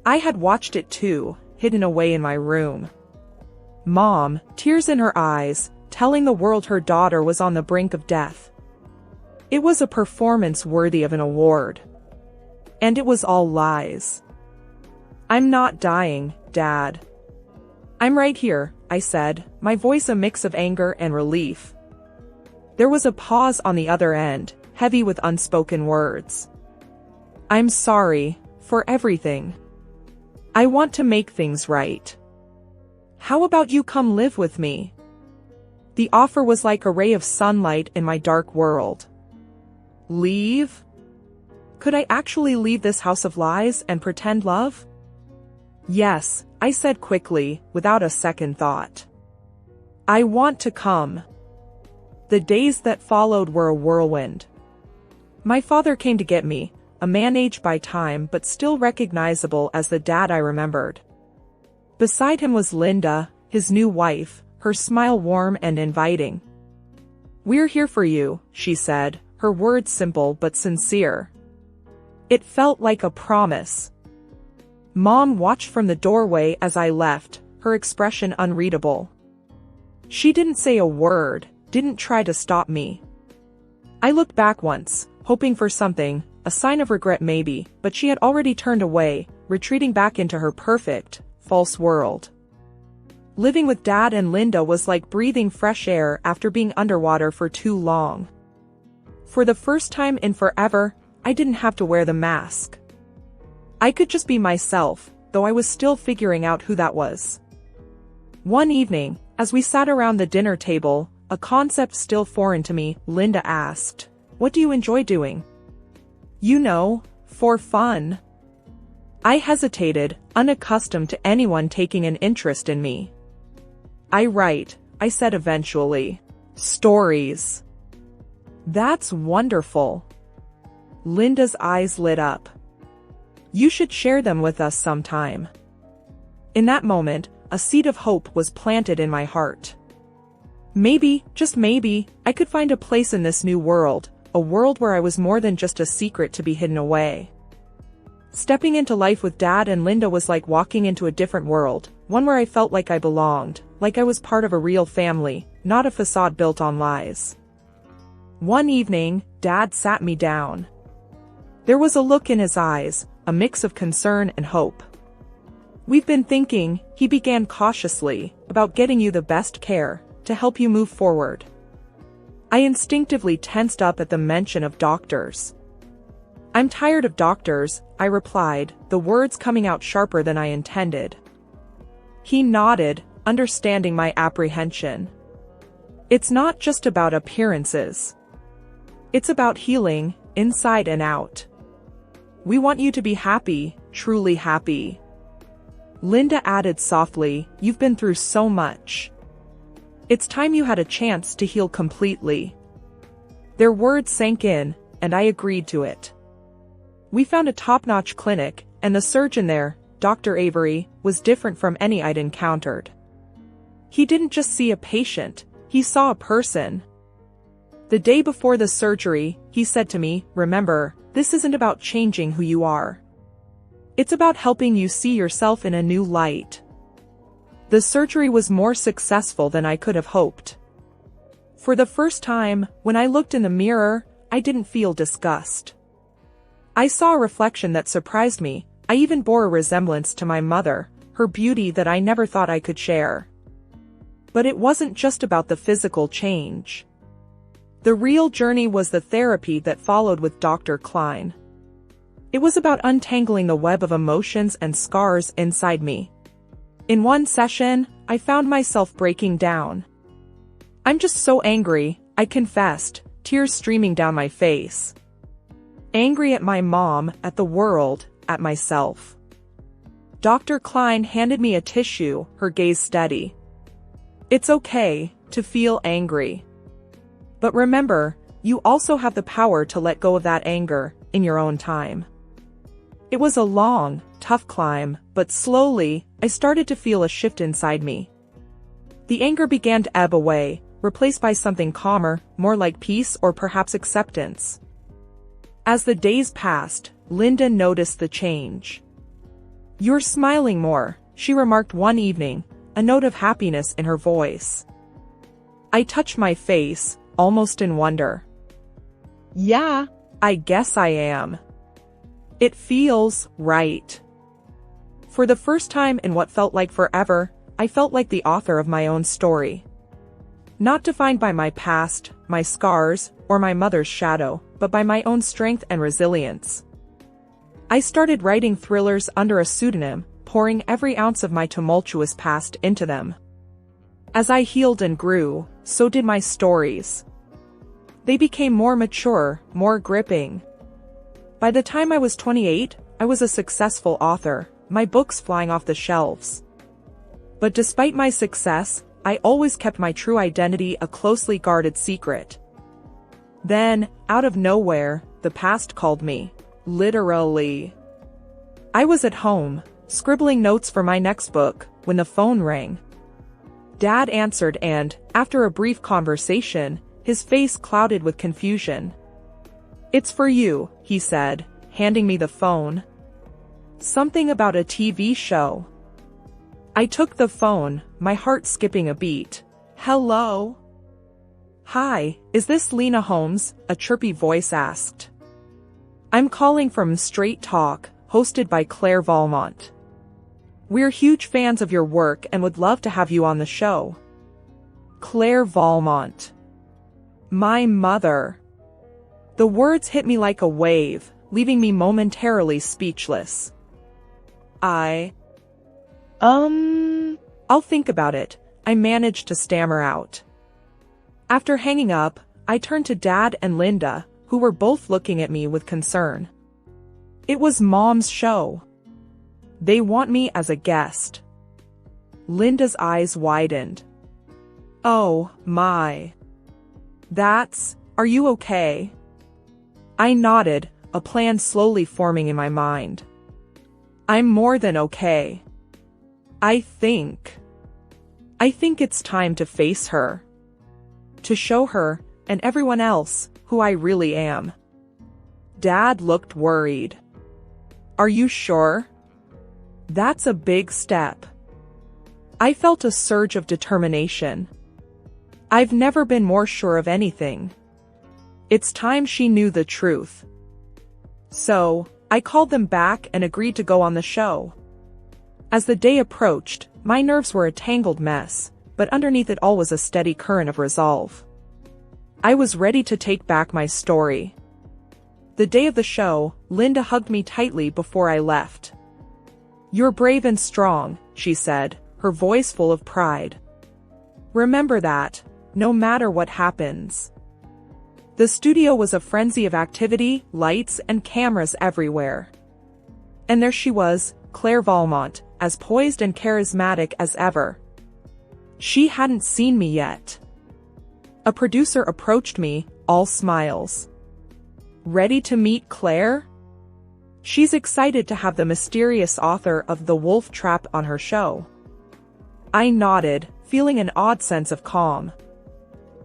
I had watched it too, hidden away in my room. Mom, tears in her eyes, telling the world her daughter was on the brink of death. It was a performance worthy of an award. And it was all lies. "I'm not dying, Dad. I'm right here," I said, my voice a mix of anger and relief. There was a pause on the other end, heavy with unspoken words. "I'm sorry for everything. I want to make things right. How about you come live with me?" The offer was like a ray of sunlight in my dark world. Leave? Could I actually leave this house of lies and pretend love? Yes, I said quickly, without a second thought. I want to come. The days that followed were a whirlwind. My father came to get me, a man aged by time but still recognizable as the dad I remembered. Beside him was Linda, his new wife, her smile warm and inviting. "We're here for you," she said, her words simple but sincere. It felt like a promise. Mom watched from the doorway as I left, her expression unreadable. She didn't say a word, didn't try to stop me. I looked back once, hoping for something, a sign of regret maybe, but she had already turned away, retreating back into her perfect, false world. Living with Dad and Linda was like breathing fresh air after being underwater for too long. For the first time in forever, I didn't have to wear the mask. I could just be myself, though I was still figuring out who that was. One evening, as we sat around the dinner table, a concept still foreign to me, Linda asked, "What do you enjoy doing?" "You know, for fun." I hesitated, unaccustomed to anyone taking an interest in me. "I write," I said eventually. "Stories." "That's wonderful." Linda's eyes lit up. "You should share them with us sometime." In that moment, a seed of hope was planted in my heart. Maybe, just maybe, I could find a place in this new world, a world where I was more than just a secret to be hidden away. Stepping into life with Dad and Linda was like walking into a different world, one where I felt like I belonged, like I was part of a real family, not a facade built on lies. One evening, Dad sat me down. There was a look in his eyes, a mix of concern and hope. "We've been thinking," he began cautiously, "about getting you the best care, to help you move forward." I instinctively tensed up at the mention of doctors. "I'm tired of doctors," I replied, the words coming out sharper than I intended. He nodded, understanding my apprehension. "It's not just about appearances. It's about healing, inside and out. We want you to be happy, truly happy." Linda added softly, "You've been through so much. It's time you had a chance to heal completely." Their words sank in, and I agreed to it. We found a top-notch clinic, and the surgeon there, Dr. Avery, was different from any I'd encountered. He didn't just see a patient, he saw a person. The day before the surgery, he said to me, "Remember, this isn't about changing who you are. It's about helping you see yourself in a new light." The surgery was more successful than I could have hoped. For the first time, when I looked in the mirror, I didn't feel disgust. I saw a reflection that surprised me. I even bore a resemblance to my mother, her beauty that I never thought I could share. But it wasn't just about the physical change. The real journey was the therapy that followed with Dr. Klein. It was about untangling the web of emotions and scars inside me. In one session, I found myself breaking down. "I'm just so angry," I confessed, tears streaming down my face. Angry at my mom, at the world, at myself. Dr. Klein handed me a tissue, her gaze steady. "It's okay to feel angry. But remember, you also have the power to let go of that anger, in your own time." It was a long, tough climb, but slowly, I started to feel a shift inside me. The anger began to ebb away, replaced by something calmer, more like peace or perhaps acceptance. As the days passed, Linda noticed the change. "You're smiling more," she remarked one evening, a note of happiness in her voice. I touched my face, almost in wonder. "Yeah, I guess I am. It feels right." For the first time in what felt like forever, I felt like the author of my own story. Not defined by my past, my scars, or my mother's shadow, but by my own strength and resilience. I started writing thrillers under a pseudonym, pouring every ounce of my tumultuous past into them. As I healed and grew, so did my stories. They became more mature, more gripping. By the time I was 28, I was a successful author, my books flying off the shelves. But despite my success, I always kept my true identity a closely guarded secret. Then, out of nowhere, the past called me. Literally. I was at home, scribbling notes for my next book, when the phone rang. Dad answered and, after a brief conversation, his face clouded with confusion. "It's for you," he said, handing me the phone. "Something about a TV show." I took the phone, my heart skipping a beat. "Hello?" "Hi, is this Lena Holmes?" a chirpy voice asked. "I'm calling from Straight Talk, hosted by Claire Valmont. We're huge fans of your work and would love to have you on the show." Claire Valmont. My mother. The words hit me like a wave, leaving me momentarily speechless. I'll think about it," I managed to stammer out. After hanging up, I turned to Dad and Linda, who were both looking at me with concern. It was Mom's show. They want me as a guest. Linda's eyes widened. "Oh, my. Are you okay?" I nodded, a plan slowly forming in my mind. "I'm more than okay. I think it's time to face her." To show her, and everyone else, who I really am. Dad looked worried. Are you sure? That's a big step. I felt a surge of determination. I've never been more sure of anything. It's time she knew the truth. So, I called them back and agreed to go on the show. As the day approached, my nerves were a tangled mess, but underneath it all was a steady current of resolve. I was ready to take back my story. The day of the show, Linda hugged me tightly before I left. You're brave and strong, she said, her voice full of pride. Remember that, no matter what happens. The studio was a frenzy of activity, lights, and cameras everywhere. And there she was, Claire Valmont, as poised and charismatic as ever. She hadn't seen me yet. A producer approached me, all smiles. Ready to meet Claire? She's excited to have the mysterious author of The Wolf Trap on her show. I nodded, feeling an odd sense of calm.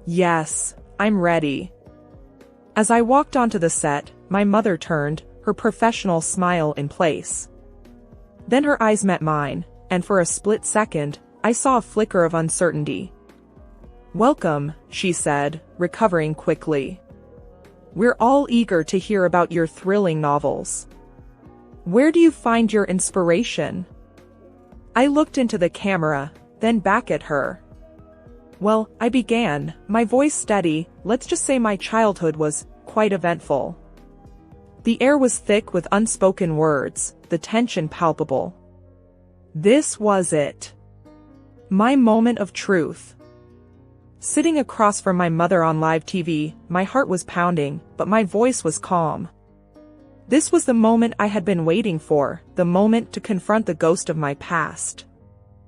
Yes, I'm ready. As I walked onto the set, my mother turned, her professional smile in place. Then her eyes met mine, and for a split second, I saw a flicker of uncertainty. Welcome, she said, recovering quickly. We're all eager to hear about your thrilling novels. Where do you find your inspiration? I looked into the camera, then back at her. Well, I began, my voice steady, let's just say my childhood was quite eventful. The air was thick with unspoken words, the tension palpable. This was it. My moment of truth. Sitting across from my mother on live TV, my heart was pounding, but my voice was calm. This was the moment I had been waiting for, the moment to confront the ghost of my past.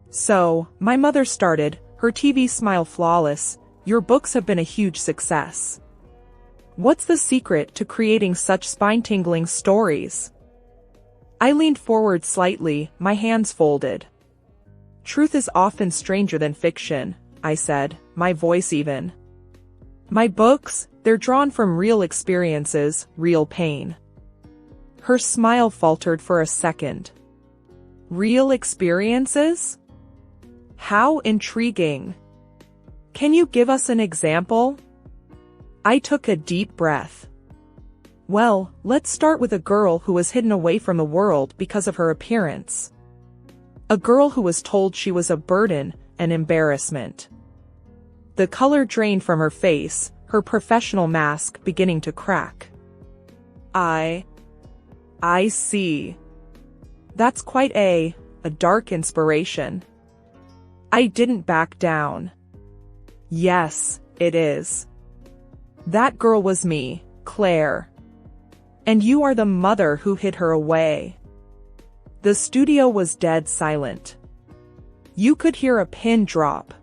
So, my mother started, her TV smile flawless, your books have been a huge success. What's the secret to creating such spine-tingling stories? I leaned forward slightly, my hands folded. Truth is often stranger than fiction, I said, my voice even. My books, they're drawn from real experiences, real pain. Her smile faltered for a second. Real experiences? How intriguing. Can you give us an example? I took a deep breath. Well, let's start with a girl who was hidden away from the world because of her appearance. A girl who was told she was a burden, an embarrassment. The color drained from her face, her professional mask beginning to crack. I see. That's quite a dark inspiration. I didn't back down. Yes, it is. That girl was me, Claire. And you are the mother who hid her away. The studio was dead silent. You could hear a pin drop.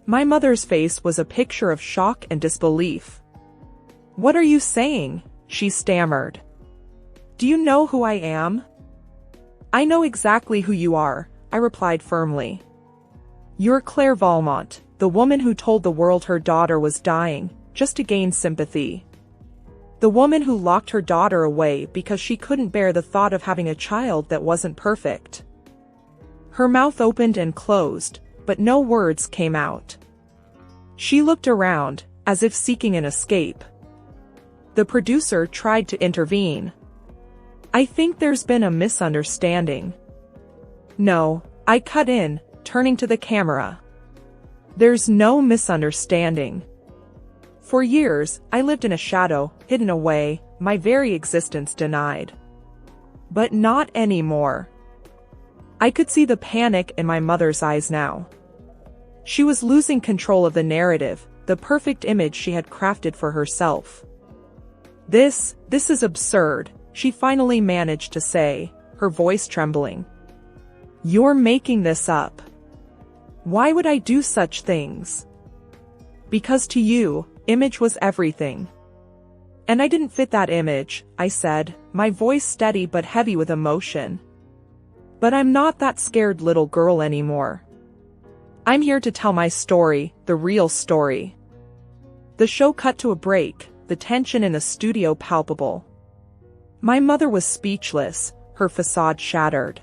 My mother's face was a picture of shock and disbelief. What are you saying? She stammered. Do you know who I am? I know exactly who you are, I replied firmly. You're Claire Valmont, the woman who told the world her daughter was dying, just to gain sympathy. The woman who locked her daughter away because she couldn't bear the thought of having a child that wasn't perfect. Her mouth opened and closed, but no words came out. She looked around, as if seeking an escape. The producer tried to intervene. I think there's been a misunderstanding. No, I cut in, turning to the camera. There's no misunderstanding. For years, I lived in a shadow, hidden away, my very existence denied. But not anymore. I could see the panic in my mother's eyes now. She was losing control of the narrative, the perfect image she had crafted for herself. This is absurd, she finally managed to say, her voice trembling. You're making this up. Why would I do such things? Because to you, image was everything. And I didn't fit that image, I said, my voice steady but heavy with emotion. But I'm not that scared little girl anymore. I'm here to tell my story, the real story. The show cut to a break, the tension in the studio palpable. My mother was speechless, her facade shattered.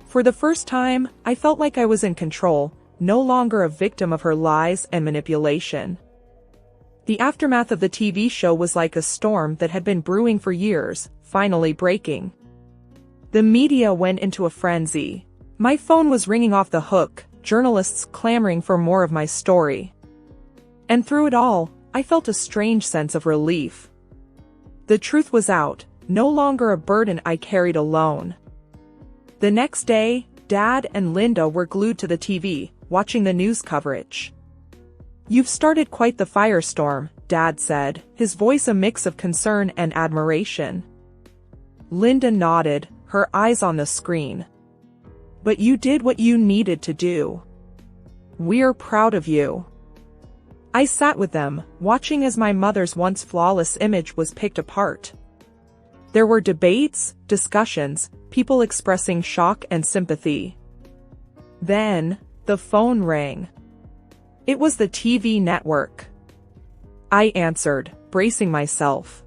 For the first time, I felt like I was in control, no longer a victim of her lies and manipulation. The aftermath of the TV show was like a storm that had been brewing for years, finally breaking. The media went into a frenzy. My phone was ringing off the hook, journalists clamoring for more of my story. And through it all, I felt a strange sense of relief. The truth was out, no longer a burden I carried alone. The next day, Dad and Linda were glued to the TV, watching the news coverage. "You've started quite the firestorm," Dad said, his voice a mix of concern and admiration. Linda nodded, her eyes on the screen. "But you did what you needed to do. We're proud of you." I sat with them, watching as my mother's once flawless image was picked apart. There were debates, discussions, people expressing shock and sympathy. Then, the phone rang. It was the TV network. I answered, bracing myself.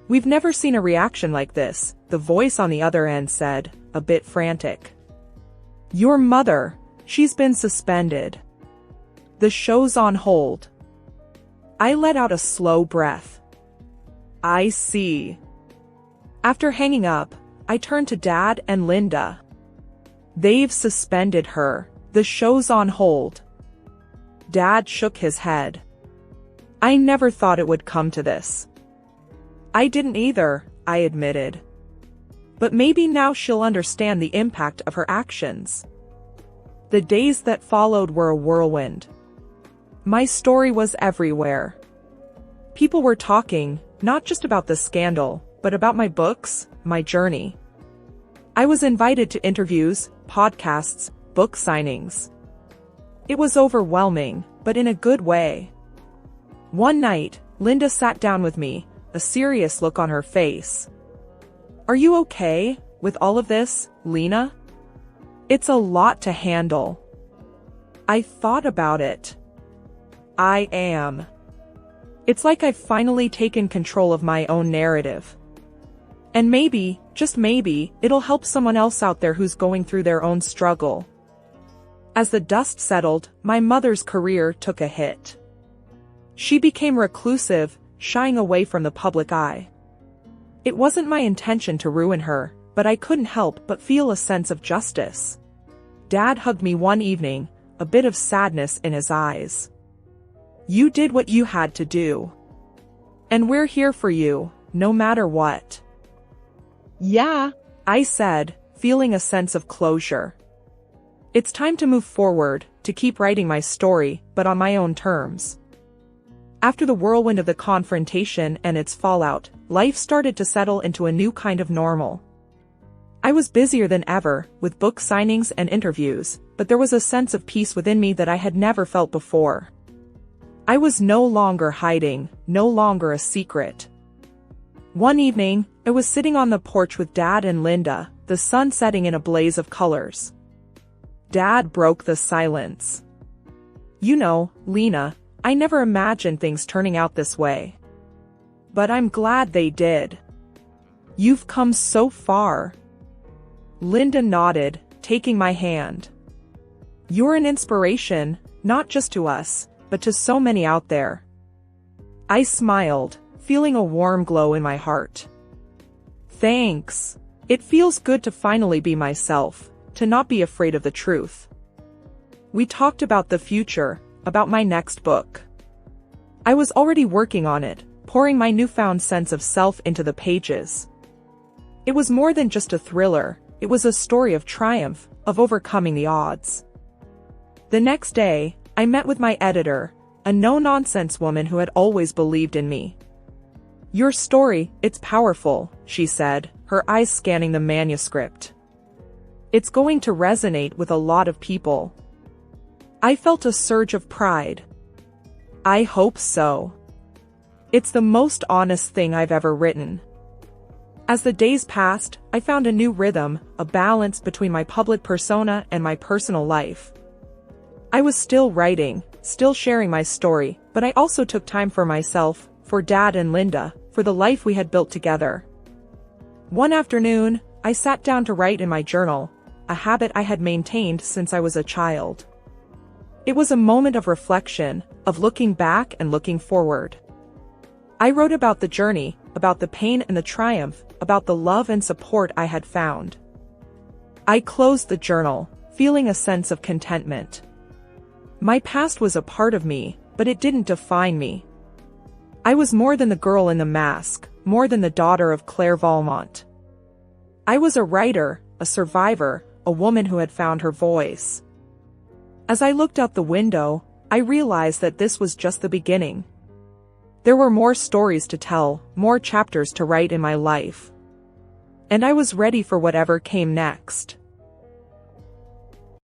"We've never seen a reaction like this," the voice on the other end said, a bit frantic. "Your mother, she's been suspended. The show's on hold." I let out a slow breath. "I see." After hanging up, I turned to Dad and Linda. "They've suspended her. The show's on hold." Dad shook his head. "I never thought it would come to this." "I didn't either," I admitted. "But maybe now she'll understand the impact of her actions." The days that followed were a whirlwind. My story was everywhere. People were talking, not just about the scandal, but about my books, my journey. I was invited to interviews, podcasts, book signings. It was overwhelming, but in a good way. One night, Linda sat down with me, a serious look on her face. "Are you okay with all of this, Lena? It's a lot to handle." I thought about it. I am. It's like I've finally taken control of my own narrative. And maybe, just maybe, it'll help someone else out there who's going through their own struggle. As the dust settled, my mother's career took a hit. She became reclusive, shying away from the public eye. It wasn't my intention to ruin her, but I couldn't help but feel a sense of justice. Dad hugged me one evening, a bit of sadness in his eyes. "You did what you had to do. And we're here for you, no matter what." "Yeah," I said, feeling a sense of closure. It's time to move forward, to keep writing my story, but on my own terms. After the whirlwind of the confrontation and its fallout, life started to settle into a new kind of normal. I was busier than ever, with book signings and interviews, but there was a sense of peace within me that I had never felt before. I was no longer hiding, no longer a secret. One evening, I was sitting on the porch with Dad and Linda, the sun setting in a blaze of colors. Dad broke the silence. "You know, Lena, I never imagined things turning out this way. But I'm glad they did. You've come so far." Linda nodded, taking my hand. "You're an inspiration, not just to us, but to so many out there." I smiled, feeling a warm glow in my heart. "Thanks. It feels good to finally be myself, to not be afraid of the truth." We talked about the future, about my next book. I was already working on it, pouring my newfound sense of self into the pages. It was more than just a thriller, it was a story of triumph, of overcoming the odds. The next day, I met with my editor, a no-nonsense woman who had always believed in me. "Your story, it's powerful," she said, her eyes scanning the manuscript. "It's going to resonate with a lot of people." I felt a surge of pride. I hope so. It's the most honest thing I've ever written. As the days passed, I found a new rhythm, a balance between my public persona and my personal life. I was still writing, still sharing my story, but I also took time for myself, for Dad and Linda, for the life we had built together. One afternoon, I sat down to write in my journal, a habit I had maintained since I was a child. It was a moment of reflection, of looking back and looking forward. I wrote about the journey, about the pain and the triumph, about the love and support I had found. I closed the journal, feeling a sense of contentment. My past was a part of me, but it didn't define me. I was more than the girl in the mask, more than the daughter of Claire Valmont. I was a writer, a survivor, a woman who had found her voice. As I looked out the window, I realized that this was just the beginning. There were more stories to tell, more chapters to write in my life. And I was ready for whatever came next.